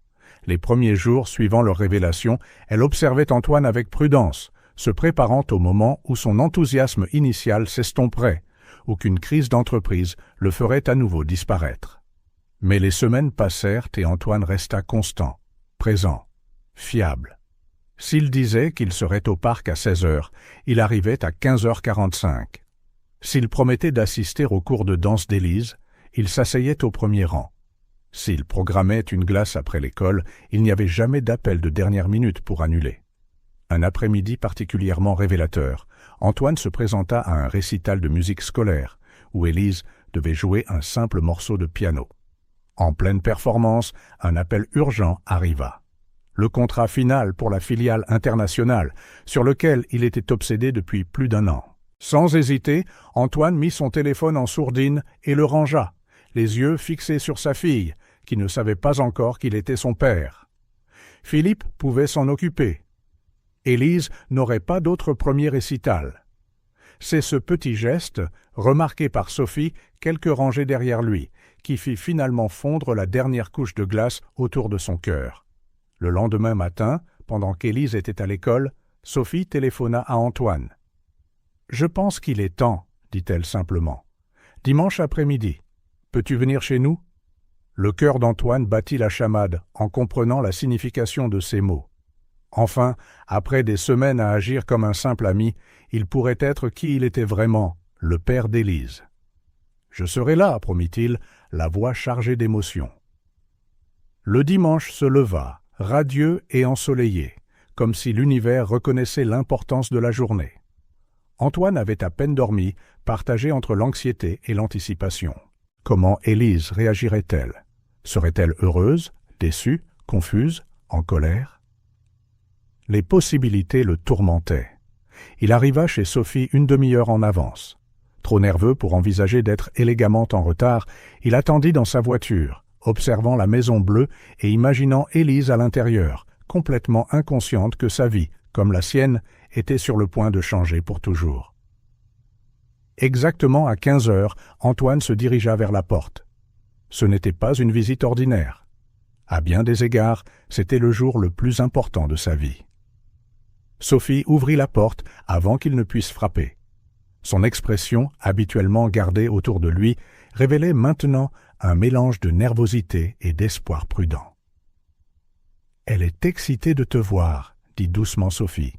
Les premiers jours suivant leur révélation, elle observait Antoine avec prudence, se préparant au moment où son enthousiasme initial s'estomperait, ou qu'une crise d'entreprise le ferait à nouveau disparaître. Mais les semaines passèrent et Antoine resta constant, présent, fiable. S'il disait qu'il serait au parc à 16 heures, il arrivait à 15h45. S'il promettait d'assister au cours de danse d'Élise, il s'asseyait au premier rang. S'il programmait une glace après l'école, il n'y avait jamais d'appel de dernière minute pour annuler. Un après-midi particulièrement révélateur, Antoine se présenta à un récital de musique scolaire, où Élise devait jouer un simple morceau de piano. En pleine performance, un appel urgent arriva. Le contrat final pour la filiale internationale, sur lequel il était obsédé depuis plus d'1 an. Sans hésiter, Antoine mit son téléphone en sourdine et le rangea, les yeux fixés sur sa fille, qui ne savait pas encore qu'il était son père. Philippe pouvait s'en occuper. Élise n'aurait pas d'autre premier récital. C'est ce petit geste, remarqué par Sophie quelques rangées derrière lui, qui fit finalement fondre la dernière couche de glace autour de son cœur. Le lendemain matin, pendant qu'Élise était à l'école, Sophie téléphona à Antoine. « Je pense qu'il est temps, » dit-elle simplement. « Dimanche après-midi, peux-tu venir chez nous ?» Le cœur d'Antoine battit la chamade en comprenant la signification de ces mots. Enfin, après des semaines à agir comme un simple ami, il pourrait être qui il était vraiment, le père d'Élise. « Je serai là, » promit-il, la voix chargée d'émotion. Le dimanche se leva, radieux et ensoleillé, comme si l'univers reconnaissait l'importance de la journée. Antoine avait à peine dormi, partagé entre l'anxiété et l'anticipation. Comment Élise réagirait-elle? Serait-elle heureuse, déçue, confuse, en colère? Les possibilités le tourmentaient. Il arriva chez Sophie une demi-heure en avance. Trop nerveux pour envisager d'être élégamment en retard, il attendit dans sa voiture, observant la maison bleue et imaginant Élise à l'intérieur, complètement inconsciente que sa vie, comme la sienne, était sur le point de changer pour toujours. Exactement à 15 heures, Antoine se dirigea vers la porte. Ce n'était pas une visite ordinaire. À bien des égards, c'était le jour le plus important de sa vie. Sophie ouvrit la porte avant qu'il ne puisse frapper. Son expression, habituellement gardée autour de lui, révélait maintenant un mélange de nervosité et d'espoir prudent. « Elle est excitée de te voir, » dit doucement Sophie,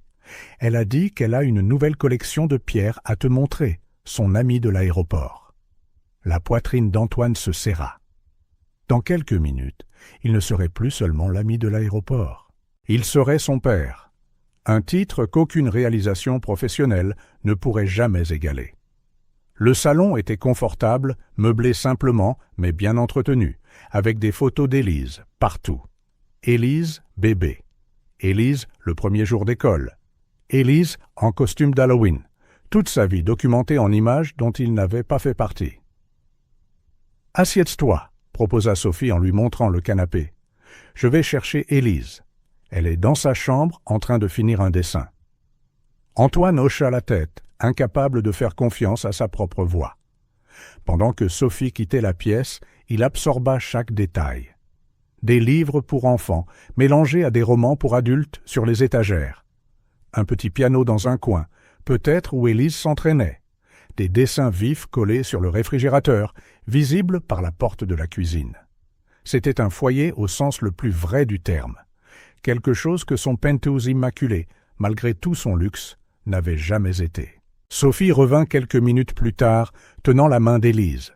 Elle a dit qu'elle a une nouvelle collection de pierres à te montrer, son amie de l'aéroport. La poitrine d'Antoine se serra. Dans quelques minutes, il ne serait plus seulement l'ami de l'aéroport. Il serait son père. Un titre qu'aucune réalisation professionnelle ne pourrait jamais égaler. Le salon était confortable, meublé simplement, mais bien entretenu, avec des photos d'Élise, partout. Élise, bébé. Élise, le premier jour d'école. Élise, en costume d'Halloween. Toute sa vie documentée en images dont il n'avait pas fait partie. « Assieds-toi », proposa Sophie en lui montrant le canapé. « Je vais chercher Élise. Elle est dans sa chambre en train de finir un dessin. » Antoine hocha la tête, incapable de faire confiance à sa propre voix. Pendant que Sophie quittait la pièce, il absorba chaque détail. Des livres pour enfants, mélangés à des romans pour adultes sur les étagères. Un petit piano dans un coin, peut-être où Élise s'entraînait. Des dessins vifs collés sur le réfrigérateur, visibles par la porte de la cuisine. C'était un foyer au sens le plus vrai du terme. Quelque chose que son penthouse immaculé, malgré tout son luxe, n'avait jamais été. Sophie revint quelques minutes plus tard, tenant la main d'Élise.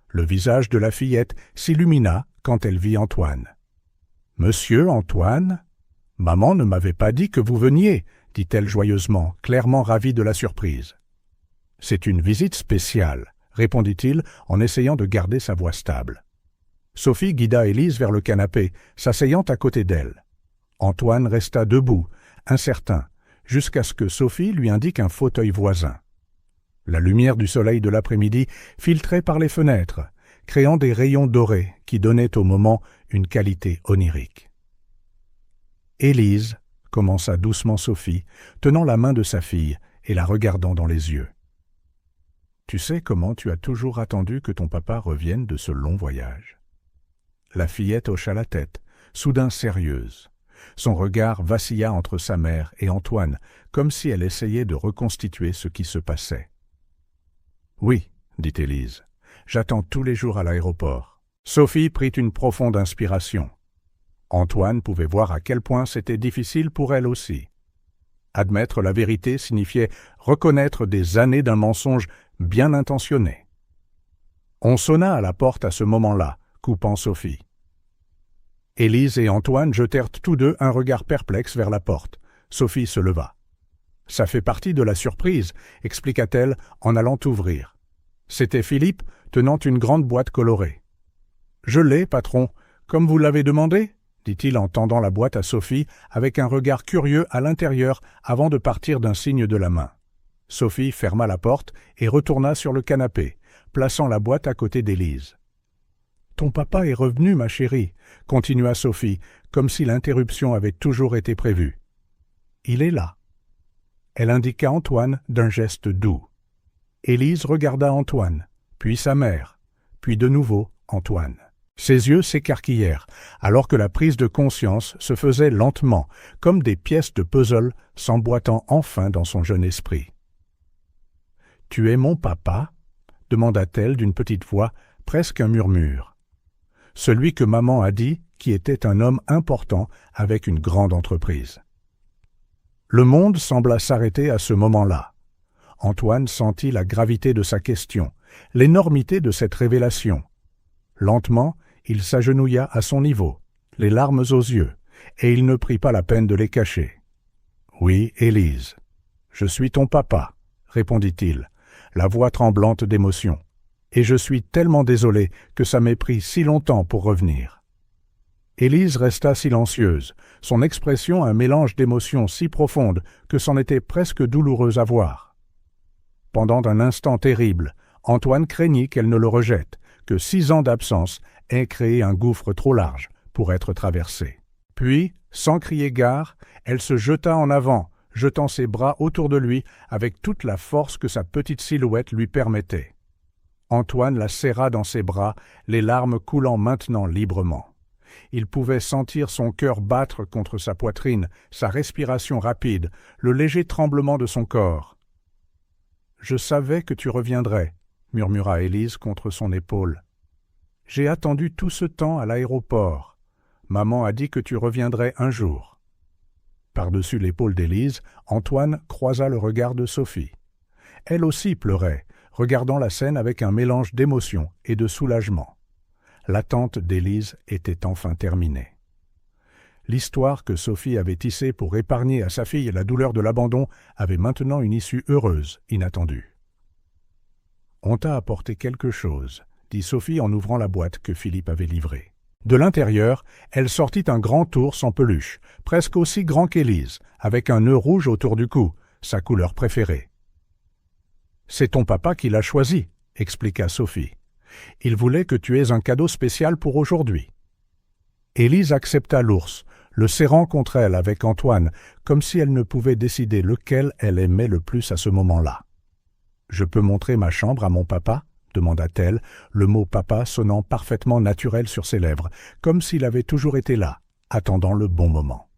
Le visage de la fillette s'illumina quand elle vit Antoine. « Monsieur Antoine, maman ne m'avait pas dit que vous veniez, » dit-elle joyeusement, clairement ravie de la surprise. « C'est une visite spéciale, » répondit-il en essayant de garder sa voix stable. Sophie guida Élise vers le canapé, s'asseyant à côté d'elle. Antoine resta debout, incertain, jusqu'à ce que Sophie lui indique un fauteuil voisin. La lumière du soleil de l'après-midi filtrait par les fenêtres, créant des rayons dorés qui donnaient au moment une qualité onirique. « Élise, » commença doucement Sophie, tenant la main de sa fille et la regardant dans les yeux. « Tu sais comment tu as toujours attendu que ton papa revienne de ce long voyage ?» La fillette hocha la tête, soudain sérieuse. Son regard vacilla entre sa mère et Antoine, comme si elle essayait de reconstituer ce qui se passait. « Oui, » dit Élise, « j'attends tous les jours à l'aéroport. » Sophie prit une profonde inspiration. Antoine pouvait voir à quel point c'était difficile pour elle aussi. Admettre la vérité signifiait reconnaître des années d'un mensonge bien intentionné. On sonna à la porte à ce moment-là, coupant Sophie. Élise et Antoine jetèrent tous deux un regard perplexe vers la porte. Sophie se leva. « Ça fait partie de la surprise », expliqua-t-elle en allant ouvrir. C'était Philippe, tenant une grande boîte colorée. « Je l'ai, patron, comme vous l'avez demandé ?» dit-il en tendant la boîte à Sophie avec un regard curieux à l'intérieur avant de partir d'un signe de la main. Sophie ferma la porte et retourna sur le canapé, plaçant la boîte à côté d'Élise. « Ton papa est revenu, ma chérie, » continua Sophie, comme si l'interruption avait toujours été prévue. « Il est là. » Elle indiqua Antoine d'un geste doux. Élise regarda Antoine, puis sa mère, puis de nouveau Antoine. Ses yeux s'écarquillèrent, alors que la prise de conscience se faisait lentement, comme des pièces de puzzle s'emboîtant enfin dans son jeune esprit. « Tu es mon papa ?» demanda-t-elle d'une petite voix, presque un murmure. Celui que maman a dit qui était un homme important avec une grande entreprise. Le monde sembla s'arrêter à ce moment-là. Antoine sentit la gravité de sa question, l'énormité de cette révélation. Lentement, il s'agenouilla à son niveau, les larmes aux yeux, et il ne prit pas la peine de les cacher. « Oui, Élise, je suis ton papa, » répondit-il, la voix tremblante d'émotion. « Et je suis tellement désolé que ça m'ait pris si longtemps pour revenir. » Élise resta silencieuse, son expression un mélange d'émotions si profondes que c'en était presque douloureux à voir. Pendant un instant terrible, Antoine craignit qu'elle ne le rejette, que 6 ans d'absence aient créé un gouffre trop large pour être traversé. Puis, sans crier gare, elle se jeta en avant, jetant ses bras autour de lui avec toute la force que sa petite silhouette lui permettait. Antoine la serra dans ses bras, les larmes coulant maintenant librement. Il pouvait sentir son cœur battre contre sa poitrine, sa respiration rapide, le léger tremblement de son corps. « Je savais que tu reviendrais, » murmura Élise contre son épaule. « J'ai attendu tout ce temps à l'aéroport. Maman a dit que tu reviendrais un jour. » Par-dessus l'épaule d'Élise, Antoine croisa le regard de Sophie. Elle aussi pleurait, regardant la scène avec un mélange d'émotion et de soulagement. L'attente d'Élise était enfin terminée. L'histoire que Sophie avait tissée pour épargner à sa fille la douleur de l'abandon avait maintenant une issue heureuse, inattendue. « On t'a apporté quelque chose », dit Sophie en ouvrant la boîte que Philippe avait livrée. De l'intérieur, elle sortit un grand ours en peluche, presque aussi grand qu'Élise, avec un nœud rouge autour du cou, sa couleur préférée. « C'est ton papa qui l'a choisi », expliqua Sophie. « Il voulait que tu aies un cadeau spécial pour aujourd'hui. » Élise accepta l'ours, le serrant contre elle avec Antoine, comme si elle ne pouvait décider lequel elle aimait le plus à ce moment-là. « Je peux montrer ma chambre à mon papa ?» demanda-t-elle, le mot « papa » sonnant parfaitement naturel sur ses lèvres, comme s'il avait toujours été là, attendant le bon moment.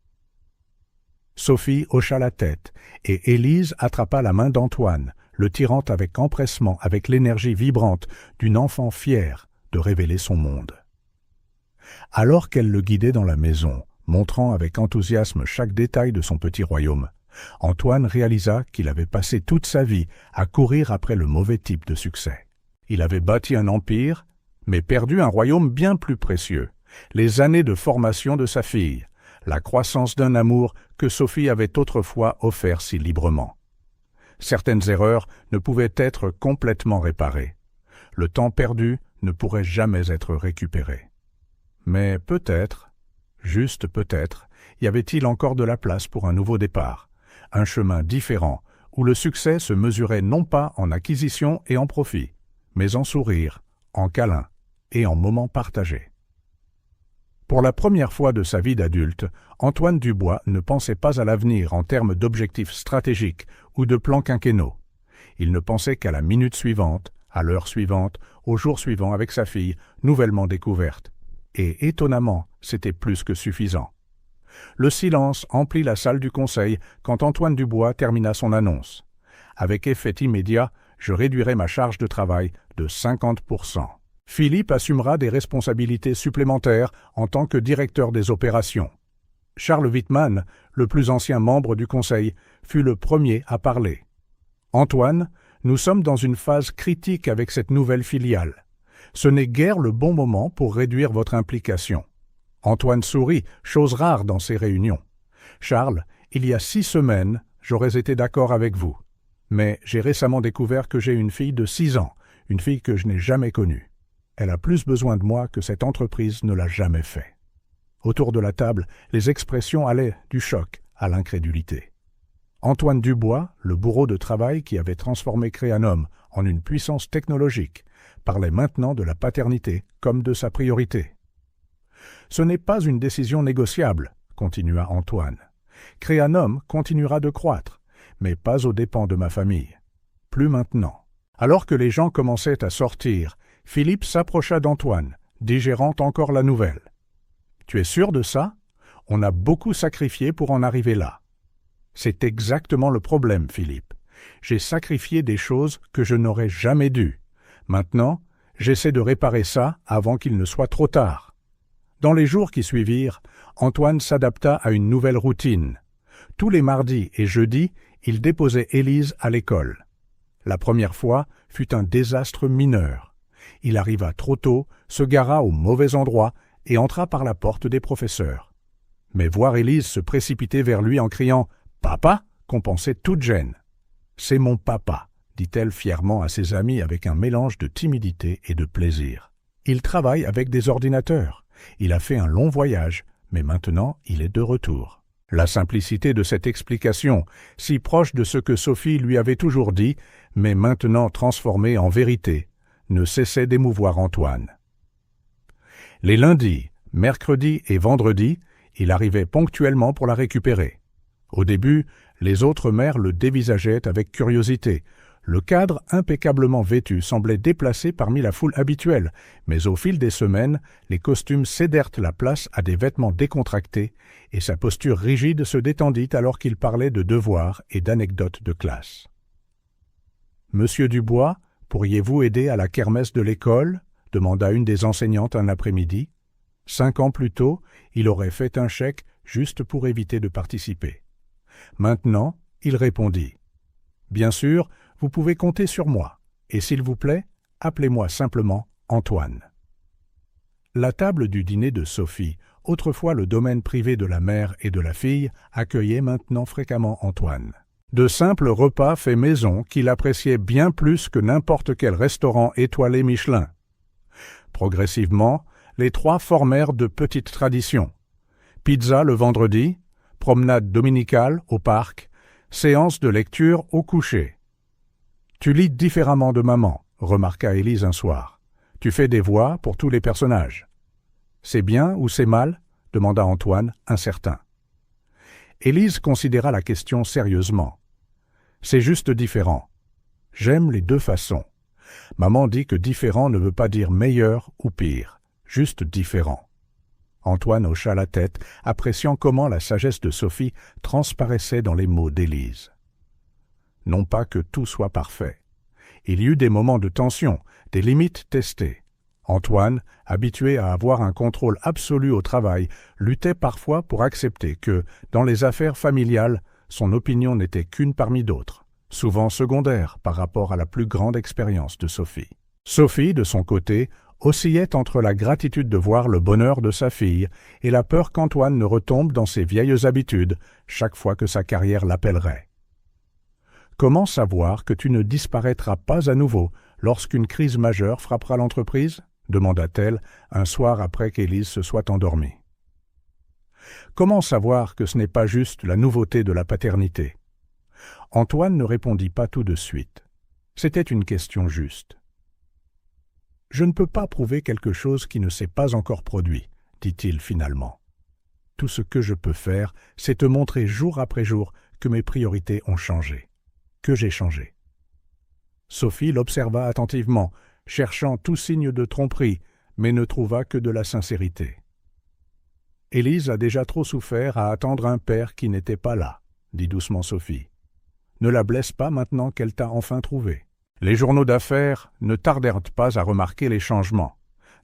Sophie hocha la tête, et Élise attrapa la main d'Antoine, le tirant avec empressement, avec l'énergie vibrante d'une enfant fière de révéler son monde. Alors qu'elle le guidait dans la maison, montrant avec enthousiasme chaque détail de son petit royaume, Antoine réalisa qu'il avait passé toute sa vie à courir après le mauvais type de succès. Il avait bâti un empire, mais perdu un royaume bien plus précieux, les années de formation de sa fille, la croissance d'un amour que Sophie avait autrefois offert si librement. Certaines erreurs ne pouvaient être complètement réparées. Le temps perdu ne pourrait jamais être récupéré. Mais peut-être, juste peut-être, y avait-il encore de la place pour un nouveau départ, un chemin différent où le succès se mesurait non pas en acquisition et en profit, mais en sourire, en câlins et en moments partagés. Pour la première fois de sa vie d'adulte, Antoine Dubois ne pensait pas à l'avenir en termes d'objectifs stratégiques ou de plans quinquennaux. Il ne pensait qu'à la minute suivante, à l'heure suivante, au jour suivant avec sa fille, nouvellement découverte. Et étonnamment, c'était plus que suffisant. Le silence emplit la salle du conseil quand Antoine Dubois termina son annonce. Avec effet immédiat, je réduirai ma charge de travail de 50%. Philippe assumera des responsabilités supplémentaires en tant que directeur des opérations. Charles Wittmann, le plus ancien membre du conseil, fut le premier à parler. « Antoine, nous sommes dans une phase critique avec cette nouvelle filiale. Ce n'est guère le bon moment pour réduire votre implication. » Antoine sourit, chose rare dans ces réunions. « Charles, il y a 6 semaines, j'aurais été d'accord avec vous. Mais j'ai récemment découvert que j'ai une fille de 6 ans, une fille que je n'ai jamais connue. Elle a plus besoin de moi que cette entreprise ne l'a jamais fait. » Autour de la table, les expressions allaient du choc à l'incrédulité. Antoine Dubois, le bourreau de travail qui avait transformé Créanum en une puissance technologique, parlait maintenant de la paternité comme de sa priorité. « Ce n'est pas une décision négociable, » continua Antoine. « Créanum continuera de croître, mais pas aux dépens de ma famille. Plus maintenant. » Alors que les gens commençaient à sortir, Philippe s'approcha d'Antoine, digérant encore la nouvelle. « Tu es sûr de ça? On a beaucoup sacrifié pour en arriver là. » « C'est exactement le problème, Philippe. J'ai sacrifié des choses que je n'aurais jamais dû. Maintenant, j'essaie de réparer ça avant qu'il ne soit trop tard. » Dans les jours qui suivirent, Antoine s'adapta à une nouvelle routine. Tous les mardis et jeudis, il déposait Élise à l'école. La première fois fut un désastre mineur. Il arriva trop tôt, se gara au mauvais endroit et entra par la porte des professeurs. Mais voir Élise se précipiter vers lui en criant « Papa !» compensait toute gêne. « C'est mon papa !» dit-elle fièrement à ses amis avec un mélange de timidité et de plaisir. Il travaille avec des ordinateurs. Il a fait un long voyage, mais maintenant il est de retour. La simplicité de cette explication, si proche de ce que Sophie lui avait toujours dit, mais maintenant transformée en vérité, ne cessait d'émouvoir Antoine. Les lundis, mercredis et vendredis, il arrivait ponctuellement pour la récupérer. Au début, les autres mères le dévisageaient avec curiosité. Le cadre impeccablement vêtu semblait déplacé parmi la foule habituelle, mais au fil des semaines, les costumes cédèrent la place à des vêtements décontractés et sa posture rigide se détendit alors qu'il parlait de devoirs et d'anecdotes de classe. « Monsieur Dubois, pourriez-vous aider à la kermesse de l'école ?» demanda une des enseignantes un après-midi. 5 ans plus tôt, il aurait fait un chèque juste pour éviter de participer. Maintenant, il répondit « Bien sûr, vous pouvez compter sur moi, et s'il vous plaît, appelez-moi simplement Antoine. » La table du dîner de Sophie, autrefois le domaine privé de la mère et de la fille, accueillait maintenant fréquemment Antoine. De simples repas faits maison qu'il appréciait bien plus que n'importe quel restaurant étoilé Michelin. Progressivement, les trois formèrent de petites traditions. Pizza le vendredi, promenade dominicale au parc, séance de lecture au coucher. « Tu lis différemment de maman, » remarqua Élise un soir. « Tu fais des voix pour tous les personnages. »« C'est bien ou c'est mal ?» demanda Antoine, incertain. Élise considéra la question sérieusement. « C'est juste différent. J'aime les deux façons. Maman dit que différent ne veut pas dire meilleur ou pire, juste différent. » Antoine hocha la tête, appréciant comment la sagesse de Sophie transparaissait dans les mots d'Élise. Non pas que tout soit parfait. Il y eut des moments de tension, des limites testées. Antoine, habitué à avoir un contrôle absolu au travail, luttait parfois pour accepter que, dans les affaires familiales, son opinion n'était qu'une parmi d'autres, souvent secondaire par rapport à la plus grande expérience de Sophie. Sophie, de son côté, oscillait entre la gratitude de voir le bonheur de sa fille et la peur qu'Antoine ne retombe dans ses vieilles habitudes chaque fois que sa carrière l'appellerait. « Comment savoir que tu ne disparaîtras pas à nouveau lorsqu'une crise majeure frappera l'entreprise ?» demanda-t-elle un soir après qu'Élise se soit endormie. « Comment savoir que ce n'est pas juste la nouveauté de la paternité ?» Antoine ne répondit pas tout de suite. C'était une question juste. « Je ne peux pas prouver quelque chose qui ne s'est pas encore produit, » dit-il finalement. « Tout ce que je peux faire, c'est te montrer jour après jour que mes priorités ont changé, que j'ai changé. » Sophie l'observa attentivement, cherchant tout signe de tromperie, mais ne trouva que de la sincérité. « Élise a déjà trop souffert à attendre un père qui n'était pas là, » dit doucement Sophie. « Ne la blesse pas maintenant qu'elle t'a enfin trouvé. » Les journaux d'affaires ne tardèrent pas à remarquer les changements.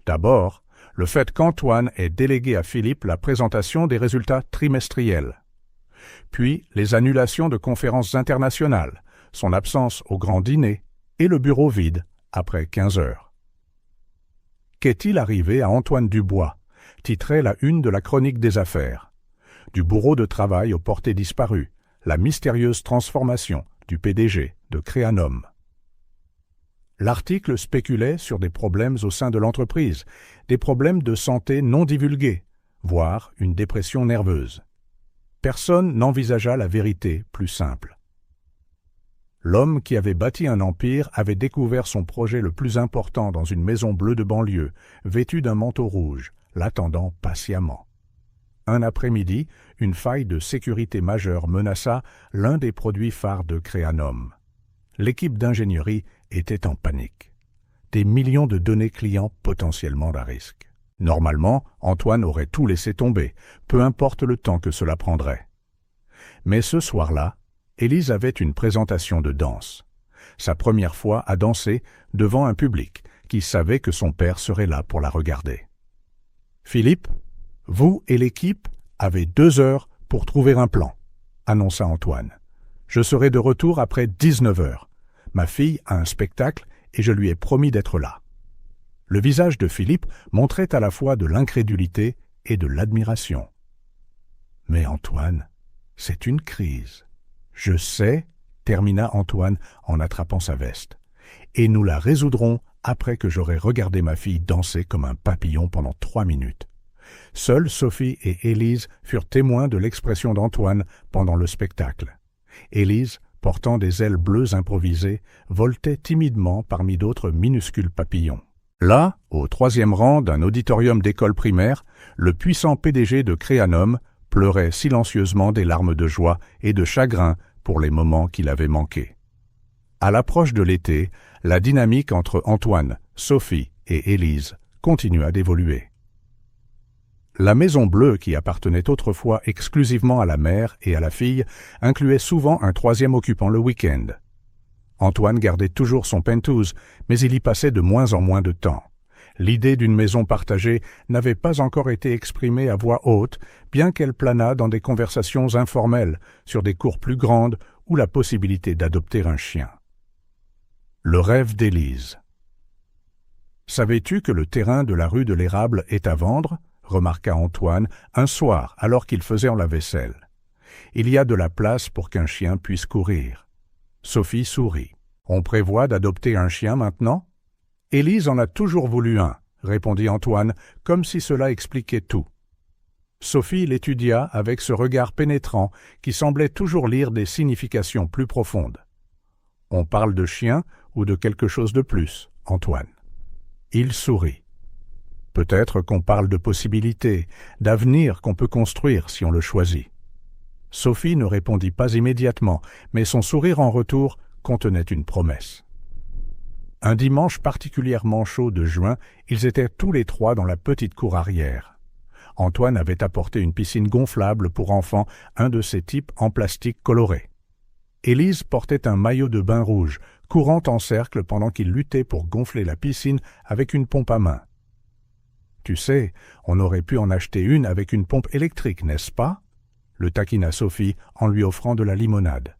D'abord, le fait qu'Antoine ait délégué à Philippe la présentation des résultats trimestriels. Puis les annulations de conférences internationales, son absence au grand dîner et le bureau vide après 15 heures. « Qu'est-il arrivé à Antoine Dubois ?» titrait la une de la Chronique des affaires. Du bourreau de travail aux portées disparues, la mystérieuse transformation du PDG de Créanom. L'article spéculait sur des problèmes au sein de l'entreprise, des problèmes de santé non divulgués, voire une dépression nerveuse. Personne n'envisagea la vérité plus simple. L'homme qui avait bâti un empire avait découvert son projet le plus important dans une maison bleue de banlieue, vêtue d'un manteau rouge, l'attendant patiemment. Un après-midi, une faille de sécurité majeure menaça l'un des produits phares de Créanom. L'équipe d'ingénierie était en panique. Des millions de données clients potentiellement à risque. Normalement, Antoine aurait tout laissé tomber, peu importe le temps que cela prendrait. Mais ce soir-là, Élise avait une présentation de danse. Sa première fois à danser devant un public qui savait que son père serait là pour la regarder. « Philippe, vous et l'équipe avez 2 heures pour trouver un plan, » annonça Antoine. « Je serai de retour après 19 heures. Ma fille a un spectacle et je lui ai promis d'être là. » Le visage de Philippe montrait à la fois de l'incrédulité et de l'admiration. « Mais Antoine, c'est une crise. »« Je sais, » termina Antoine en attrapant sa veste, « et nous la résoudrons après que j'aurai regardé ma fille danser comme un papillon pendant 3 minutes. » Seules Sophie et Élise furent témoins de l'expression d'Antoine pendant le spectacle. Élise, portant des ailes bleues improvisées, voltait timidement parmi d'autres minuscules papillons. Là, au 3e rang d'un auditorium d'école primaire, le puissant PDG de Créanom pleurait silencieusement des larmes de joie et de chagrin pour les moments qu'il avait manqués. À l'approche de l'été, la dynamique entre Antoine, Sophie et Élise continua d'évoluer. La Maison Bleue, qui appartenait autrefois exclusivement à la mère et à la fille, incluait souvent un 3e occupant le week-end. Antoine gardait toujours son penthouse, mais il y passait de moins en moins de temps. L'idée d'une maison partagée n'avait pas encore été exprimée à voix haute, bien qu'elle planât dans des conversations informelles sur des cours plus grandes ou la possibilité d'adopter un chien. Le rêve d'Élise. « Savais-tu que le terrain de la rue de l'Érable est à vendre ?» remarqua Antoine un soir alors qu'il faisait en la vaisselle. « Il y a de la place pour qu'un chien puisse courir. » Sophie sourit. « On prévoit d'adopter un chien maintenant ?» « Élise en a toujours voulu un, » répondit Antoine, comme si cela expliquait tout. Sophie l'étudia avec ce regard pénétrant qui semblait toujours lire des significations plus profondes. « On parle de chien ou de quelque chose de plus, Antoine ?» Il sourit. « Peut-être qu'on parle de possibilités, d'avenir qu'on peut construire si on le choisit. » Sophie ne répondit pas immédiatement, mais son sourire en retour contenait une promesse. Un dimanche particulièrement chaud de juin, ils étaient tous les trois dans la petite cour arrière. Antoine avait apporté une piscine gonflable pour enfants, un de ces types en plastique coloré. Élise portait un maillot de bain rouge, courant en cercle pendant qu'il luttait pour gonfler la piscine avec une pompe à main. « Tu sais, on aurait pu en acheter une avec une pompe électrique, n'est-ce pas ?» le taquina Sophie en lui offrant de la limonade.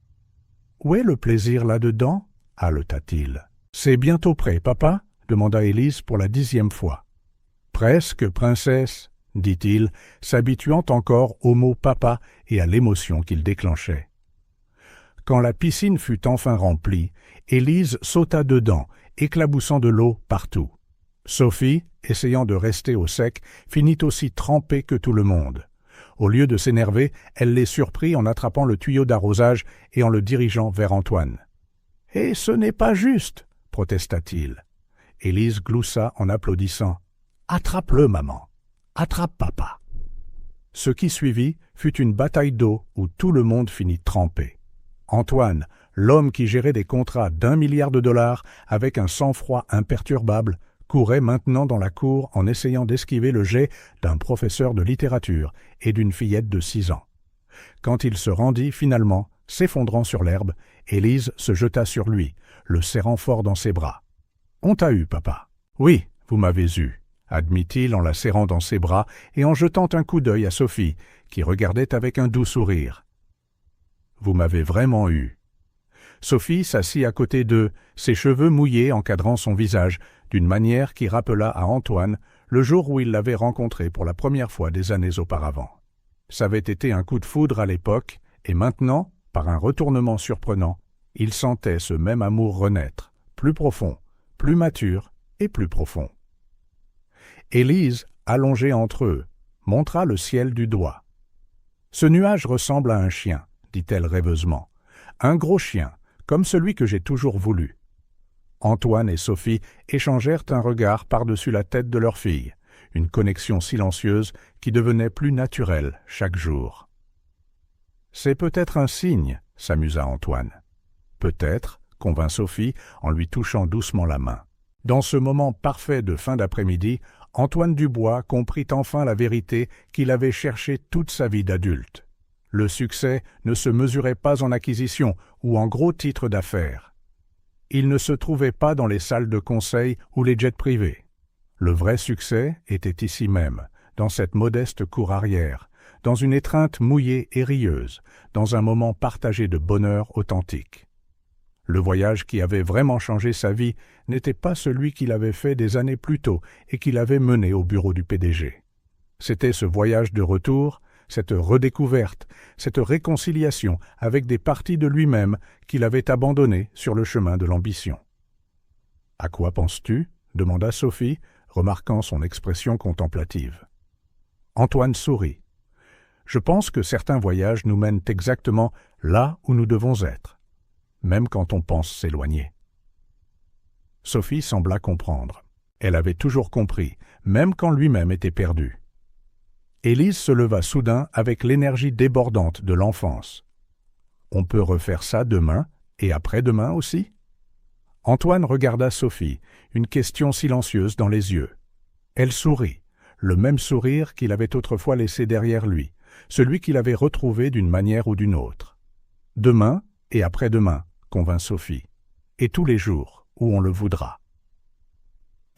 « Où est le plaisir là-dedans ?» haleta-t-il. « C'est bientôt prêt, papa ?» demanda Élise pour la 10e fois. « Presque, princesse, » dit-il, s'habituant encore au mot papa et à l'émotion qu'il déclenchait. Quand la piscine fut enfin remplie, Élise sauta dedans, éclaboussant de l'eau partout. Sophie, essayant de rester au sec, finit aussi trempée que tout le monde. Au lieu de s'énerver, elle les surprit en attrapant le tuyau d'arrosage et en le dirigeant vers Antoine. « Et ce n'est pas juste !» protesta-t-il. Élise gloussa en applaudissant. « Attrape-le, maman. Attrape papa. » Ce qui suivit fut une bataille d'eau où tout le monde finit trempé. Antoine, l'homme qui gérait des contrats d'1 milliard de dollars avec un sang-froid imperturbable, courait maintenant dans la cour en essayant d'esquiver le jet d'un professeur de littérature et d'une fillette de 6 ans. Quand il se rendit finalement, s'effondrant sur l'herbe, Élise se jeta sur lui, le serrant fort dans ses bras. « On t'a eu, papa. »« Oui, vous m'avez eu, » admit-il en la serrant dans ses bras et en jetant un coup d'œil à Sophie, qui regardait avec un doux sourire. « Vous m'avez vraiment eu. » Sophie s'assit à côté d'eux, ses cheveux mouillés encadrant son visage, d'une manière qui rappela à Antoine le jour où il l'avait rencontrée pour la première fois des années auparavant. Ça avait été un coup de foudre à l'époque, et maintenant, par un retournement surprenant, il sentait ce même amour renaître, plus profond, plus mature et plus profond. Élise, allongée entre eux, montra le ciel du doigt. « Ce nuage ressemble à un chien, » dit-elle rêveusement. « Un gros chien, comme celui que j'ai toujours voulu. » Antoine et Sophie échangèrent un regard par-dessus la tête de leur fille, une connexion silencieuse qui devenait plus naturelle chaque jour. « C'est peut-être un signe, » s'amusa Antoine. « Peut-être, » convint Sophie en lui touchant doucement la main. Dans ce moment parfait de fin d'après-midi, Antoine Dubois comprit enfin la vérité qu'il avait cherchée toute sa vie d'adulte. Le succès ne se mesurait pas en acquisition ou en gros titres d'affaires. Il ne se trouvait pas dans les salles de conseil ou les jets privés. Le vrai succès était ici même, dans cette modeste cour arrière, dans une étreinte mouillée et rieuse, dans un moment partagé de bonheur authentique. Le voyage qui avait vraiment changé sa vie n'était pas celui qu'il avait fait des années plus tôt et qu'il avait mené au bureau du PDG. C'était ce voyage de retour, cette redécouverte, cette réconciliation avec des parties de lui-même qu'il avait abandonnées sur le chemin de l'ambition. « À quoi penses-tu » demanda Sophie, remarquant son expression contemplative. Antoine sourit. « Je pense que certains voyages nous mènent exactement là où nous devons être, même quand on pense s'éloigner. » Sophie sembla comprendre. Elle avait toujours compris, même quand lui-même était perdu. Élise se leva soudain avec l'énergie débordante de l'enfance. « On peut refaire ça demain et après-demain aussi ?» Antoine regarda Sophie, une question silencieuse dans les yeux. Elle sourit, le même sourire qu'il avait autrefois laissé derrière lui, celui qu'il avait retrouvé d'une manière ou d'une autre. « Demain et après-demain, » convint Sophie, « et tous les jours où on le voudra. »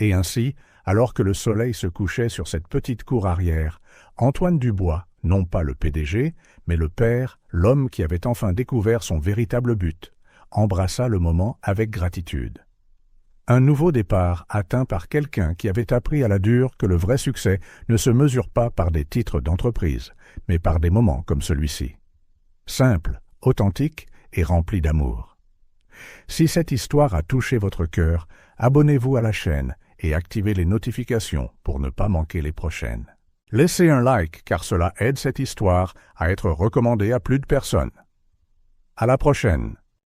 Et ainsi, alors que le soleil se couchait sur cette petite cour arrière, Antoine Dubois, non pas le PDG, mais le père, l'homme qui avait enfin découvert son véritable but, embrassa le moment avec gratitude. Un nouveau départ atteint par quelqu'un qui avait appris à la dure que le vrai succès ne se mesure pas par des titres d'entreprise, mais par des moments comme celui-ci. Simple, authentique et rempli d'amour. Si cette histoire a touché votre cœur, abonnez-vous à la chaîne et activez les notifications pour ne pas manquer les prochaines. Laissez un like car cela aide cette histoire à être recommandée à plus de personnes. À la prochaine!